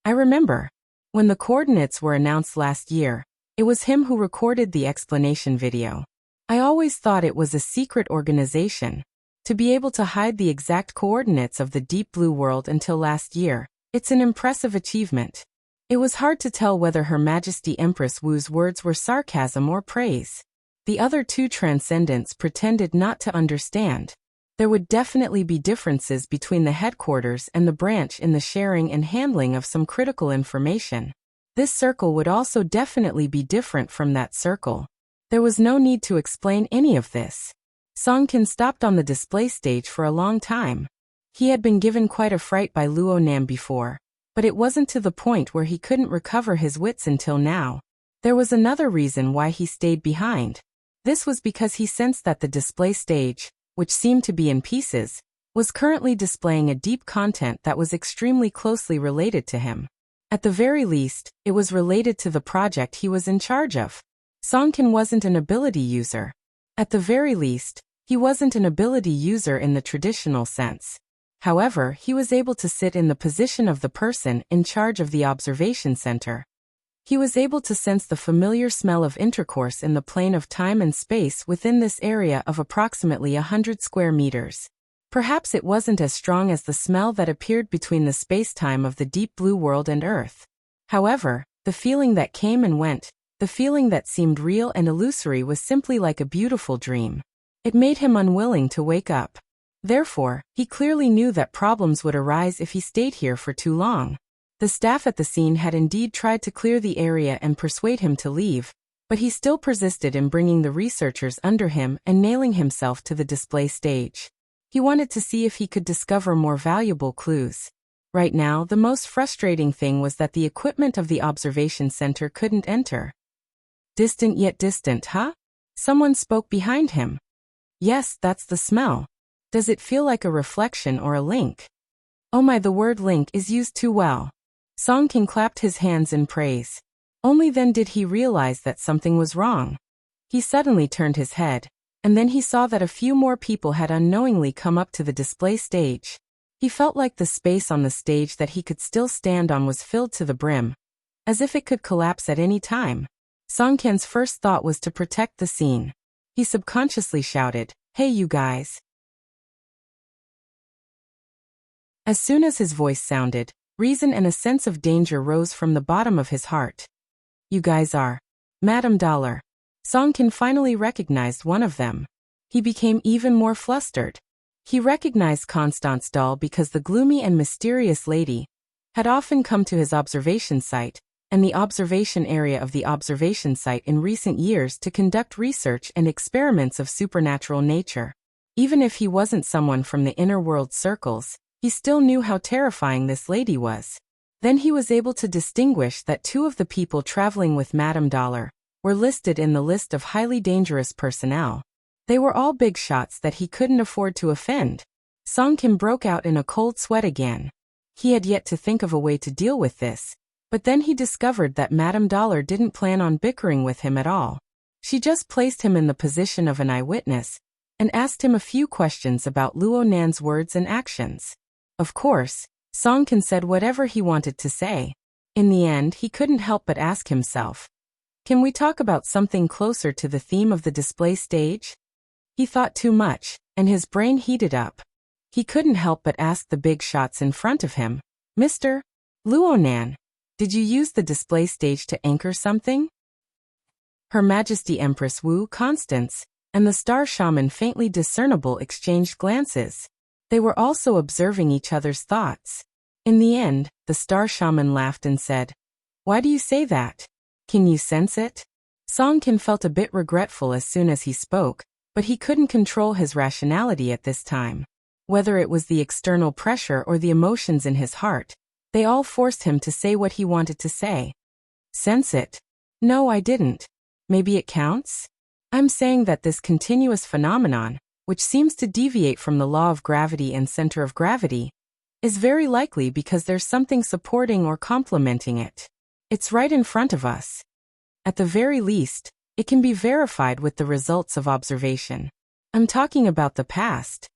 I remember. When the coordinates were announced last year, it was him who recorded the explanation video. I always thought it was a secret organization. To be able to hide the exact coordinates of the deep blue world until last year, it's an impressive achievement. It was hard to tell whether Her Majesty Empress Wu's words were sarcasm or praise. The other two transcendents pretended not to understand. There would definitely be differences between the headquarters and the branch in the sharing and handling of some critical information. This circle would also definitely be different from that circle. There was no need to explain any of this. Songkin stopped on the display stage for a long time. He had been given quite a fright by Luo Nan before, but it wasn't to the point where he couldn't recover his wits until now. There was another reason why he stayed behind. This was because he sensed that the display stage, which seemed to be in pieces, was currently displaying a deep content that was extremely closely related to him. At the very least, it was related to the project he was in charge of. Songkin wasn't an ability user. At the very least, he wasn't an ability user in the traditional sense. However, he was able to sit in the position of the person in charge of the observation center. He was able to sense the familiar smell of intercourse in the plane of time and space within this area of approximately 100 square meters. Perhaps it wasn't as strong as the smell that appeared between the space-time of the deep blue world and Earth. However, the feeling that came and went, the feeling that seemed real and illusory was simply like a beautiful dream. It made him unwilling to wake up. Therefore, he clearly knew that problems would arise if he stayed here for too long. The staff at the scene had indeed tried to clear the area and persuade him to leave, but he still persisted in bringing the researchers under him and nailing himself to the display stage. He wanted to see if he could discover more valuable clues. Right now, the most frustrating thing was that the equipment of the observation center couldn't enter. Distant yet distant, huh? Someone spoke behind him. Yes, that's the smell. Does it feel like a reflection or a link? Oh my, the word link is used too well. Songkin clapped his hands in praise. Only then did he realize that something was wrong. He suddenly turned his head, and then he saw that a few more people had unknowingly come up to the display stage. He felt like the space on the stage that he could still stand on was filled to the brim, as if it could collapse at any time. Songkin's first thought was to protect the scene. He subconsciously shouted, "Hey you guys." As soon as his voice sounded, reason and a sense of danger rose from the bottom of his heart. You guys are Madame Dollar. Songkin finally recognized one of them. He became even more flustered. He recognized Constance Dahl because the gloomy and mysterious lady had often come to his observation site and the observation area of the observation site in recent years to conduct research and experiments of supernatural nature. Even if he wasn't someone from the inner world circles, he still knew how terrifying this lady was. Then he was able to distinguish that two of the people traveling with Madame Dollar were listed in the list of highly dangerous personnel. They were all big shots that he couldn't afford to offend. Songkin broke out in a cold sweat again. He had yet to think of a way to deal with this, but then he discovered that Madame Dollar didn't plan on bickering with him at all. She just placed him in the position of an eyewitness and asked him a few questions about Luo Nan's words and actions. Of course, Songkin said whatever he wanted to say. In the end, he couldn't help but ask himself, can we talk about something closer to the theme of the display stage? He thought too much, and his brain heated up. He couldn't help but ask the big shots in front of him, Mr. Luo Nan, did you use the display stage to anchor something? Her Majesty Empress Wu, Constance, and the star shaman faintly discernible exchanged glances. They were also observing each other's thoughts. In the end, the star shaman laughed and said, why do you say that? Can you sense it? Songkin felt a bit regretful as soon as he spoke, but he couldn't control his rationality at this time. Whether it was the external pressure or the emotions in his heart, they all forced him to say what he wanted to say. Sense it? No, I didn't. Maybe it counts? I'm saying that this continuous phenomenon, which seems to deviate from the law of gravity and center of gravity, is very likely because there's something supporting or complementing it. It's right in front of us. At the very least, it can be verified with the results of observation. I'm talking about the past.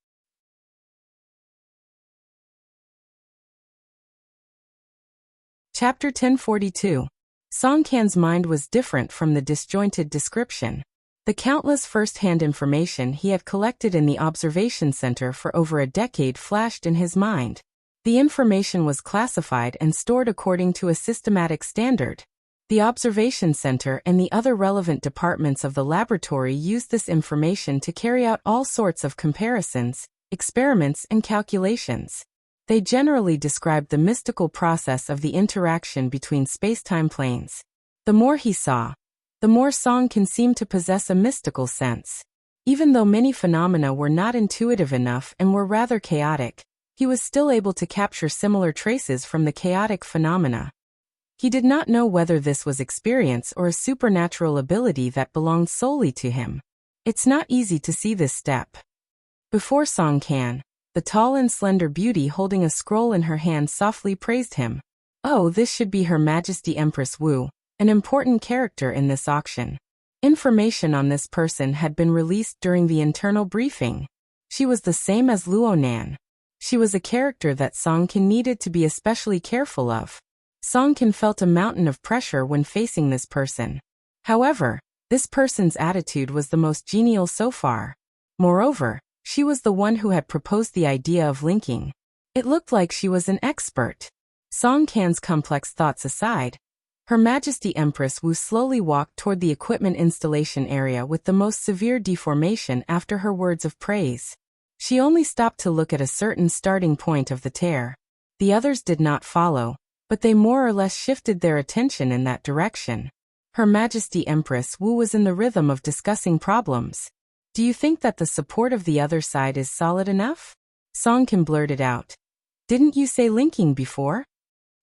Chapter 1042. Song Kan's mind was different from the disjointed description. The countless first-hand information he had collected in the observation center for over a decade flashed in his mind. The information was classified and stored according to a systematic standard. The observation center and the other relevant departments of the laboratory used this information to carry out all sorts of comparisons, experiments, and calculations. They generally described the mystical process of the interaction between space-time planes. The more he saw, the more Song Kan seemed to possess a mystical sense. Even though many phenomena were not intuitive enough and were rather chaotic, he was still able to capture similar traces from the chaotic phenomena. He did not know whether this was experience or a supernatural ability that belonged solely to him. It's not easy to see this step. Before Song Kan, the tall and slender beauty holding a scroll in her hand softly praised him. Oh, this should be Her Majesty Empress Wu, an important character in this auction. Information on this person had been released during the internal briefing. She was the same as Luo Nan. She was a character that Song Kan needed to be especially careful of. Song Kan felt a mountain of pressure when facing this person. However, this person's attitude was the most genial so far. Moreover, she was the one who had proposed the idea of linking. It looked like she was an expert. Song Kan's complex thoughts aside, Her Majesty Empress Wu slowly walked toward the equipment installation area with the most severe deformation after her words of praise. She only stopped to look at a certain starting point of the tear. The others did not follow, but they more or less shifted their attention in that direction. Her Majesty Empress Wu was in the rhythm of discussing problems. Do you think that the support of the other side is solid enough? Song Kan blurted out. Didn't you say linking before?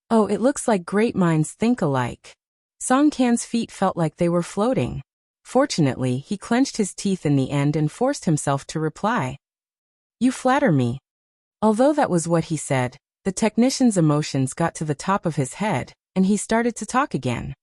Oh, it looks like great minds think alike. Song Kan's feet felt like they were floating. Fortunately, he clenched his teeth in the end and forced himself to reply. You flatter me. Although that was what he said, the technician's emotions got to the top of his head, and he started to talk again.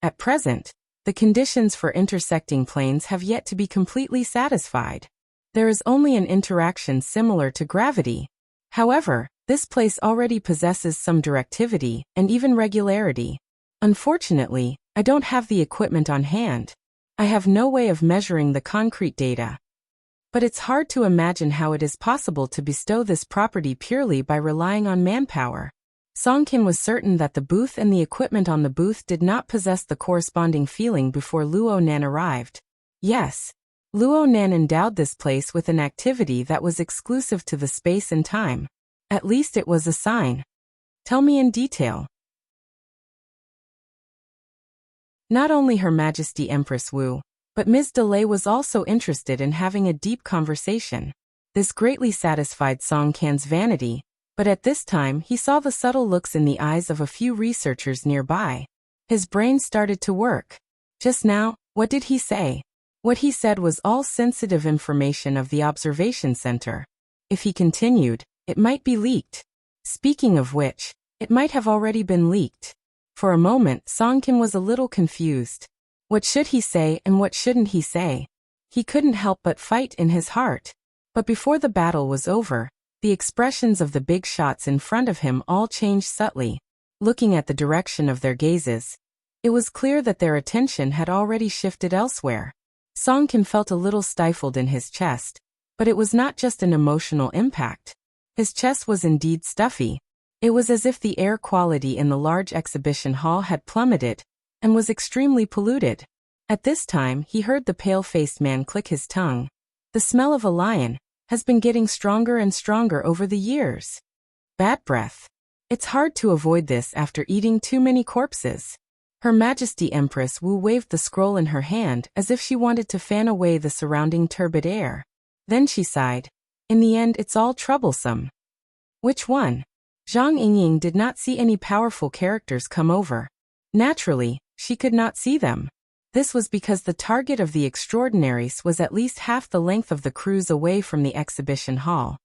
At present, the conditions for intersecting planes have yet to be completely satisfied. There is only an interaction similar to gravity. However, this place already possesses some directivity and even regularity. Unfortunately, I don't have the equipment on hand. I have no way of measuring the concrete data. But it's hard to imagine how it is possible to bestow this property purely by relying on manpower. Song Kan was certain that the booth and the equipment on the booth did not possess the corresponding feeling before Luo Nan arrived. Yes, Luo Nan endowed this place with an activity that was exclusive to the space and time. At least it was a sign. Tell me in detail. Not only Her Majesty Empress Wu, but Ms. Delay was also interested in having a deep conversation. This greatly satisfied Song Kan's vanity, but at this time he saw the subtle looks in the eyes of a few researchers nearby. His brain started to work. Just now, what did he say? What he said was all sensitive information of the observation center. If he continued, it might be leaked. Speaking of which, it might have already been leaked. For a moment, Song Kan was a little confused. What should he say and what shouldn't he say? He couldn't help but fight in his heart. But before the battle was over, the expressions of the big shots in front of him all changed subtly. Looking at the direction of their gazes, it was clear that their attention had already shifted elsewhere. Song Kan felt a little stifled in his chest, but it was not just an emotional impact. His chest was indeed stuffy. It was as if the air quality in the large exhibition hall had plummeted and was extremely polluted. At this time, he heard the pale-faced man click his tongue. The smell of a lion has been getting stronger and stronger over the years. Bad breath. It's hard to avoid this after eating too many corpses. Her Majesty Empress Wu waved the scroll in her hand as if she wanted to fan away the surrounding turbid air. Then she sighed. In the end, it's all troublesome. Which one? Zhang Yingying did not see any powerful characters come over. Naturally, she could not see them. This was because the target of the extraordinaries was at least half the length of the cruise away from the exhibition hall.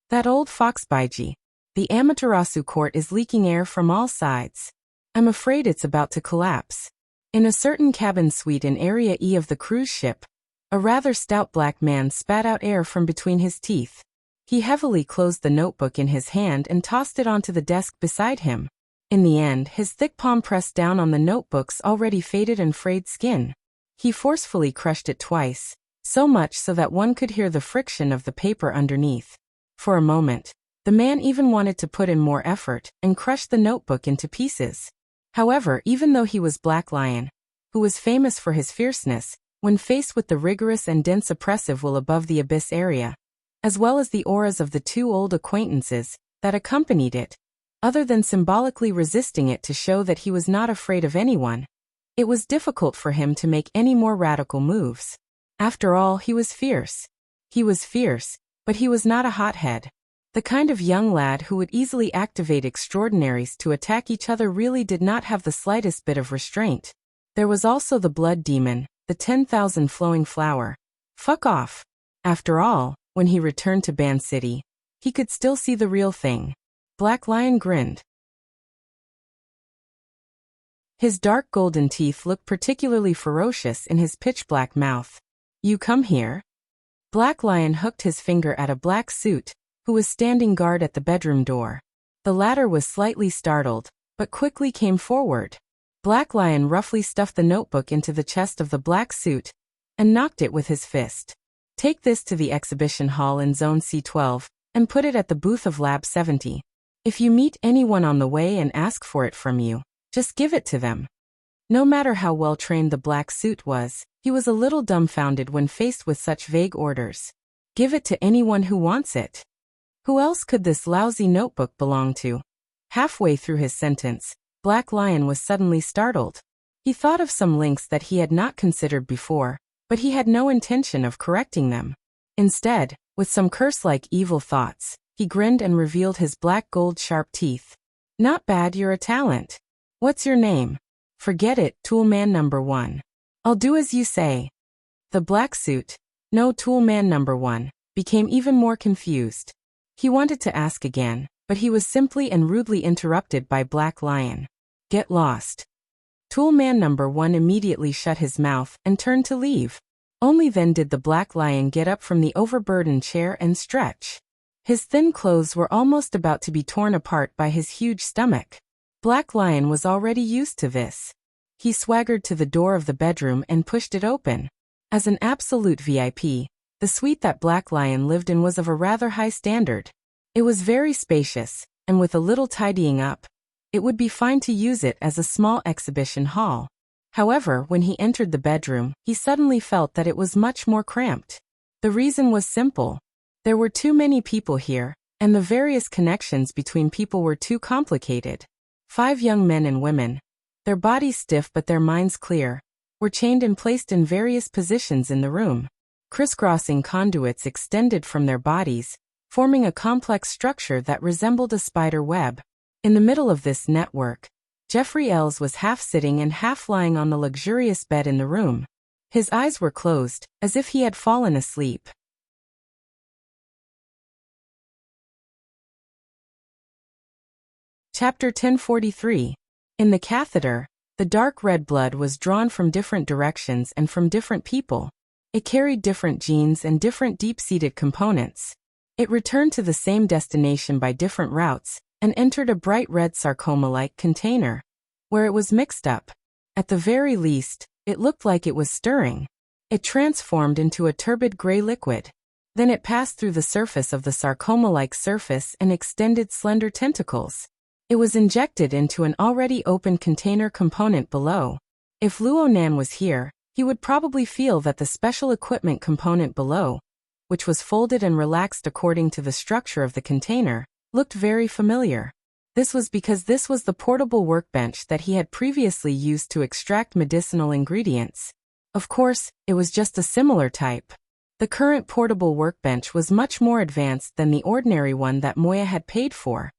That old fox Baiji. The Amaterasu court is leaking air from all sides. I'm afraid it's about to collapse. In a certain cabin suite in Area E of the cruise ship, a rather stout black man spat out air from between his teeth. He heavily closed the notebook in his hand and tossed it onto the desk beside him. In the end, his thick palm pressed down on the notebook's already faded and frayed skin. He forcefully crushed it twice, so much so that one could hear the friction of the paper underneath. For a moment, the man even wanted to put in more effort and crush the notebook into pieces. However, even though he was Black Lion, who was famous for his fierceness, when faced with the rigorous and dense oppressive will above the abyss area, as well as the auras of the two old acquaintances that accompanied it, other than symbolically resisting it to show that he was not afraid of anyone, it was difficult for him to make any more radical moves. After all, he was fierce. He was fierce, but he was not a hothead. The kind of young lad who would easily activate extraordinaries to attack each other really did not have the slightest bit of restraint. There was also the blood demon, the 10,000 flowing flower. Fuck off. After all, when he returned to Band City, he could still see the real thing. Black Lion grinned. His dark golden teeth looked particularly ferocious in his pitch-black mouth. You come here? Black Lion hooked his finger at a black suit, who was standing guard at the bedroom door. The latter was slightly startled, but quickly came forward. Black Lion roughly stuffed the notebook into the chest of the black suit and knocked it with his fist. Take this to the exhibition hall in Zone C12 and put it at the booth of Lab 70. If you meet anyone on the way and ask for it from you, just give it to them. No matter how well trained the black suit was, he was a little dumbfounded when faced with such vague orders. Give it to anyone who wants it. Who else could this lousy notebook belong to? Halfway through his sentence, Black Lion was suddenly startled. He thought of some links that he had not considered before, but he had no intention of correcting them. Instead, with some curse-like evil thoughts, he grinned and revealed his black gold sharp teeth. Not bad, you're a talent. What's your name? Forget it, Toolman number 1. I'll do as you say. The black suit, no Toolman number 1, became even more confused. He wanted to ask again, but he was simply and rudely interrupted by Black Lion. Get lost. Toolman number 1 immediately shut his mouth and turned to leave. Only then did the Black Lion get up from the overburdened chair and stretch. His thin clothes were almost about to be torn apart by his huge stomach. Black Lion was already used to this. He swaggered to the door of the bedroom and pushed it open. As an absolute VIP, the suite that Black Lion lived in was of a rather high standard. It was very spacious, and with a little tidying up, it would be fine to use it as a small exhibition hall. However, when he entered the bedroom, he suddenly felt that it was much more cramped. The reason was simple. There were too many people here, and the various connections between people were too complicated. 5 young men and women, their bodies stiff but their minds clear, were chained and placed in various positions in the room. Crisscrossing conduits extended from their bodies, forming a complex structure that resembled a spider web. In the middle of this network, Jeffrey Ells was half sitting and half lying on the luxurious bed in the room. His eyes were closed, as if he had fallen asleep. Chapter 1043. In the catheter, the dark red blood was drawn from different directions and from different people. It carried different genes and different deep-seated components. It returned to the same destination by different routes and entered a bright red sarcoma-like container, where it was mixed up. At the very least, it looked like it was stirring. It transformed into a turbid gray liquid. Then it passed through the surface of the sarcoma-like surface and extended slender tentacles. It was injected into an already open container component below. If Luonan was here, he would probably feel that the special equipment component below, which was folded and relaxed according to the structure of the container, looked very familiar. This was because this was the portable workbench that he had previously used to extract medicinal ingredients. Of course, it was just a similar type. The current portable workbench was much more advanced than the ordinary one that Moya had paid for,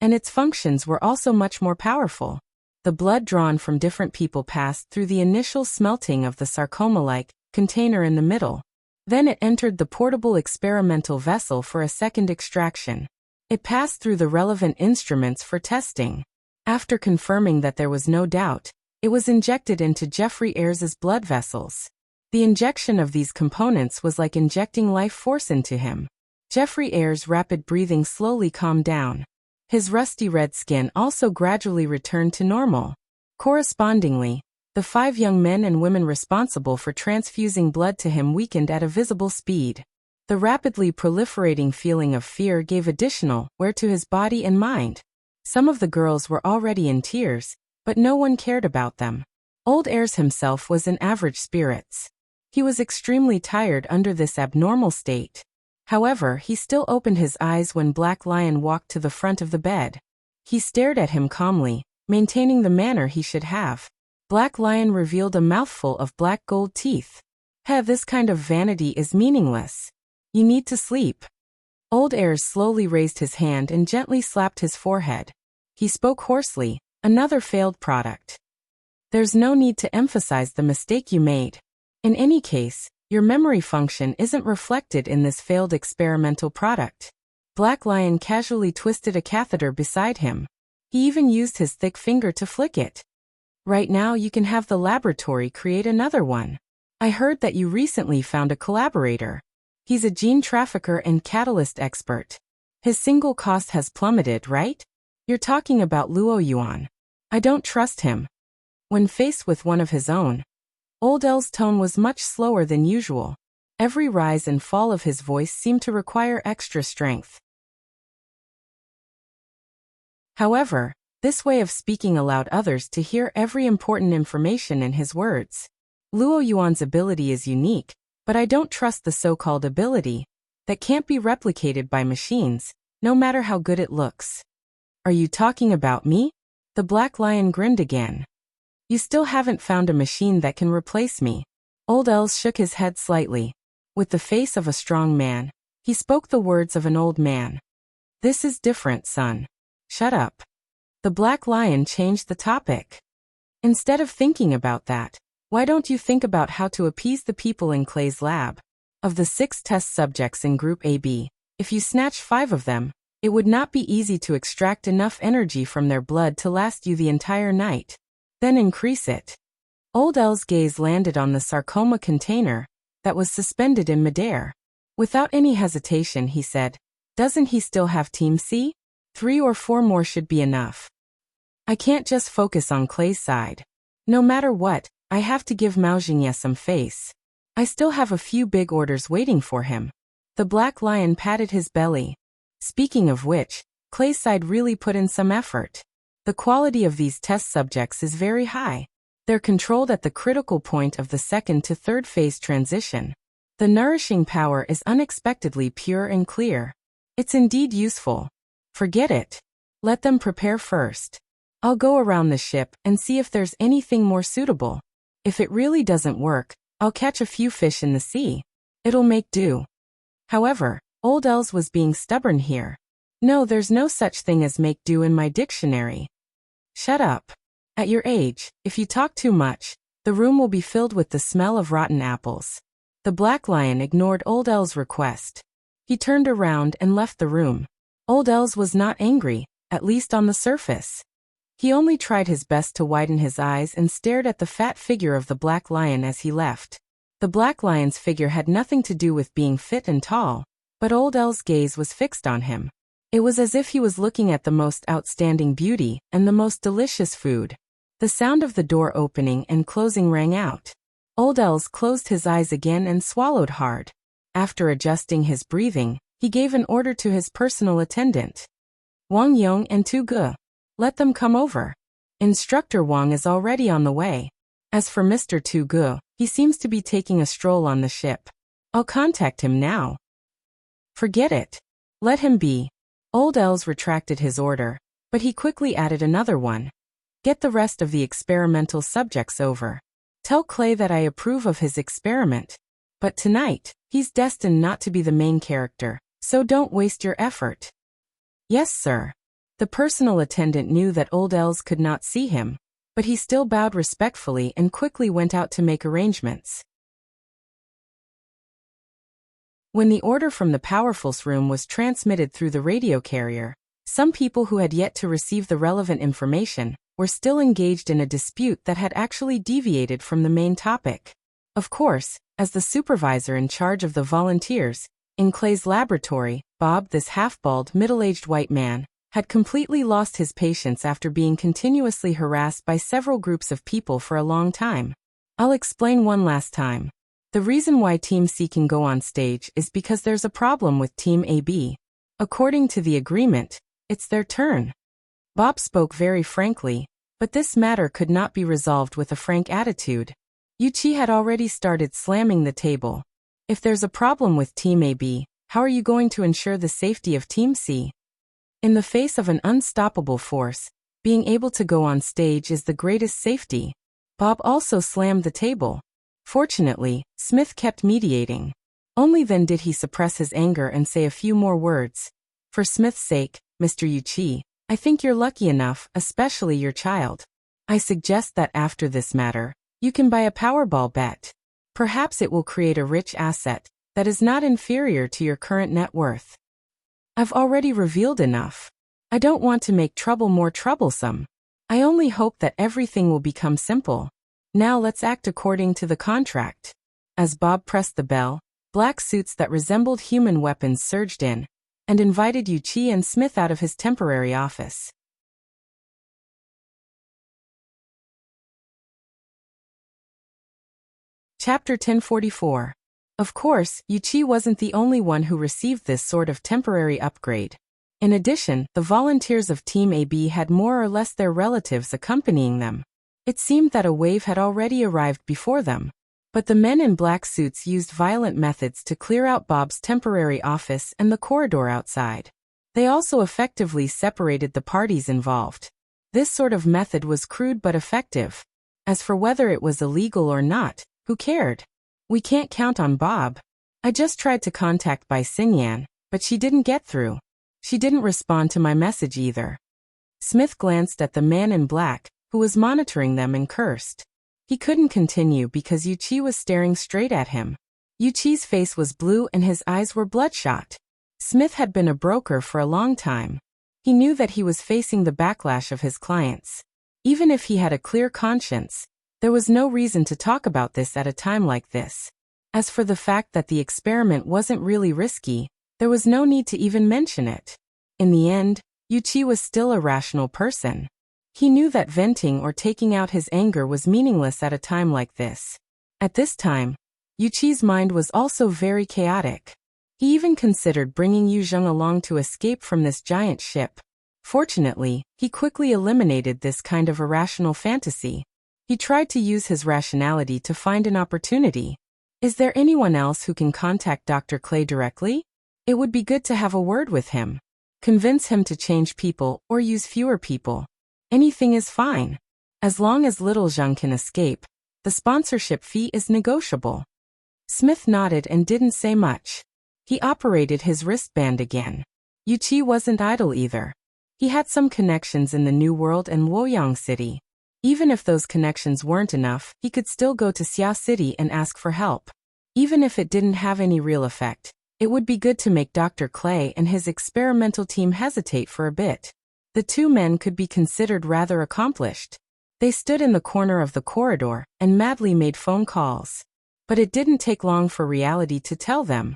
and its functions were also much more powerful. The blood drawn from different people passed through the initial smelting of the sarcoma-like container in the middle. Then it entered the portable experimental vessel for a second extraction. It passed through the relevant instruments for testing. After confirming that there was no doubt, it was injected into Jeffrey Ayres's blood vessels. The injection of these components was like injecting life force into him. Jeffrey Ayres' rapid breathing slowly calmed down. His rusty red skin also gradually returned to normal. Correspondingly, the 5 young men and women responsible for transfusing blood to him weakened at a visible speed. The rapidly proliferating feeling of fear gave additional wear to his body and mind. Some of the girls were already in tears, but no one cared about them. Old Ayres himself was in average spirits. He was extremely tired under this abnormal state. However, he still opened his eyes when Black Lion walked to the front of the bed. He stared at him calmly, maintaining the manner he should have. Black Lion revealed a mouthful of black gold teeth. This kind of vanity is meaningless. You need to sleep. Old Ayres slowly raised his hand and gently slapped his forehead. He spoke hoarsely, another failed product. There's no need to emphasize the mistake you made. In any case, your memory function isn't reflected in this failed experimental product. Black Lion casually twisted a catheter beside him. He even used his thick finger to flick it. Right now you can have the laboratory create another one. I heard that you recently found a collaborator. He's a gene trafficker and catalyst expert. His single cost has plummeted, right? You're talking about Luo Yuan. I don't trust him. When faced with one of his own, Old L's tone was much slower than usual. Every rise and fall of his voice seemed to require extra strength. However, this way of speaking allowed others to hear every important information in his words. Luo Yuan's ability is unique, but I don't trust the so-called ability that can't be replicated by machines, no matter how good it looks. Are you talking about me? The Black Lion grinned again. You still haven't found a machine that can replace me. Old Els shook his head slightly. With the face of a strong man, he spoke the words of an old man. This is different, son. Shut up. The Black Lion changed the topic. Instead of thinking about that, why don't you think about how to appease the people in Clay's lab? Of the 6 test subjects in Group AB, if you snatch 5 of them, it would not be easy to extract enough energy from their blood to last you the entire night. Then increase it. Old L's gaze landed on the sarcoma container that was suspended in midair. Without any hesitation he said, doesn't he still have Team C? 3 or 4 more should be enough. I can't just focus on Clay's side. No matter what, I have to give Mao Xingye some face. I still have a few big orders waiting for him. The Black Lion patted his belly. Speaking of which, Clay's side really put in some effort. The quality of these test subjects is very high. They're controlled at the critical point of the 2nd to 3rd phase transition. The nourishing power is unexpectedly pure and clear. It's indeed useful. Forget it. Let them prepare first. I'll go around the ship and see if there's anything more suitable. If it really doesn't work, I'll catch a few fish in the sea. It'll make do. However, Old Els was being stubborn here. No, there's no such thing as make do in my dictionary. Shut up. At your age, if you talk too much, the room will be filled with the smell of rotten apples. The Black Lion ignored Old L's request. He turned around and left the room. Old Els was not angry, at least on the surface. He only tried his best to widen his eyes and stared at the fat figure of the Black Lion as he left. The Black Lion's figure had nothing to do with being fit and tall, but Old L's gaze was fixed on him. It was as if he was looking at the most outstanding beauty and the most delicious food. The sound of the door opening and closing rang out. Old Els closed his eyes again and swallowed hard. After adjusting his breathing, he gave an order to his personal attendant. Wang Yong and Tu Ge. Let them come over. Instructor Wang is already on the way. As for Mr. Tu Ge, he seems to be taking a stroll on the ship. I'll contact him now. Forget it. Let him be. Old Els retracted his order, but he quickly added another one. Get the rest of the experimental subjects over. Tell Clay that I approve of his experiment. But tonight, he's destined not to be the main character, so don't waste your effort. Yes, sir. The personal attendant knew that Old Els could not see him, but he still bowed respectfully and quickly went out to make arrangements. When the order from the powerful's room was transmitted through the radio carrier, some people who had yet to receive the relevant information were still engaged in a dispute that had actually deviated from the main topic. Of course, as the supervisor in charge of the volunteers, in Clay's laboratory, Bob, this half-bald, middle-aged white man, had completely lost his patience after being continuously harassed by several groups of people for a long time. I'll explain one last time. The reason why Team C can go on stage is because there's a problem with Team AB. According to the agreement, it's their turn. Bob spoke very frankly, but this matter could not be resolved with a frank attitude. Wuxia had already started slamming the table. If there's a problem with Team AB, how are you going to ensure the safety of Team C? In the face of an unstoppable force, being able to go on stage is the greatest safety. Bob also slammed the table. Fortunately, Smith kept mediating. Only then did he suppress his anger and say a few more words. For Smith's sake, Mr. Wuxia, I think you're lucky enough, especially your child. I suggest that after this matter, you can buy a Powerball bet. Perhaps it will create a rich asset that is not inferior to your current net worth. I've already revealed enough. I don't want to make trouble more troublesome. I only hope that everything will become simple. Now let's act according to the contract. As Bob pressed the bell, black suits that resembled human weapons surged in and invited Wuxia and Smith out of his temporary office. Chapter 1044. Of course, Wuxia wasn't the only one who received this sort of temporary upgrade. In addition, the volunteers of Team AB had more or less their relatives accompanying them. It seemed that a wave had already arrived before them. But the men in black suits used violent methods to clear out Bob's temporary office and the corridor outside. They also effectively separated the parties involved. This sort of method was crude but effective. As for whether it was illegal or not, who cared? We can't count on Bob. I just tried to contact Bai Xingyan, but she didn't get through. She didn't respond to my message either. Smith glanced at the man in black, who was monitoring them, and cursed. He couldn't continue because Wuxia was staring straight at him. Yuchi's face was blue and his eyes were bloodshot. Smith had been a broker for a long time. He knew that he was facing the backlash of his clients. Even if he had a clear conscience, there was no reason to talk about this at a time like this. As for the fact that the experiment wasn't really risky, there was no need to even mention it. In the end, Wuxia was still a rational person. He knew that venting or taking out his anger was meaningless at a time like this. At this time, Yuchi's mind was also very chaotic. He even considered bringing Yu Zheng along to escape from this giant ship. Fortunately, he quickly eliminated this kind of irrational fantasy. He tried to use his rationality to find an opportunity. Is there anyone else who can contact Dr. Clay directly? It would be good to have a word with him. Convince him to change people or use fewer people. Anything is fine. As long as little Zheng can escape, the sponsorship fee is negotiable. Smith nodded and didn't say much. He operated his wristband again. Wuxia wasn't idle either. He had some connections in the New World and Luoyang City. Even if those connections weren't enough, he could still go to Xia City and ask for help. Even if it didn't have any real effect, it would be good to make Dr. Clay and his experimental team hesitate for a bit. The two men could be considered rather accomplished. They stood in the corner of the corridor and madly made phone calls. But it didn't take long for reality to tell them.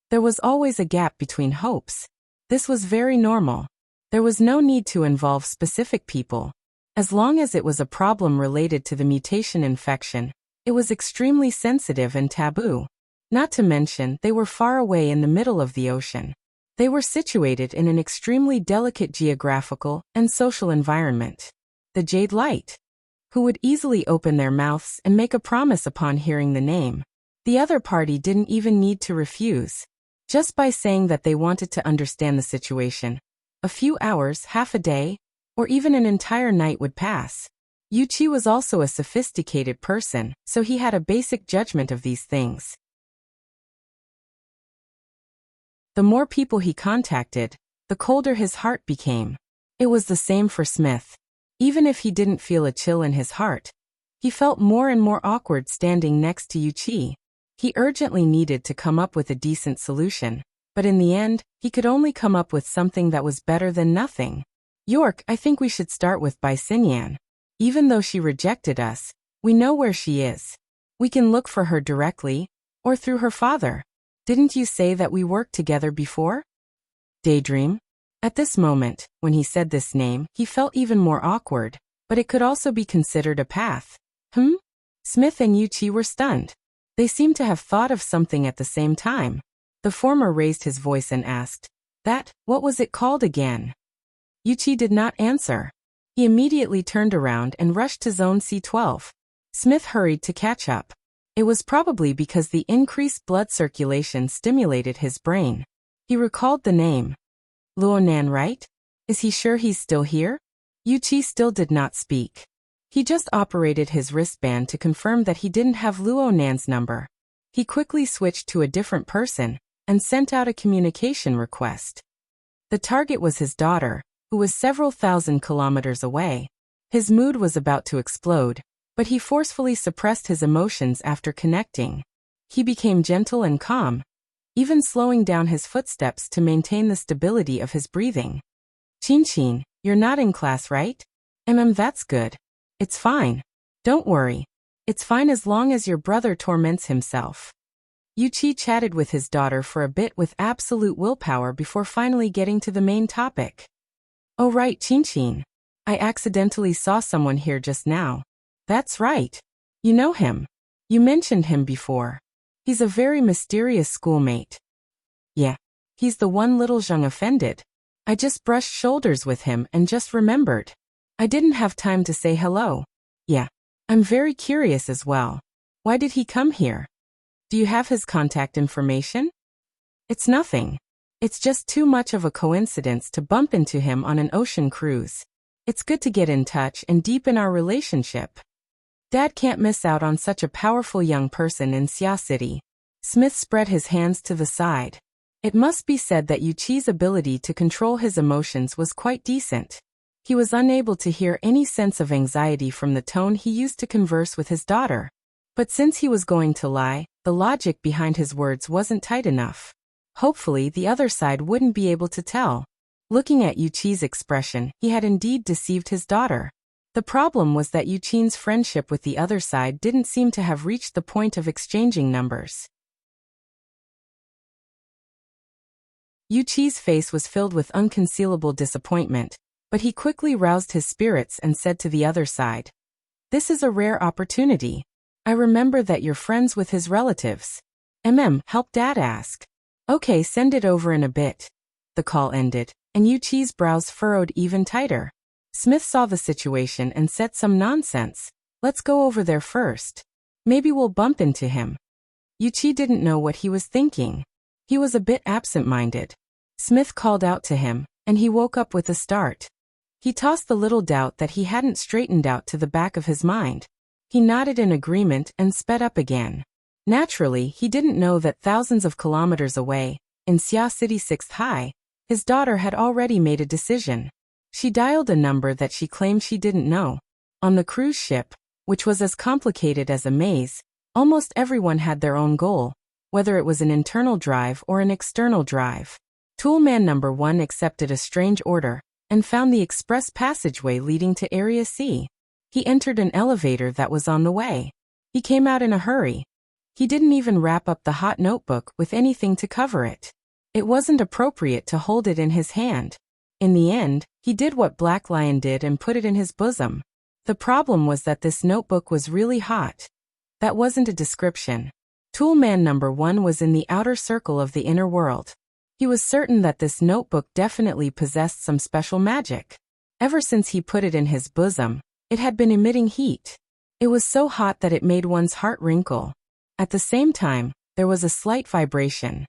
There was always a gap between hopes. This was very normal. There was no need to involve specific people. As long as it was a problem related to the mutation infection, it was extremely sensitive and taboo. Not to mention, they were far away in the middle of the ocean. They were situated in an extremely delicate geographical and social environment. The Jade Light, who would easily open their mouths and make a promise upon hearing the name. The other party didn't even need to refuse. Just by saying that they wanted to understand the situation, a few hours, half a day, or even an entire night would pass. Wuxia was also a sophisticated person, so he had a basic judgment of these things. The more people he contacted, the colder his heart became. It was the same for Smith. Even if he didn't feel a chill in his heart, he felt more and more awkward standing next to Wuxia. He urgently needed to come up with a decent solution, but in the end, he could only come up with something that was better than nothing. York, I think we should start with Bai Xinyan. Even though she rejected us, we know where she is. We can look for her directly, or through her father. Didn't you say that we worked together before? Daydream? At this moment, when he said this name, he felt even more awkward, but it could also be considered a path. Smith and Wuxia were stunned. They seemed to have thought of something at the same time. The former raised his voice and asked, what was it called again? Wuxia did not answer. He immediately turned around and rushed to Zone C12. Smith hurried to catch up. It was probably because the increased blood circulation stimulated his brain. He recalled the name. Luonan, right? Is he sure he's still here? Wuxia still did not speak. He just operated his wristband to confirm that he didn't have Luonan's number. He quickly switched to a different person and sent out a communication request. The target was his daughter, who was several thousand kilometers away. His mood was about to explode, but he forcefully suppressed his emotions after connecting. He became gentle and calm, even slowing down his footsteps to maintain the stability of his breathing. Qin, you're not in class, right? That's good. It's fine. Don't worry. It's fine as long as your brother torments himself. Wuxia chatted with his daughter for a bit with absolute willpower before finally getting to the main topic. Oh right, Qin. I accidentally saw someone here just now. That's right. You know him. You mentioned him before. He's a very mysterious schoolmate. Yeah. He's the one little Zheng offended. I just brushed shoulders with him and just remembered. I didn't have time to say hello. Yeah. I'm very curious as well. Why did he come here? Do you have his contact information? It's nothing. It's just too much of a coincidence to bump into him on an ocean cruise. It's good to get in touch and deepen our relationship. Dad can't miss out on such a powerful young person in Xia City. Smith spread his hands to the side. It must be said that Wuxia's ability to control his emotions was quite decent. He was unable to hear any sense of anxiety from the tone he used to converse with his daughter. But since he was going to lie, the logic behind his words wasn't tight enough. Hopefully the other side wouldn't be able to tell. Looking at Wuxia's expression, he had indeed deceived his daughter. The problem was that Wuxia's friendship with the other side didn't seem to have reached the point of exchanging numbers. Wuxia's face was filled with unconcealable disappointment, but he quickly roused his spirits and said to the other side, "This is a rare opportunity. I remember that you're friends with his relatives. Help Dad ask. Okay, send it over in a bit." The call ended, and Wuxia's brows furrowed even tighter. Smith saw the situation and said some nonsense. "Let's go over there first. Maybe we'll bump into him." Wuxia didn't know what he was thinking. He was a bit absent-minded. Smith called out to him, and he woke up with a start. He tossed the little doubt that he hadn't straightened out to the back of his mind. He nodded in agreement and sped up again. Naturally, he didn't know that thousands of kilometers away, in Xia City 6th High, his daughter had already made a decision. She dialed a number that she claimed she didn't know. On the cruise ship, which was as complicated as a maze, almost everyone had their own goal, whether it was an internal drive or an external drive. Toolman number 1 accepted a strange order and found the express passageway leading to Area C. He entered an elevator that was on the way. He came out in a hurry. He didn't even wrap up the hot notebook with anything to cover it. It wasn't appropriate to hold it in his hand. In the end, he did what Black Lion did and put it in his bosom. The problem was that this notebook was really hot. That wasn't a description. Toolman number 1 was in the outer circle of the inner world. He was certain that this notebook definitely possessed some special magic. Ever since he put it in his bosom, it had been emitting heat. It was so hot that it made one's heart wrinkle. At the same time, there was a slight vibration.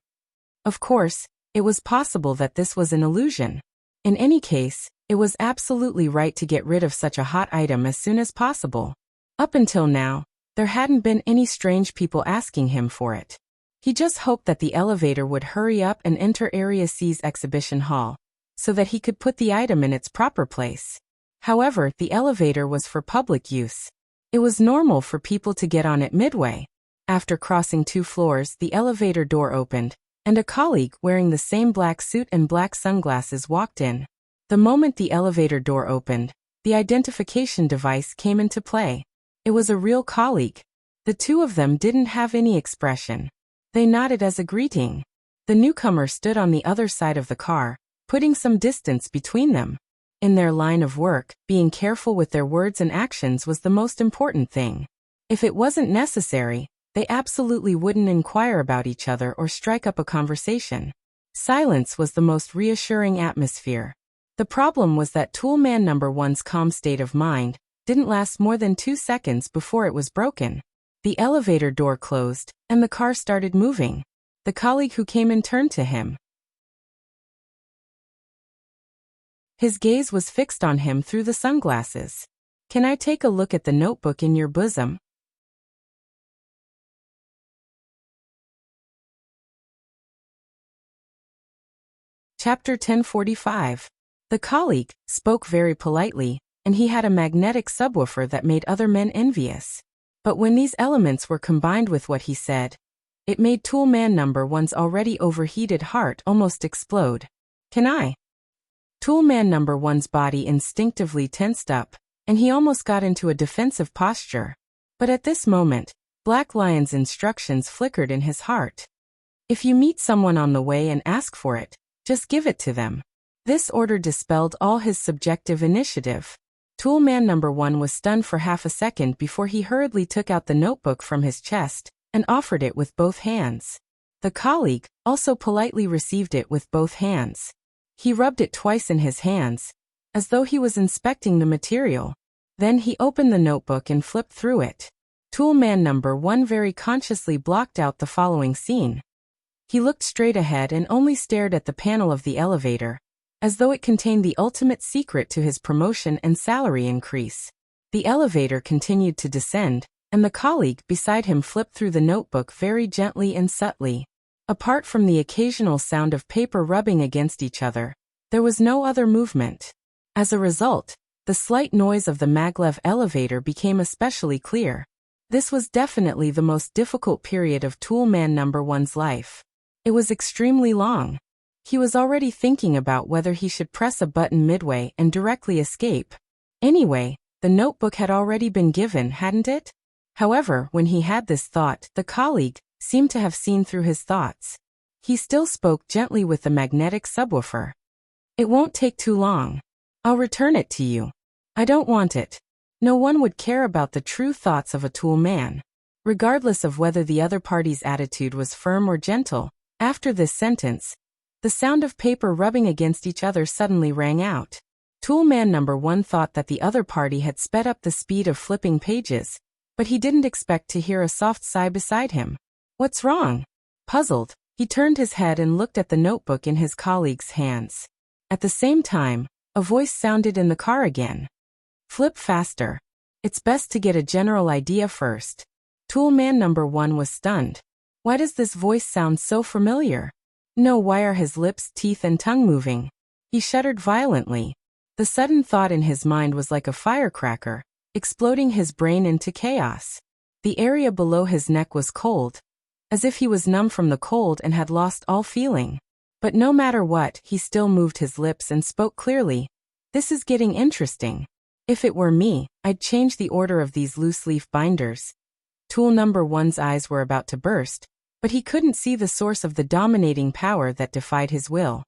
Of course, it was possible that this was an illusion. In any case, it was absolutely right to get rid of such a hot item as soon as possible. Up until now, there hadn't been any strange people asking him for it. He just hoped that the elevator would hurry up and enter Area C's exhibition hall, so that he could put the item in its proper place. However, the elevator was for public use. It was normal for people to get on it midway. After crossing 2 floors, the elevator door opened, and a colleague wearing the same black suit and black sunglasses walked in. The moment the elevator door opened, the identification device came into play. It was a real colleague. The two of them didn't have any expression. They nodded as a greeting. The newcomer stood on the other side of the car, putting some distance between them. In their line of work, being careful with their words and actions was the most important thing. If it wasn't necessary, they absolutely wouldn't inquire about each other or strike up a conversation. Silence was the most reassuring atmosphere. The problem was that Toolman number 1's calm state of mind didn't last more than 2 seconds before it was broken. The elevator door closed, and the car started moving. The colleague who came in turned to him. His gaze was fixed on him through the sunglasses. "Can I take a look at the notebook in your bosom?" Chapter 1045. The colleague spoke very politely, and he had a magnetic subwoofer that made other men envious. But when these elements were combined with what he said, it made Toolman number 1's already overheated heart almost explode. "Can I?" Toolman number 1's body instinctively tensed up, and he almost got into a defensive posture. But at this moment, Black Lion's instructions flickered in his heart. "If you meet someone on the way and ask for it, just give it to them." This order dispelled all his subjective initiative. Toolman number 1 was stunned for half a second before he hurriedly took out the notebook from his chest and offered it with both hands. The colleague also politely received it with both hands. He rubbed it twice in his hands, as though he was inspecting the material. Then he opened the notebook and flipped through it. Toolman number 1 very consciously blocked out the following scene. He looked straight ahead and only stared at the panel of the elevator, as though it contained the ultimate secret to his promotion and salary increase. The elevator continued to descend, and the colleague beside him flipped through the notebook very gently and subtly. Apart from the occasional sound of paper rubbing against each other, there was no other movement. As a result, the slight noise of the maglev elevator became especially clear. This was definitely the most difficult period of Toolman number 1's life. It was extremely long. He was already thinking about whether he should press a button midway and directly escape. Anyway, the notebook had already been given, hadn't it? However, when he had this thought, the colleague seemed to have seen through his thoughts. He still spoke gently with the magnetic subwoofer. "It won't take too long. I'll return it to you. I don't want it." No one would care about the true thoughts of a tool man. Regardless of whether the other party's attitude was firm or gentle, after this sentence, the sound of paper rubbing against each other suddenly rang out. Toolman number 1 thought that the other party had sped up the speed of flipping pages, but he didn't expect to hear a soft sigh beside him. "What's wrong?" Puzzled, he turned his head and looked at the notebook in his colleague's hands. At the same time, a voice sounded in the car again. "Flip faster. It's best to get a general idea first." Toolman number 1 was stunned. Why does this voice sound so familiar? No, why are his lips, teeth, and tongue moving? He shuddered violently. The sudden thought in his mind was like a firecracker, exploding his brain into chaos. The area below his neck was cold, as if he was numb from the cold and had lost all feeling. But no matter what, he still moved his lips and spoke clearly. "This is getting interesting. If it were me, I'd change the order of these loose-leaf binders." Tool number 1's eyes were about to burst, but he couldn't see the source of the dominating power that defied his will.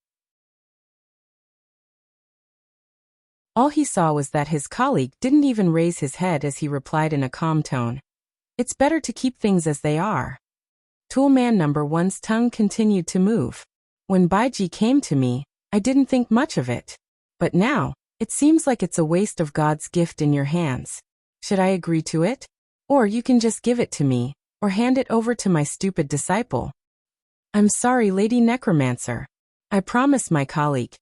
All he saw was that his colleague didn't even raise his head as he replied in a calm tone. "It's better to keep things as they are." Toolman number 1's tongue continued to move. "When Baiji came to me, I didn't think much of it. But now, it seems like it's a waste of God's gift in your hands. Should I agree to it? Or you can just give it to me, or hand it over to my stupid disciple." "I'm sorry, Lady Necromancer. I promise, my colleague.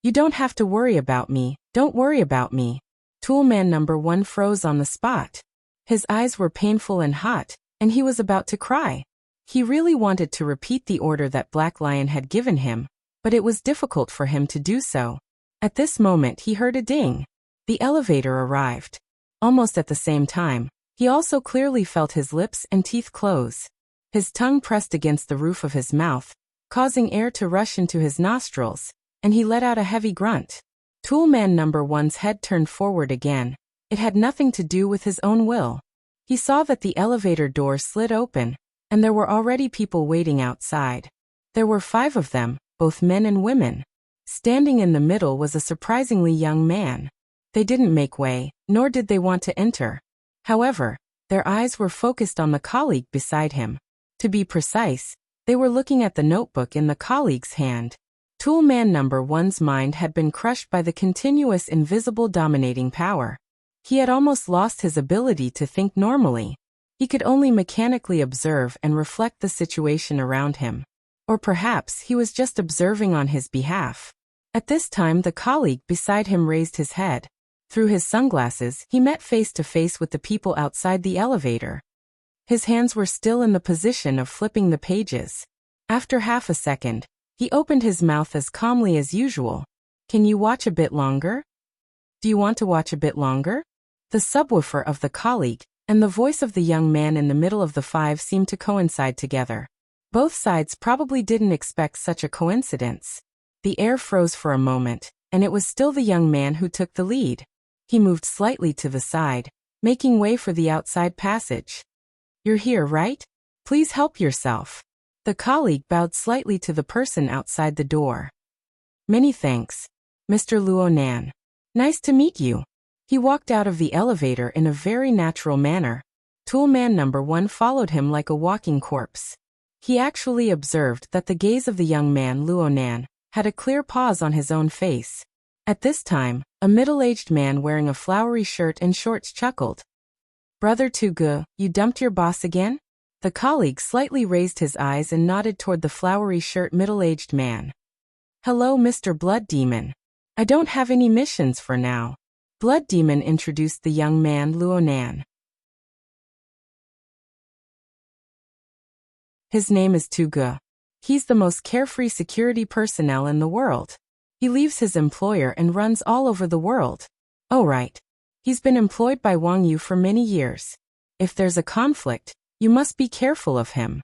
You don't have to worry about me, don't worry about me." Toolman number 1 froze on the spot. His eyes were painful and hot, and he was about to cry. He really wanted to repeat the order that Black Lion had given him, but it was difficult for him to do so. At this moment he heard a ding. The elevator arrived. Almost at the same time, He also clearly felt his lips and teeth close. His tongue pressed against the roof of his mouth, causing air to rush into his nostrils, and he let out a heavy grunt. Toolman number 1's head turned forward again. It had nothing to do with his own will. He saw that the elevator door slid open, and there were already people waiting outside. There were 5 of them, both men and women. Standing in the middle was a surprisingly young man. They didn't make way, nor did they want to enter. However, their eyes were focused on the colleague beside him. To be precise, they were looking at the notebook in the colleague's hand. Toolman number 1's mind had been crushed by the continuous invisible dominating power. He had almost lost his ability to think normally. He could only mechanically observe and reflect the situation around him. Or perhaps he was just observing on his behalf. At this time the colleague beside him raised his head. Through his sunglasses, he met face to face with the people outside the elevator. His hands were still in the position of flipping the pages. After half a second, he opened his mouth as calmly as usual. "Can you watch a bit longer? Do you want to watch a bit longer?" The subwoofer of the colleague and the voice of the young man in the middle of the 5 seemed to coincide together. Both sides probably didn't expect such a coincidence. The air froze for a moment, and it was still the young man who took the lead. He moved slightly to the side, making way for the outside passage. "You're here, right? Please help yourself." The colleague bowed slightly to the person outside the door. "Many thanks, Mr. Luonan. Nice to meet you." He walked out of the elevator in a very natural manner. Toolman number 1 followed him like a walking corpse. He actually observed that the gaze of the young man Luonan had a clear pause on his own face. At this time, a middle-aged man wearing a flowery shirt and shorts chuckled. "Brother Tugu, you dumped your boss again?" The colleague slightly raised his eyes and nodded toward the flowery shirt middle-aged man. "Hello, Mr. Blood Demon. I don't have any missions for now." Blood Demon introduced the young man Luonan. "His name is Tugu. He's the most carefree security personnel in the world. He leaves his employer and runs all over the world. Oh right. He's been employed by Wang Yu for many years. If there's a conflict, you must be careful of him."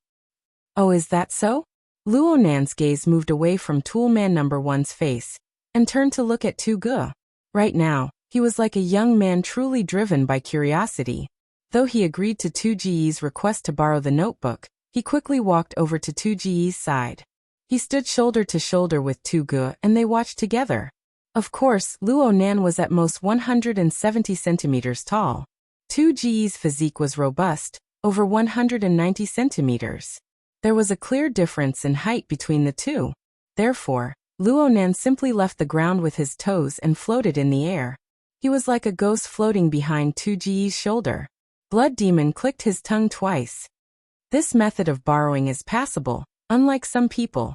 "Oh, is that so?" Luonan's gaze moved away from Toolman number 1's face and turned to look at Tugu. Right now, he was like a young man truly driven by curiosity. Though he agreed to Tuji's request to borrow the notebook, he quickly walked over to Tuji's side. He stood shoulder to shoulder with Tugu and they watched together. Of course, Luonan was at most 170 centimeters tall. Tuji's physique was robust, over 190 centimeters. There was a clear difference in height between the two. Therefore, Luonan simply left the ground with his toes and floated in the air. He was like a ghost floating behind Tuji's shoulder. Blood Demon clicked his tongue twice. This method of borrowing is passable, unlike some people.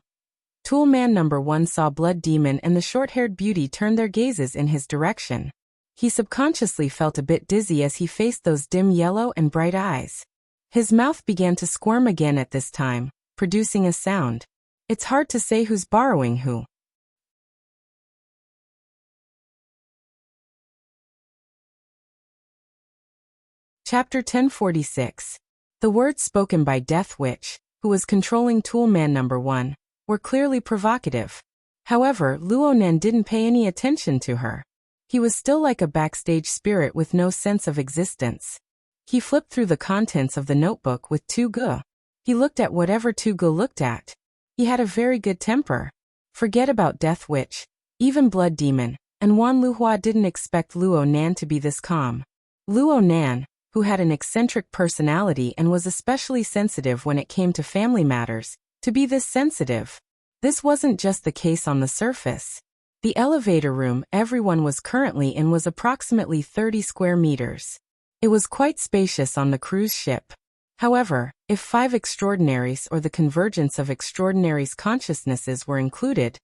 Toolman number 1 saw Blood Demon and the short-haired beauty turn their gazes in his direction. He subconsciously felt a bit dizzy as he faced those dim yellow and bright eyes. His mouth began to squirm again at this time, producing a sound. It's hard to say who's borrowing who. Chapter 1046. The words spoken by Death Witch, who was controlling Toolman number 1, were clearly provocative. However, Luonan didn't pay any attention to her. He was still like a backstage spirit with no sense of existence. He flipped through the contents of the notebook with Tugu. He looked at whatever Tugu looked at. He had a very good temper. Forget about Death Witch, even Blood Demon, and Wan Luhua didn't expect Luonan to be this calm. Luonan, who had an eccentric personality and was especially sensitive when it came to family matters, to be this sensitive. This wasn't just the case on the surface. The elevator room everyone was currently in was approximately 30 square meters. It was quite spacious on the cruise ship. However, if 5 extraordinaries or the convergence of extraordinaries' consciousnesses were included,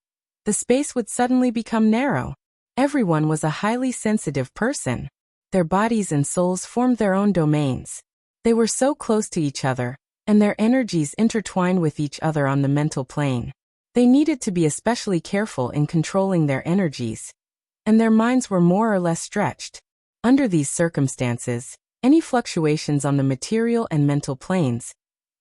the space would suddenly become narrow. Everyone was a highly sensitive person. Their bodies and souls formed their own domains. They were so close to each other, and their energies intertwined with each other on the mental plane. They needed to be especially careful in controlling their energies, and their minds were more or less stretched. Under these circumstances, Any fluctuations on the material and mental planes,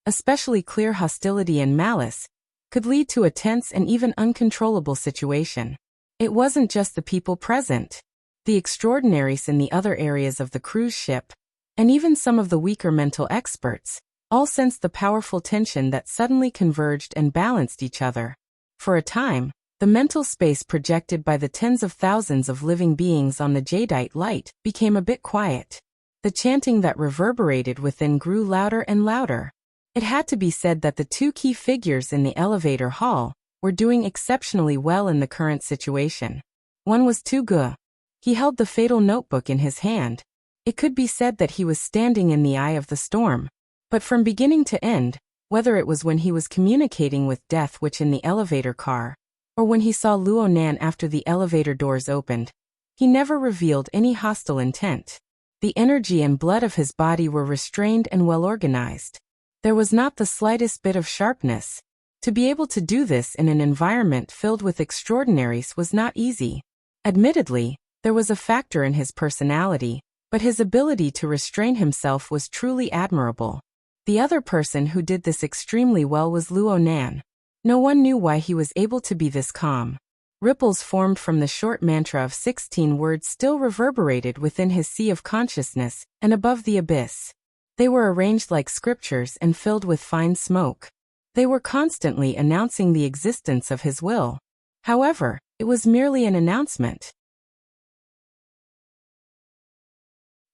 especially clear hostility and malice, could lead to a tense and even uncontrollable situation. It wasn't just the people present. The extraordinaries in the other areas of the cruise ship, and even some of the weaker mental experts, all sensed the powerful tension that suddenly converged and balanced each other. For a time, the mental space projected by the tens of thousands of living beings on the jadeite light became a bit quiet. The chanting that reverberated within grew louder and louder. It had to be said that the two key figures in the elevator hall were doing exceptionally well in the current situation. One was Tu Gu. He held the fatal notebook in his hand. It could be said that he was standing in the eye of the storm. But from beginning to end, whether it was when he was communicating with Death Witch in the elevator car, or when he saw Luo Nan after the elevator doors opened, he never revealed any hostile intent. The energy and blood of his body were restrained and well organized. There was not the slightest bit of sharpness. To be able to do this in an environment filled with extraordinaries was not easy. Admittedly, there was a factor in his personality, but his ability to restrain himself was truly admirable. The other person who did this extremely well was Luo Nan. No one knew why he was able to be this calm. Ripples formed from the short mantra of 16 words still reverberated within his sea of consciousness and above the abyss. They were arranged like scriptures and filled with fine smoke. They were constantly announcing the existence of his will. However, it was merely an announcement.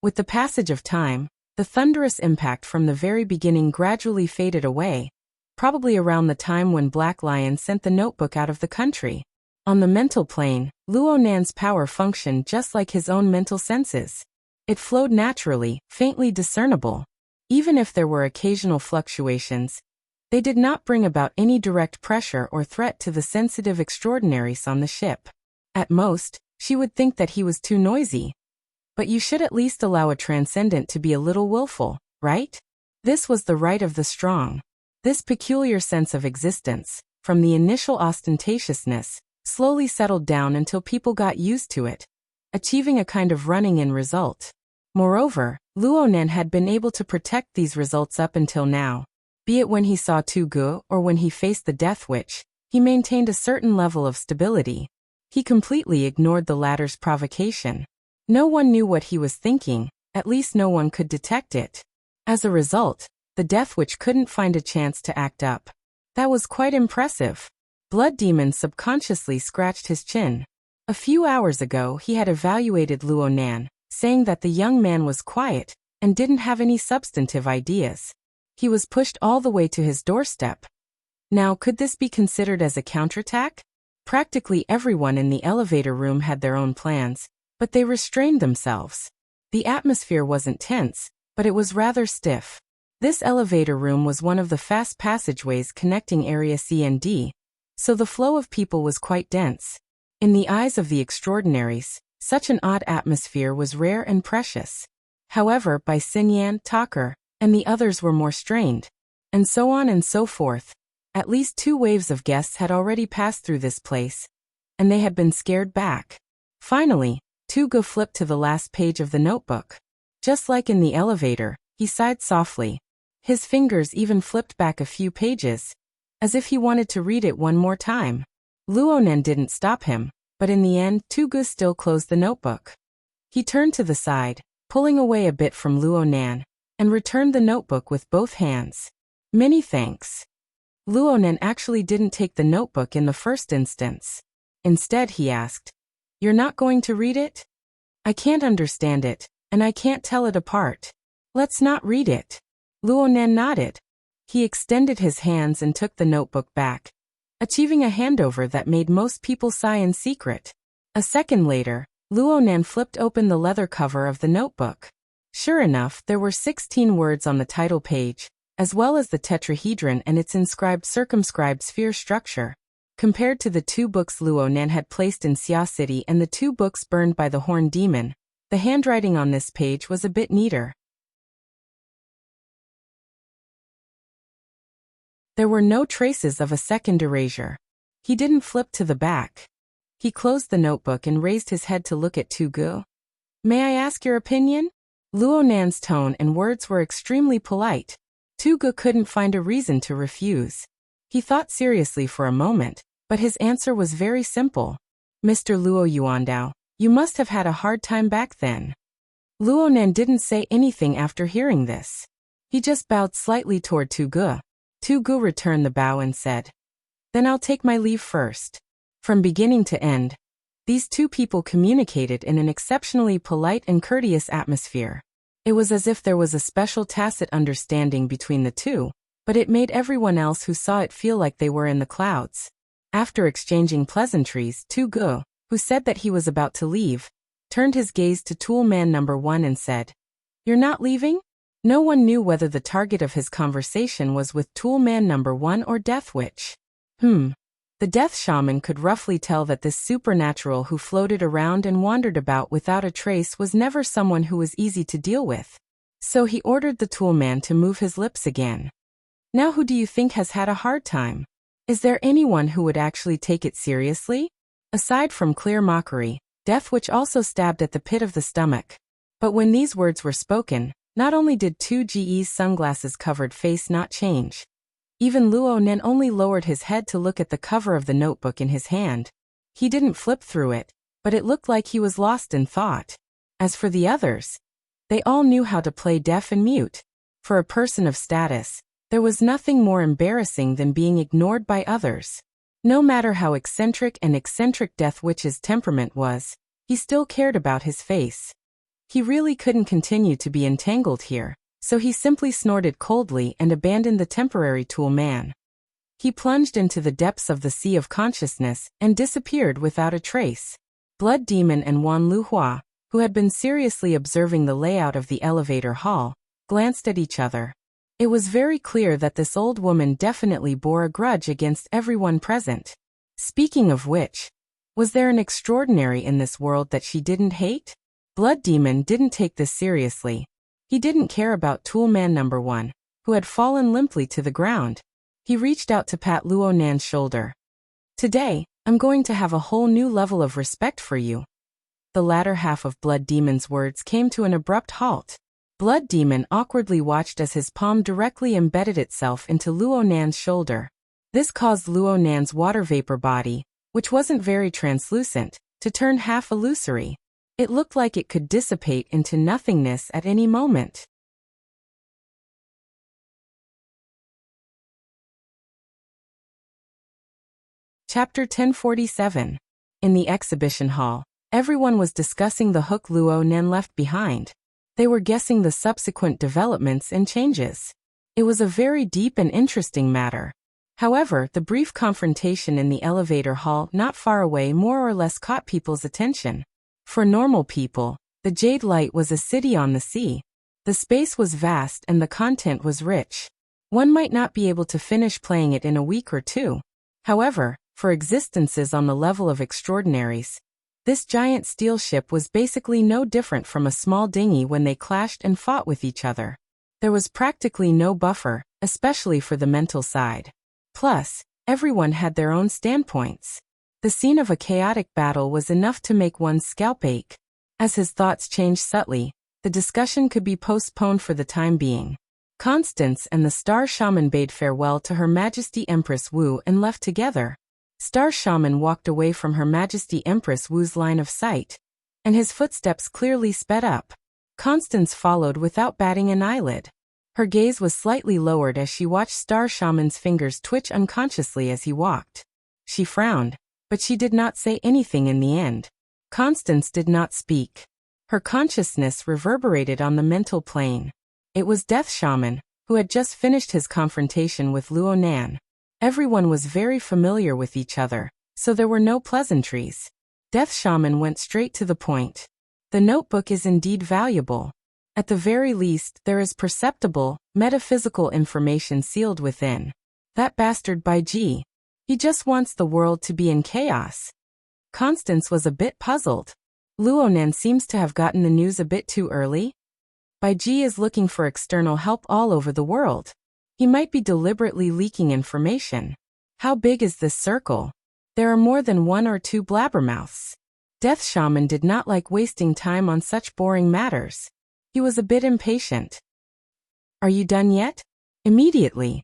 With the passage of time, the thunderous impact from the very beginning gradually faded away, probably around the time when Black Lion sent the notebook out of the country. On the mental plane, Luo Nan's power functioned just like his own mental senses. It flowed naturally, faintly discernible. Even if there were occasional fluctuations, they did not bring about any direct pressure or threat to the sensitive extraordinaries on the ship. At most, she would think that he was too noisy. But you should at least allow a transcendent to be a little willful, right? This was the right of the strong. This peculiar sense of existence, from the initial ostentatiousness, slowly settled down until people got used to it, achieving a kind of running-in result. Moreover, Luo Nan had been able to protect these results up until now. Be it when he saw Tu Gu or when he faced the Death Witch, he maintained a certain level of stability. He completely ignored the latter's provocation. No one knew what he was thinking, at least no one could detect it. As a result, the Death Witch couldn't find a chance to act up. That was quite impressive. Blood Demon subconsciously scratched his chin. A few hours ago he had evaluated Luo Nan, saying that the young man was quiet and didn't have any substantive ideas. He was pushed all the way to his doorstep. Now, could this be considered as a counterattack? Practically everyone in the elevator room had their own plans, but they restrained themselves. The atmosphere wasn't tense, but it was rather stiff. This elevator room was one of the fast passageways connecting Area C and D, so the flow of people was quite dense. In the eyes of the extraordinaries, such an odd atmosphere was rare and precious. However, by Xinyan, Tucker, and the others were more strained, and so on and so forth. At least 2 waves of guests had already passed through this place, and they had been scared back. Finally, Tu Gu flipped to the last page of the notebook. Just like in the elevator, he sighed softly. His fingers even flipped back a few pages, as if he wanted to read it one more time. Luo Nan didn't stop him, but in the end, Tu Gu still closed the notebook. He turned to the side, pulling away a bit from Luo Nan, and returned the notebook with both hands. Many thanks. Luo Nan actually didn't take the notebook in the first instance. Instead, he asked, "You're not going to read it? I can't understand it, and I can't tell it apart. Let's not read it." Luo Nan nodded. He extended his hands and took the notebook back, achieving a handover that made most people sigh in secret. A second later, Luo Nan flipped open the leather cover of the notebook. Sure enough, there were 16 words on the title page, as well as the tetrahedron and its inscribed circumscribed sphere structure. Compared to the 2 books Luo Nan had placed in Xia City and the 2 books burned by the Horned Demon, the handwriting on this page was a bit neater. There were no traces of a second erasure. He didn't flip to the back. He closed the notebook and raised his head to look at Tu Gu. "May I ask your opinion?" Luo Nan's tone and words were extremely polite. Tu Gu couldn't find a reason to refuse. He thought seriously for a moment, but his answer was very simple. Mr. Luo Yuandao, you must have had a hard time back then. Luo Nan didn't say anything after hearing this. He just bowed slightly toward Tu Gu. Tu Gu returned the bow and said, Then I'll take my leave first. From beginning to end, these two people communicated in an exceptionally polite and courteous atmosphere. It was as if there was a special tacit understanding between the two, but it made everyone else who saw it feel like they were in the clouds. After exchanging pleasantries, Tu Gu, who said that he was about to leave, turned his gaze to Tool Man number 1 and said, You're not leaving? No one knew whether the target of his conversation was with Tool Man number 1 or Death Witch. The Death Shaman could roughly tell that this supernatural who floated around and wandered about without a trace was never someone who was easy to deal with. So he ordered the Tool Man to move his lips again. Now who do you think has had a hard time? Is there anyone who would actually take it seriously? Aside from clear mockery, Death Witch also stabbed at the pit of the stomach. But when these words were spoken, not only did Tu Ge's sunglasses-covered face not change, even Luo Nen only lowered his head to look at the cover of the notebook in his hand. He didn't flip through it, but it looked like he was lost in thought. As for the others, they all knew how to play deaf and mute. For a person of status, there was nothing more embarrassing than being ignored by others. No matter how eccentric Death Witch's temperament was, he still cared about his face. He really couldn't continue to be entangled here, so he simply snorted coldly and abandoned the temporary Tool Man. He plunged into the depths of the sea of consciousness and disappeared without a trace. Blood Demon and Wan Luhua, who had been seriously observing the layout of the elevator hall, glanced at each other. It was very clear that this old woman definitely bore a grudge against everyone present. Speaking of which, was there an extraordinary in this world that she didn't hate? Blood Demon didn't take this seriously. He didn't care about Tool Man number 1, who had fallen limply to the ground. He reached out to pat Luo Nan's shoulder. Today, I'm going to have a whole new level of respect for you. The latter half of Blood Demon's words came to an abrupt halt. Blood Demon awkwardly watched as his palm directly embedded itself into Luo Nan's shoulder. This caused Luo Nan's water vapor body, which wasn't very translucent, to turn half illusory. It looked like it could dissipate into nothingness at any moment. Chapter 1047. In the exhibition hall, everyone was discussing the hook Luo Nan left behind. They were guessing the subsequent developments and changes. It was a very deep and interesting matter. However, the brief confrontation in the elevator hall not far away more or less caught people's attention. For normal people, the Jade Light was a city on the sea. The space was vast and the content was rich. One might not be able to finish playing it in a week or two. However, for existences on the level of extraordinaries, this giant steel ship was basically no different from a small dinghy when they clashed and fought with each other. There was practically no buffer, especially for the mental side. Plus, everyone had their own standpoints. The scene of a chaotic battle was enough to make one's scalp ache. As his thoughts changed subtly, the discussion could be postponed for the time being. Constance and the Star Shaman bade farewell to Her Majesty Empress Wu and left together. Star Shaman walked away from Her Majesty Empress Wu's line of sight, and his footsteps clearly sped up. Constance followed without batting an eyelid. Her gaze was slightly lowered as she watched Star Shaman's fingers twitch unconsciously as he walked. She frowned, but she did not say anything in the end. Constance did not speak. Her consciousness reverberated on the mental plane. It was Death Shaman, who had just finished his confrontation with Luo Nan. Everyone was very familiar with each other, so there were no pleasantries. Death Shaman went straight to the point. The notebook is indeed valuable. At the very least, there is perceptible, metaphysical information sealed within. That bastard Baiji. He just wants the world to be in chaos. Constance was a bit puzzled. Luo Nan seems to have gotten the news a bit too early. Baiji is looking for external help all over the world. He might be deliberately leaking information. How big is this circle? There are more than 1 or 2 blabbermouths. Death Shaman did not like wasting time on such boring matters. He was a bit impatient. Are you done yet? Immediately.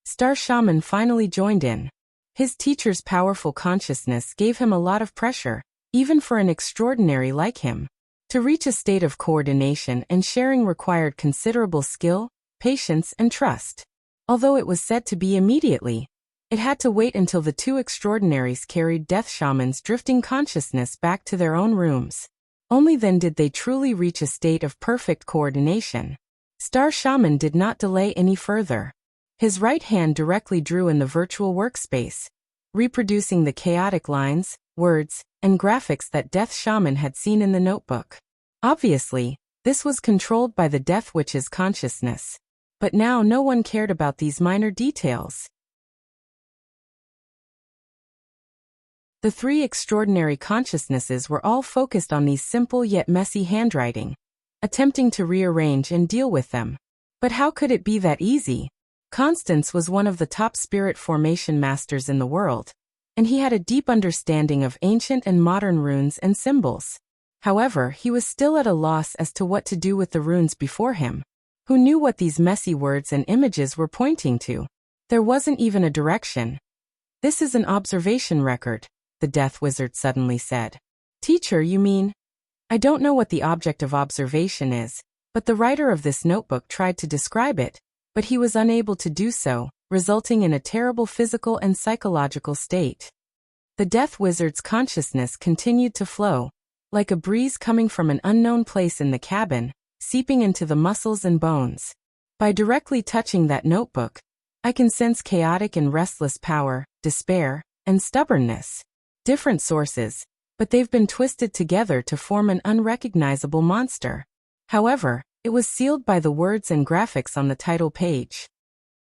Star Shaman finally joined in. His teacher's powerful consciousness gave him a lot of pressure, even for an extraordinary like him. To reach a state of coordination and sharing required considerable skill, patience, and trust. Although it was said to be immediately, it had to wait until the two extraordinaries carried Death Shaman's drifting consciousness back to their own rooms. Only then did they truly reach a state of perfect coordination. Star Shaman did not delay any further. His right hand directly drew in the virtual workspace, reproducing the chaotic lines, words, and graphics that Death Shaman had seen in the notebook. Obviously, this was controlled by the Death Witch's consciousness. But now no one cared about these minor details. The three extraordinary consciousnesses were all focused on these simple yet messy handwriting, attempting to rearrange and deal with them. But how could it be that easy? Constance was one of the top spirit formation masters in the world, and he had a deep understanding of ancient and modern runes and symbols. However, he was still at a loss as to what to do with the runes before him. Who knew what these messy words and images were pointing to? There wasn't even a direction. This is an observation record, the Death Wizard suddenly said. Teacher, you mean? I don't know what the object of observation is, but the writer of this notebook tried to describe it, but he was unable to do so, resulting in a terrible physical and psychological state. The Death Wizard's consciousness continued to flow, like a breeze coming from an unknown place in the cabin, seeping into the muscles and bones. By directly touching that notebook, I can sense chaotic and restless power, despair, and stubbornness. Different sources, but they've been twisted together to form an unrecognizable monster. However, it was sealed by the words and graphics on the title page.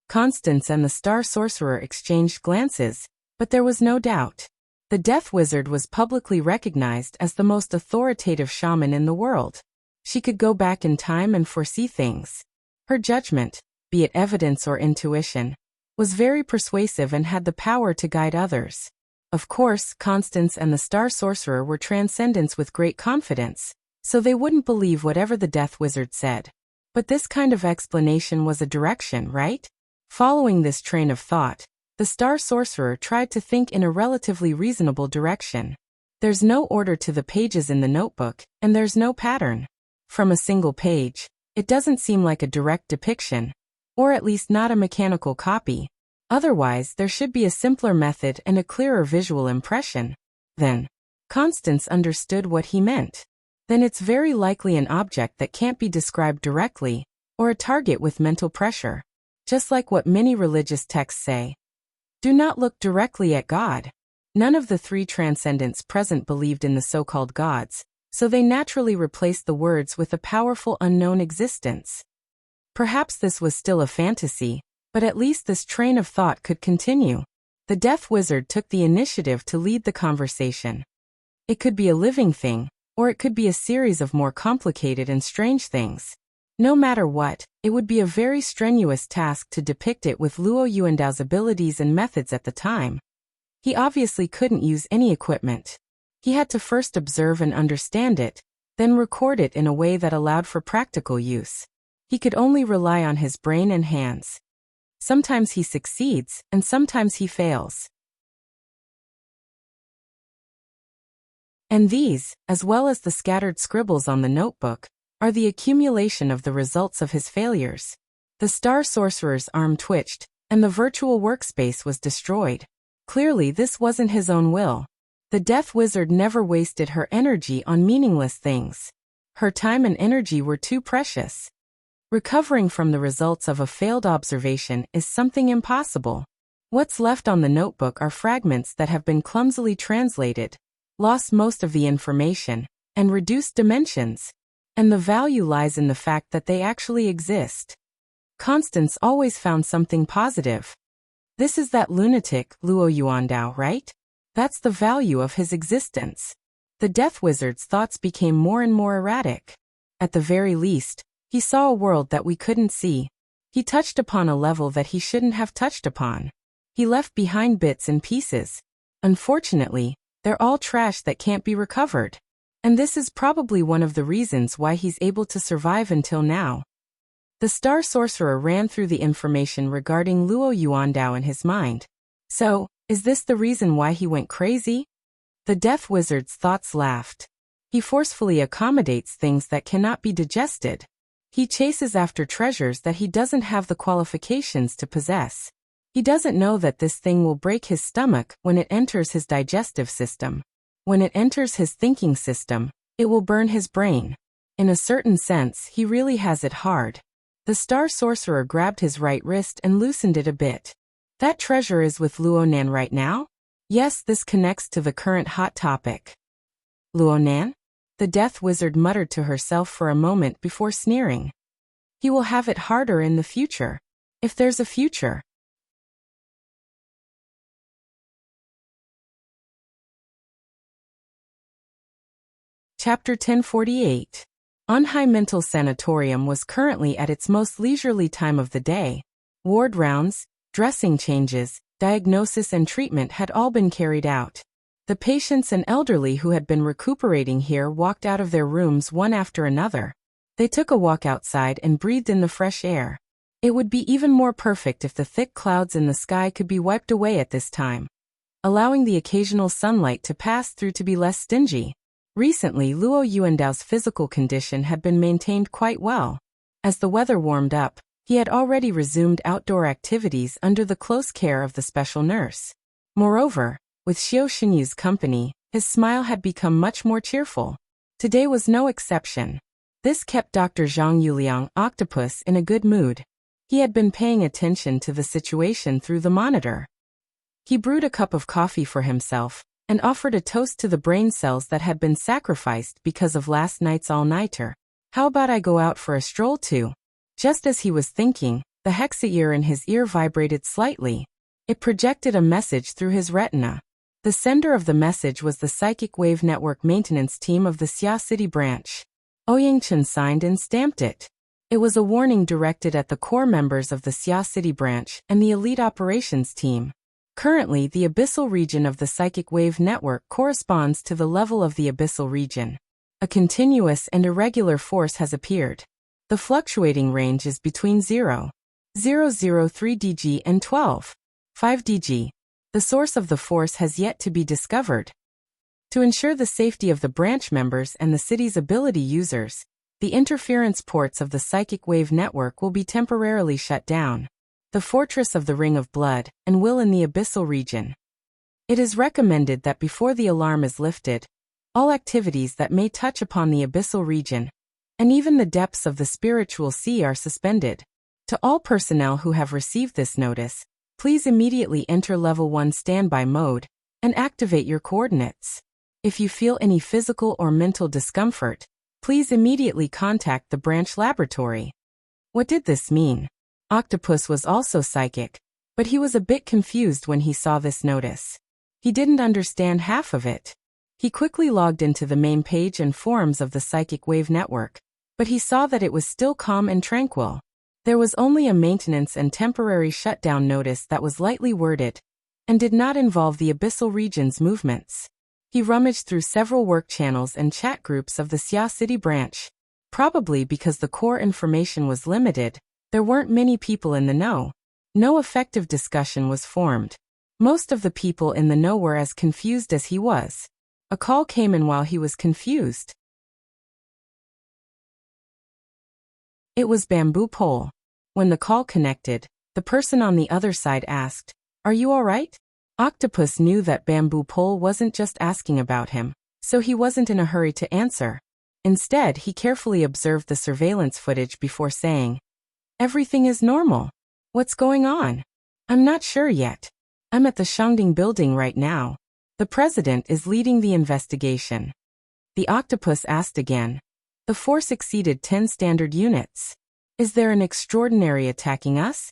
Constance and the Star Sorcerer exchanged glances, but there was no doubt. The Death Wizard was publicly recognized as the most authoritative shaman in the world. She could go back in time and foresee things. Her judgment, be it evidence or intuition, was very persuasive and had the power to guide others. Of course, Constance and the Star Sorcerer were transcendents with great confidence, so they wouldn't believe whatever the Death Wizard said. But this kind of explanation was a direction, right? Following this train of thought, the Star Sorcerer tried to think in a relatively reasonable direction. There's no order to the pages in the notebook, and there's no pattern. From a single page, it doesn't seem like a direct depiction, or at least not a mechanical copy. Otherwise, there should be a simpler method and a clearer visual impression. Then, Constance understood what he meant. Then it's very likely an object that can't be described directly, or a target with mental pressure. Just like what many religious texts say. Do not look directly at God. None of the three transcendents present believed in the so-called gods, so they naturally replaced the words with a powerful unknown existence. Perhaps this was still a fantasy, but at least this train of thought could continue. The Death Wizard took the initiative to lead the conversation. It could be a living thing, or it could be a series of more complicated and strange things. No matter what, it would be a very strenuous task to depict it with Luo Yuandao's abilities and methods at the time. He obviously couldn't use any equipment. He had to first observe and understand it, then record it in a way that allowed for practical use. He could only rely on his brain and hands. Sometimes he succeeds, and sometimes he fails. And these, as well as the scattered scribbles on the notebook, are the accumulation of the results of his failures. The Star Sorcerer's arm twitched, and the virtual workspace was destroyed. Clearly this wasn't his own will. The Death Wizard never wasted her energy on meaningless things. Her time and energy were too precious. Recovering from the results of a failed observation is something impossible. What's left on the notebook are fragments that have been clumsily translated, lost most of the information, and reduced dimensions. And the value lies in the fact that they actually exist. Constance always found something positive. This is that lunatic, Luo Yuandao, right? That's the value of his existence. The Death Wizard's thoughts became more and more erratic. At the very least, he saw a world that we couldn't see. He touched upon a level that he shouldn't have touched upon. He left behind bits and pieces. Unfortunately, they're all trash that can't be recovered. And this is probably one of the reasons why he's able to survive until now. The Star Sorcerer ran through the information regarding Luo Yuandao in his mind. So, is this the reason why he went crazy? The Death Wizard's thoughts laughed. He forcefully accommodates things that cannot be digested. He chases after treasures that he doesn't have the qualifications to possess. He doesn't know that this thing will break his stomach when it enters his digestive system. When it enters his thinking system, it will burn his brain. In a certain sense, he really has it hard. The Star Sorcerer grabbed his right wrist and loosened it a bit. That treasure is with Luonan right now? Yes, this connects to the current hot topic. Luonan? The Death Wizard muttered to herself for a moment before sneering. He will have it harder in the future. If there's a future. Chapter 1048. Anhai Mental Sanatorium was currently at its most leisurely time of the day. Ward rounds, dressing changes, diagnosis and treatment had all been carried out. The patients and elderly who had been recuperating here walked out of their rooms one after another. They took a walk outside and breathed in the fresh air. It would be even more perfect if the thick clouds in the sky could be wiped away at this time, allowing the occasional sunlight to pass through to be less stingy. Recently, Luo Yuandao's physical condition had been maintained quite well. As the weather warmed up, he had already resumed outdoor activities under the close care of the special nurse. Moreover, with Xiao Xinyu's company, his smile had become much more cheerful. Today was no exception. This kept Dr. Zhang Yuliang Octopus in a good mood. He had been paying attention to the situation through the monitor. He brewed a cup of coffee for himself, and offered a toast to the brain cells that had been sacrificed because of last night's all-nighter. How about I go out for a stroll too? Just as he was thinking, the hexa-ear in his ear vibrated slightly. It projected a message through his retina. The sender of the message was the Psychic Wave Network maintenance team of the Xia City branch. Ouyangchen signed and stamped it. It was a warning directed at the core members of the Xia City branch and the elite operations team. Currently, the abyssal region of the Psychic Wave Network corresponds to the level of the abyssal region. A continuous and irregular force has appeared. The fluctuating range is between 0.003 dg and 12.5 dg. The source of the force has yet to be discovered. To ensure the safety of the branch members and the city's ability users, the interference ports of the Psychic Wave Network will be temporarily shut down. The Fortress of the Ring of Blood, and will in the abyssal region. It is recommended that before the alarm is lifted, all activities that may touch upon the abyssal region, and even the depths of the spiritual sea are suspended. To all personnel who have received this notice, please immediately enter Level 1 standby mode, and activate your coordinates. If you feel any physical or mental discomfort, please immediately contact the branch laboratory. What did this mean? Octopus was also psychic, but he was a bit confused when he saw this notice. He didn't understand half of it. He quickly logged into the main page and forums of the Psychic Wave Network, but he saw that it was still calm and tranquil. There was only a maintenance and temporary shutdown notice that was lightly worded, and did not involve the abyssal region's movements. He rummaged through several work channels and chat groups of the Xia City branch. Probably because the core information was limited, there weren't many people in the know. No effective discussion was formed. Most of the people in the know were as confused as he was. A call came in while he was confused. It was Bamboo Pole. When the call connected, the person on the other side asked, "Are you all right?" Octopus knew that Bamboo Pole wasn't just asking about him, so he wasn't in a hurry to answer. Instead, he carefully observed the surveillance footage before saying, "Everything is normal. What's going on? I'm not sure yet. I'm at the Shangding building right now. The president is leading the investigation." The octopus asked again. The force exceeded 10 standard units. Is there an extraordinary attacking us?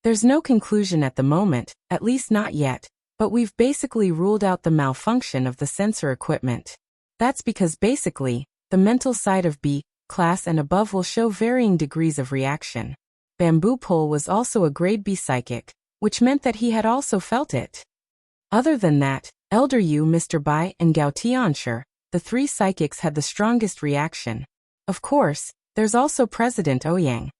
There's no conclusion at the moment, at least not yet, but we've basically ruled out the malfunction of the sensor equipment. That's because basically, the mental side of B class and above will show varying degrees of reaction. Bamboo Pole was also a grade B psychic, which meant that he had also felt it. Other than that, Elder Yu, Mr. Bai, and Gao Tianshi, the three psychics had the strongest reaction. Of course, there's also President Ouyang.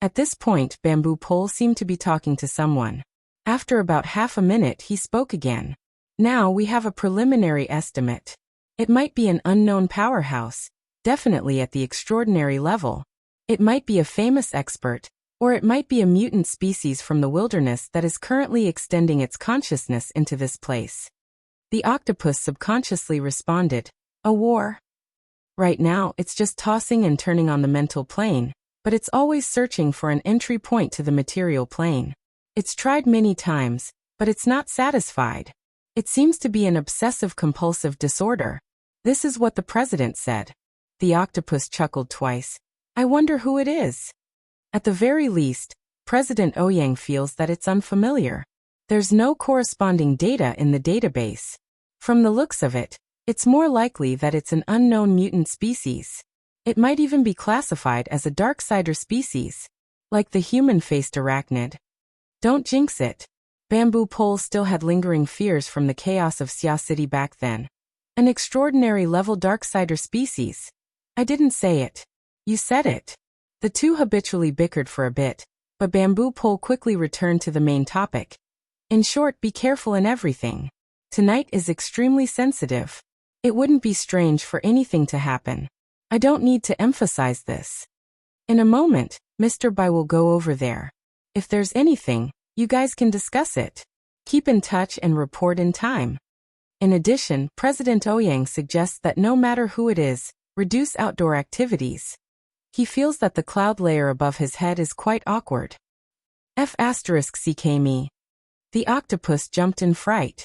At this point, Bamboo Pole seemed to be talking to someone. After about half a minute, he spoke again. Now we have a preliminary estimate. It might be an unknown powerhouse, definitely at the extraordinary level. It might be a famous expert, or it might be a mutant species from the wilderness that is currently extending its consciousness into this place. The octopus subconsciously responded, "A war?" Right now, it's just tossing and turning on the mental plane, but it's always searching for an entry point to the material plane. It's tried many times, but it's not satisfied. It seems to be an obsessive-compulsive disorder. This is what the president said. The octopus chuckled twice. I wonder who it is. At the very least, President Ouyang feels that it's unfamiliar. There's no corresponding data in the database. From the looks of it, it's more likely that it's an unknown mutant species. It might even be classified as a Darksider species, like the human-faced arachnid. Don't jinx it. Bamboo Pole still had lingering fears from the chaos of Xia City back then. An extraordinary level Darksider species. I didn't say it. You said it. The two habitually bickered for a bit, but Bamboo Pole quickly returned to the main topic. In short, be careful in everything. Tonight is extremely sensitive. It wouldn't be strange for anything to happen. I don't need to emphasize this. In a moment, Mr. Bai will go over there. If there's anything, you guys can discuss it. Keep in touch and report in time. In addition, President Ouyang suggests that no matter who it is, reduce outdoor activities. He feels that the cloud layer above his head is quite awkward. F***ck me. The octopus jumped in fright.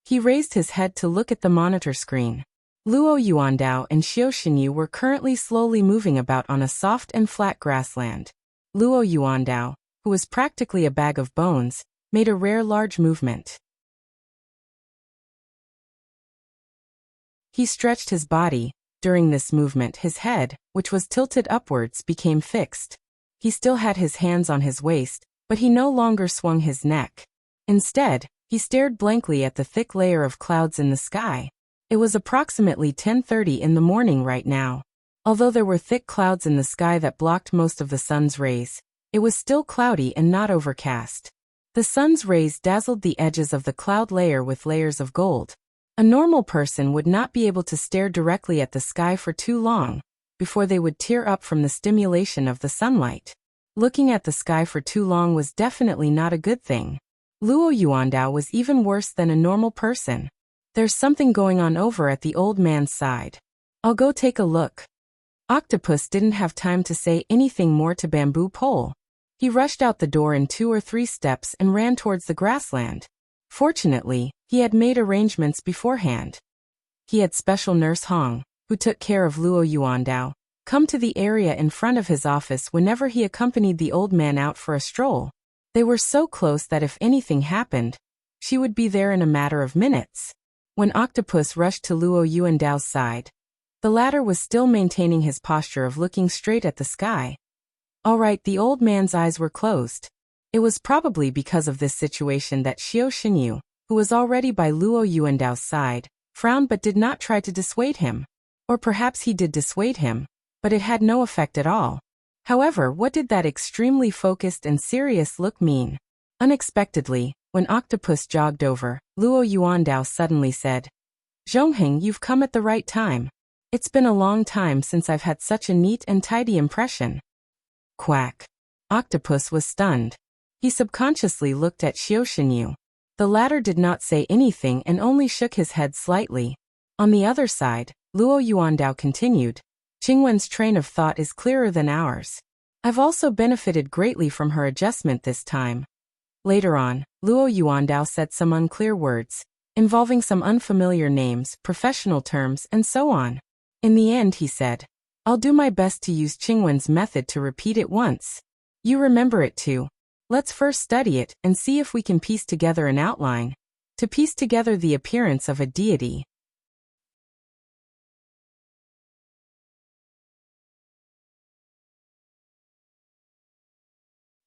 He raised his head to look at the monitor screen. Luo Yuandao and Xiao Xinyu were currently slowly moving about on a soft and flat grassland. Luo Yuandao, who was practically a bag of bones, made a rare large movement. He stretched his body. During this movement, his head, which was tilted upwards, became fixed. He still had his hands on his waist, but he no longer swung his neck. Instead, he stared blankly at the thick layer of clouds in the sky. It was approximately 10:30 in the morning right now. Although there were thick clouds in the sky that blocked most of the sun's rays, it was still cloudy and not overcast. The sun's rays dazzled the edges of the cloud layer with layers of gold. A normal person would not be able to stare directly at the sky for too long before they would tear up from the stimulation of the sunlight. Looking at the sky for too long was definitely not a good thing. Luo Yuandao was even worse than a normal person. There's something going on over at the old man's side. I'll go take a look. Octopus didn't have time to say anything more to Bamboo Pole. He rushed out the door in 2 or 3 steps and ran towards the grassland. Fortunately, he had made arrangements beforehand. He had Special Nurse Hong, who took care of Luo Yuandao, come to the area in front of his office whenever he accompanied the old man out for a stroll. They were so close that if anything happened, she would be there in a matter of minutes. When Octopus rushed to Luo Yuandao's side, the latter was still maintaining his posture of looking straight at the sky. All right, the old man's eyes were closed. It was probably because of this situation that Xiao Xinyu, who was already by Luo Yuandao's side, frowned but did not try to dissuade him. Or perhaps he did dissuade him, but it had no effect at all. However, what did that extremely focused and serious look mean? Unexpectedly, when Octopus jogged over, Luo Yuandao suddenly said, "Zhongheng, you've come at the right time. It's been a long time since I've had such a neat and tidy impression." Quack. Octopus was stunned. He subconsciously looked at Xiao Xinyu. The latter did not say anything and only shook his head slightly. On the other side, Luo Yuandao continued, "Qingwen's train of thought is clearer than ours. I've also benefited greatly from her adjustment this time." Later on, Luo Yuandao said some unclear words, involving some unfamiliar names, professional terms, and so on. In the end, he said, "I'll do my best to use Qingwen's method to repeat it once. You remember it too. Let's first study it and see if we can piece together an outline, to piece together the appearance of a deity."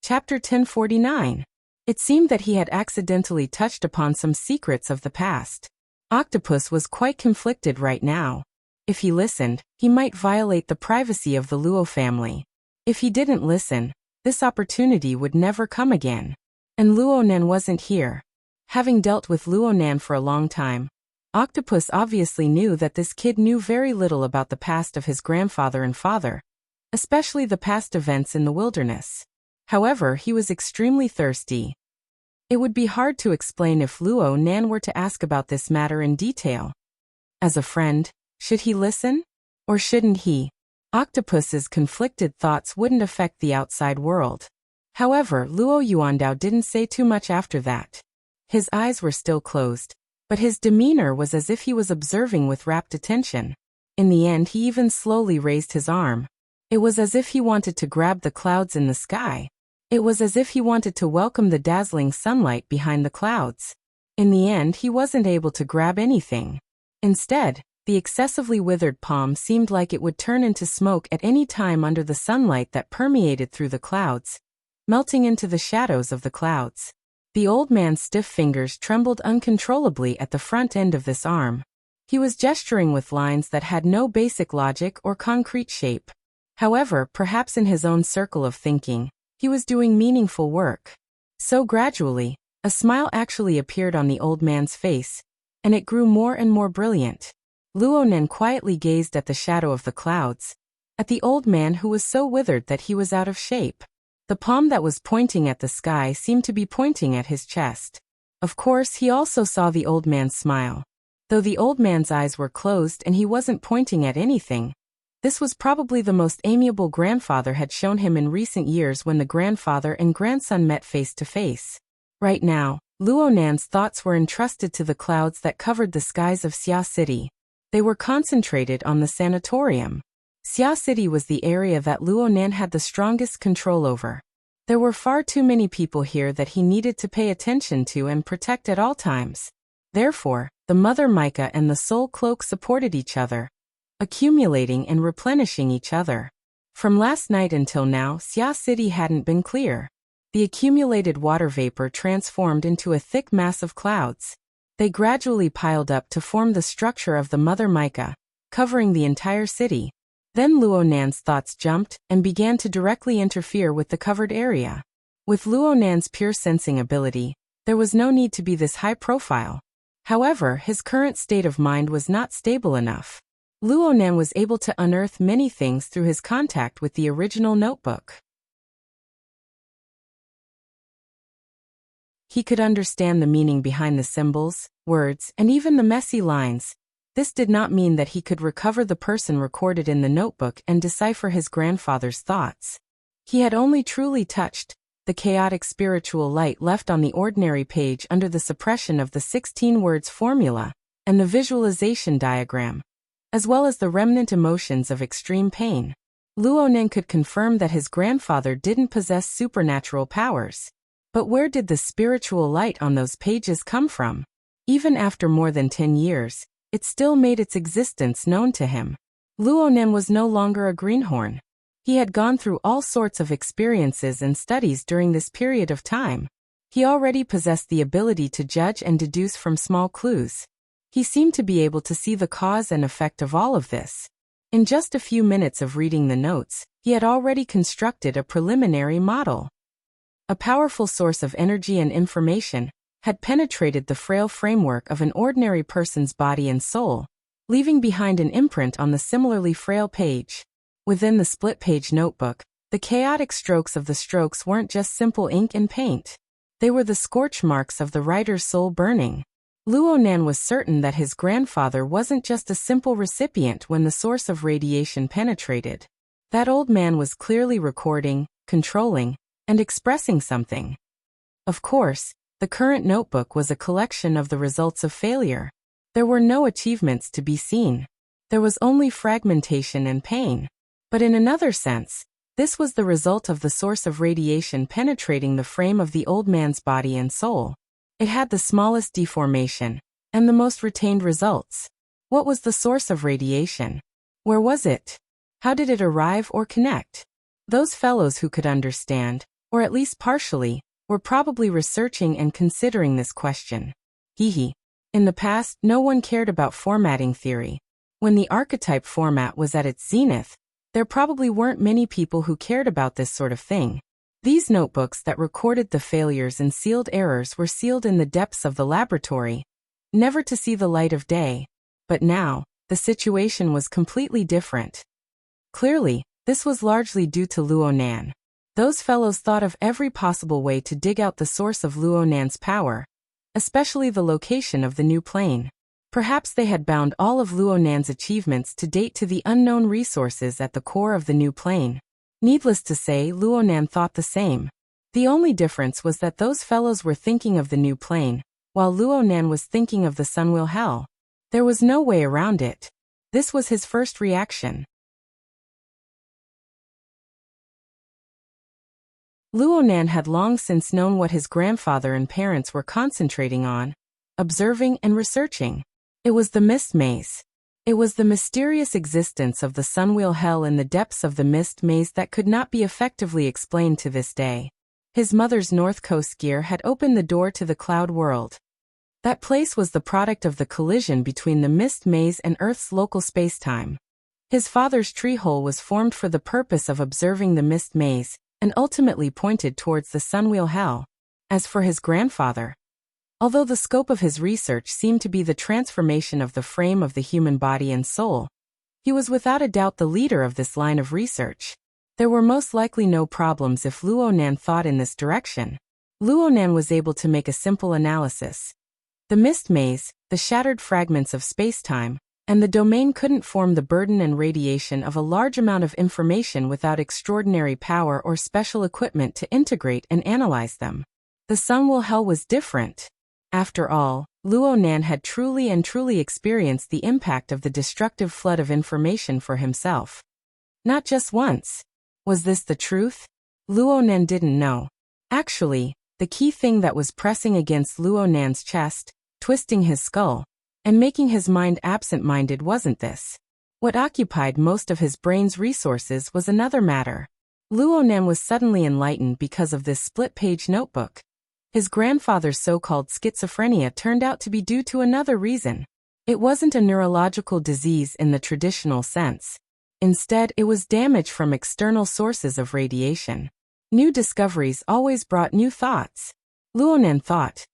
Chapter 1049. It seemed that he had accidentally touched upon some secrets of the past. Octopus was quite conflicted right now. If he listened, he might violate the privacy of the Luo family. If he didn't listen, this opportunity would never come again. And Luonan wasn't here. Having dealt with Luonan for a long time, Octopus obviously knew that this kid knew very little about the past of his grandfather and father, especially the past events in the wilderness. However, he was extremely thirsty. It would be hard to explain if Luonan were to ask about this matter in detail. As a friend, should he listen? Or shouldn't he? Octopus's conflicted thoughts wouldn't affect the outside world. However, Luo Yuandao didn't say too much after that. His eyes were still closed, but his demeanor was as if he was observing with rapt attention. In the end, he even slowly raised his arm. It was as if he wanted to grab the clouds in the sky. It was as if he wanted to welcome the dazzling sunlight behind the clouds. In the end, he wasn't able to grab anything. Instead, the excessively withered palm seemed like it would turn into smoke at any time under the sunlight that permeated through the clouds, melting into the shadows of the clouds. The old man's stiff fingers trembled uncontrollably at the front end of this arm. He was gesturing with lines that had no basic logic or concrete shape. However, perhaps in his own circle of thinking, he was doing meaningful work. So gradually, a smile actually appeared on the old man's face, and it grew more and more brilliant. Luonan quietly gazed at the shadow of the clouds, at the old man who was so withered that he was out of shape. The palm that was pointing at the sky seemed to be pointing at his chest. Of course, he also saw the old man's smile. Though the old man's eyes were closed and he wasn't pointing at anything, this was probably the most amiable grandfather had shown him in recent years when the grandfather and grandson met face to face. Right now, Luonan's thoughts were entrusted to the clouds that covered the skies of Xia City. They were concentrated on the sanatorium. Xia City was the area that Luonan had the strongest control over. There were far too many people here that he needed to pay attention to and protect at all times. Therefore, the Mother Mica and the Soul Cloak supported each other, accumulating and replenishing each other. From last night until now, Xia City hadn't been clear. The accumulated water vapor transformed into a thick mass of clouds. They gradually piled up to form the structure of the Mother Mica, covering the entire city. Then Luonan's thoughts jumped and began to directly interfere with the covered area. With Luonan's pure sensing ability, there was no need to be this high profile. However, his current state of mind was not stable enough. Luonan was able to unearth many things through his contact with the original notebook. He could understand the meaning behind the symbols, words, and even the messy lines. This did not mean that he could recover the person recorded in the notebook and decipher his grandfather's thoughts. He had only truly touched the chaotic spiritual light left on the ordinary page under the suppression of the 16 words formula and the visualization diagram, as well as the remnant emotions of extreme pain. Luonan could confirm that his grandfather didn't possess supernatural powers. But where did the spiritual light on those pages come from? Even after more than 10 years, it still made its existence known to him. Luonan was no longer a greenhorn. He had gone through all sorts of experiences and studies during this period of time. He already possessed the ability to judge and deduce from small clues. He seemed to be able to see the cause and effect of all of this. In just a few minutes of reading the notes, he had already constructed a preliminary model. A powerful source of energy and information had penetrated the frail framework of an ordinary person's body and soul, leaving behind an imprint on the similarly frail page. Within the split-page notebook, the chaotic strokes of the strokes weren't just simple ink and paint. They were the scorch marks of the writer's soul burning. Luonan was certain that his grandfather wasn't just a simple recipient when the source of radiation penetrated. That old man was clearly recording, controlling, and expressing something. Of course, the current notebook was a collection of the results of failure. There were no achievements to be seen. There was only fragmentation and pain. But in another sense, this was the result of the source of radiation penetrating the frame of the old man's body and soul. It had the smallest deformation, and the most retained results. What was the source of radiation? Where was it? How did it arrive or connect? Those fellows who could understand, or at least partially, were probably researching and considering this question. In the past, no one cared about formatting theory. When the archetype format was at its zenith, there probably weren't many people who cared about this sort of thing. These notebooks that recorded the failures and sealed errors were sealed in the depths of the laboratory, never to see the light of day. But now, the situation was completely different. Clearly, this was largely due to Luo Nan. Those fellows thought of every possible way to dig out the source of Luo Nan's power, especially the location of the new plane. Perhaps they had bound all of Luo Nan's achievements to date to the unknown resources at the core of the new plane. Needless to say, Luo Nan thought the same. The only difference was that those fellows were thinking of the new plane, while Luo Nan was thinking of the Sunwheel Hell. There was no way around it. This was his first reaction. Luo Nan had long since known what his grandfather and parents were concentrating on, observing and researching. It was the Mist Maze. It was the mysterious existence of the Sunwheel Hell in the depths of the Mist Maze that could not be effectively explained to this day. His mother's North Coast gear had opened the door to the cloud world. That place was the product of the collision between the Mist Maze and Earth's local spacetime. His father's tree hole was formed for the purpose of observing the Mist Maze, and ultimately pointed towards the Sunwheel Hell. As for his grandfather, although the scope of his research seemed to be the transformation of the frame of the human body and soul, he was without a doubt the leader of this line of research. There were most likely no problems if Luo Nan thought in this direction. Luo Nan was able to make a simple analysis. The Mist Maze, the shattered fragments of spacetime, and the domain couldn't form the burden and radiation of a large amount of information without extraordinary power or special equipment to integrate and analyze them. The Sunwheel Hell was different. After all, Luo Nan had truly experienced the impact of the destructive flood of information for himself. Not just once. Was this the truth? Luo Nan didn't know. Actually, the key thing that was pressing against Luo Nan's chest, twisting his skull, and making his mind absent-minded wasn't this. What occupied most of his brain's resources was another matter. Luo Nan was suddenly enlightened because of this split-page notebook. His grandfather's so-called schizophrenia turned out to be due to another reason. It wasn't a neurological disease in the traditional sense. Instead, it was damage from external sources of radiation. New discoveries always brought new thoughts. Luo Nan thought,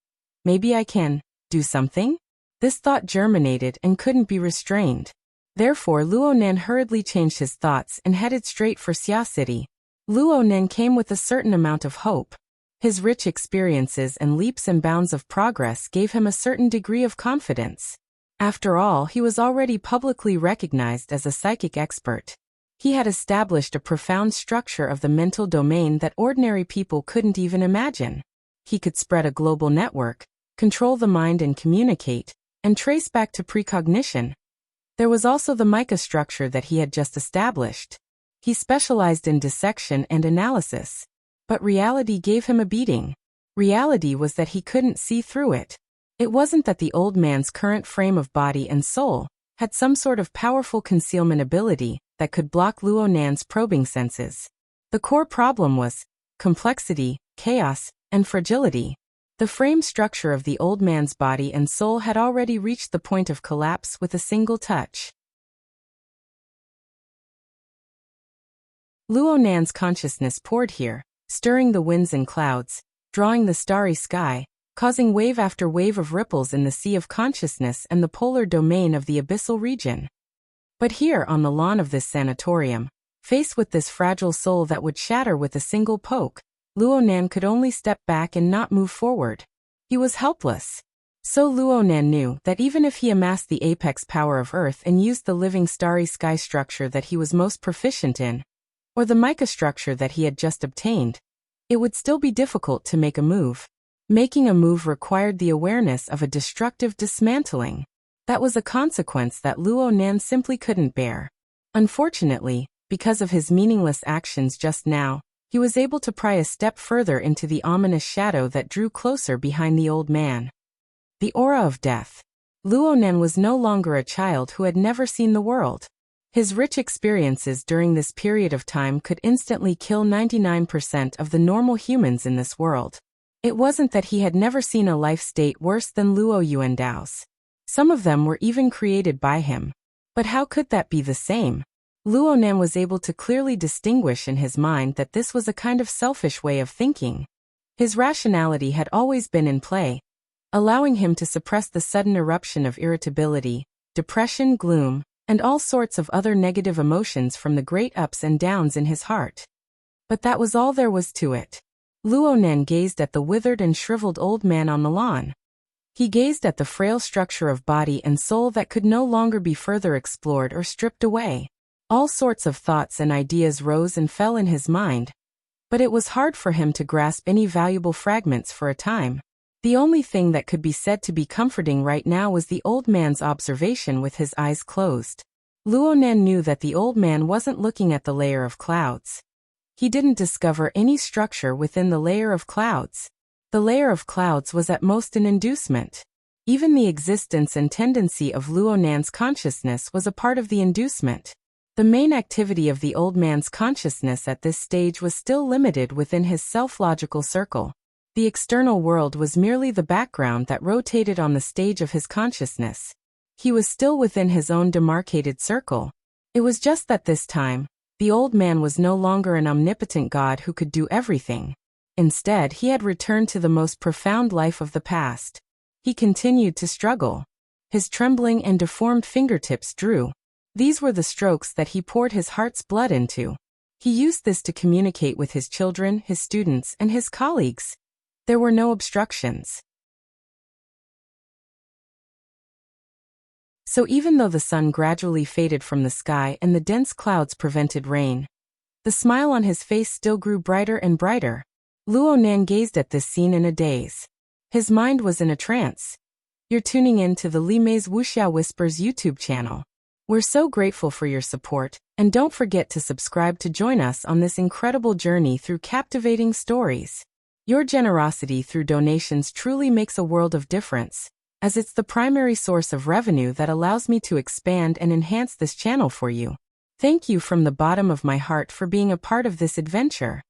maybe I can do something? This thought germinated and couldn't be restrained. Therefore, Luo Nan hurriedly changed his thoughts and headed straight for Xia City. Luo Nan came with a certain amount of hope. His rich experiences and leaps and bounds of progress gave him a certain degree of confidence. After all, he was already publicly recognized as a psychic expert. He had established a profound structure of the mental domain that ordinary people couldn't even imagine. He could spread a global network, control the mind and communicate, and trace back to precognition. There was also the mica structure that he had just established. He specialized in dissection and analysis. But reality gave him a beating. Reality was that he couldn't see through it. It wasn't that the old man's current frame of body and soul had some sort of powerful concealment ability that could block Luo Nan's probing senses. The core problem was complexity, chaos, and fragility. The frame structure of the old man's body and soul had already reached the point of collapse with a single touch. Luo Nan's consciousness poured here, stirring the winds and clouds, drawing the starry sky, causing wave after wave of ripples in the sea of consciousness and the polar domain of the abyssal region. But here on the lawn of this sanatorium, faced with this fragile soul that would shatter with a single poke, Luo Nan could only step back and not move forward. He was helpless. So Luo Nan knew that even if he amassed the apex power of Earth and used the living starry sky structure that he was most proficient in, or the mica structure that he had just obtained, it would still be difficult to make a move. Making a move required the awareness of a destructive dismantling. That was a consequence that Luo Nan simply couldn't bear. Unfortunately, because of his meaningless actions just now, he was able to pry a step further into the ominous shadow that drew closer behind the old man. The aura of death. Luo Nan was no longer a child who had never seen the world. His rich experiences during this period of time could instantly kill 99% of the normal humans in this world. It wasn't that he had never seen a life state worse than Luo Yuandao's. Some of them were even created by him. But how could that be the same? Luonan was able to clearly distinguish in his mind that this was a kind of selfish way of thinking. His rationality had always been in play, allowing him to suppress the sudden eruption of irritability, depression, gloom, and all sorts of other negative emotions from the great ups and downs in his heart. But that was all there was to it. Luonan gazed at the withered and shriveled old man on the lawn. He gazed at the frail structure of body and soul that could no longer be further explored or stripped away. All sorts of thoughts and ideas rose and fell in his mind, but it was hard for him to grasp any valuable fragments for a time. The only thing that could be said to be comforting right now was the old man's observation with his eyes closed. Luonan knew that the old man wasn't looking at the layer of clouds. He didn't discover any structure within the layer of clouds. The layer of clouds was at most an inducement. Even the existence and tendency of Luonan's consciousness was a part of the inducement. The main activity of the old man's consciousness at this stage was still limited within his self-logical circle. The external world was merely the background that rotated on the stage of his consciousness. He was still within his own demarcated circle. It was just that this time, the old man was no longer an omnipotent God who could do everything. Instead, he had returned to the most profound life of the past. He continued to struggle. His trembling and deformed fingertips drew. These were the strokes that he poured his heart's blood into. He used this to communicate with his children, his students, and his colleagues. There were no obstructions. So even though the sun gradually faded from the sky and the dense clouds prevented rain, the smile on his face still grew brighter and brighter. Luonan gazed at this scene in a daze. His mind was in a trance. You're tuning in to the Limei's Wuxia Whispers YouTube channel. We're so grateful for your support, and don't forget to subscribe to join us on this incredible journey through captivating stories. Your generosity through donations truly makes a world of difference, as it's the primary source of revenue that allows me to expand and enhance this channel for you. Thank you from the bottom of my heart for being a part of this adventure.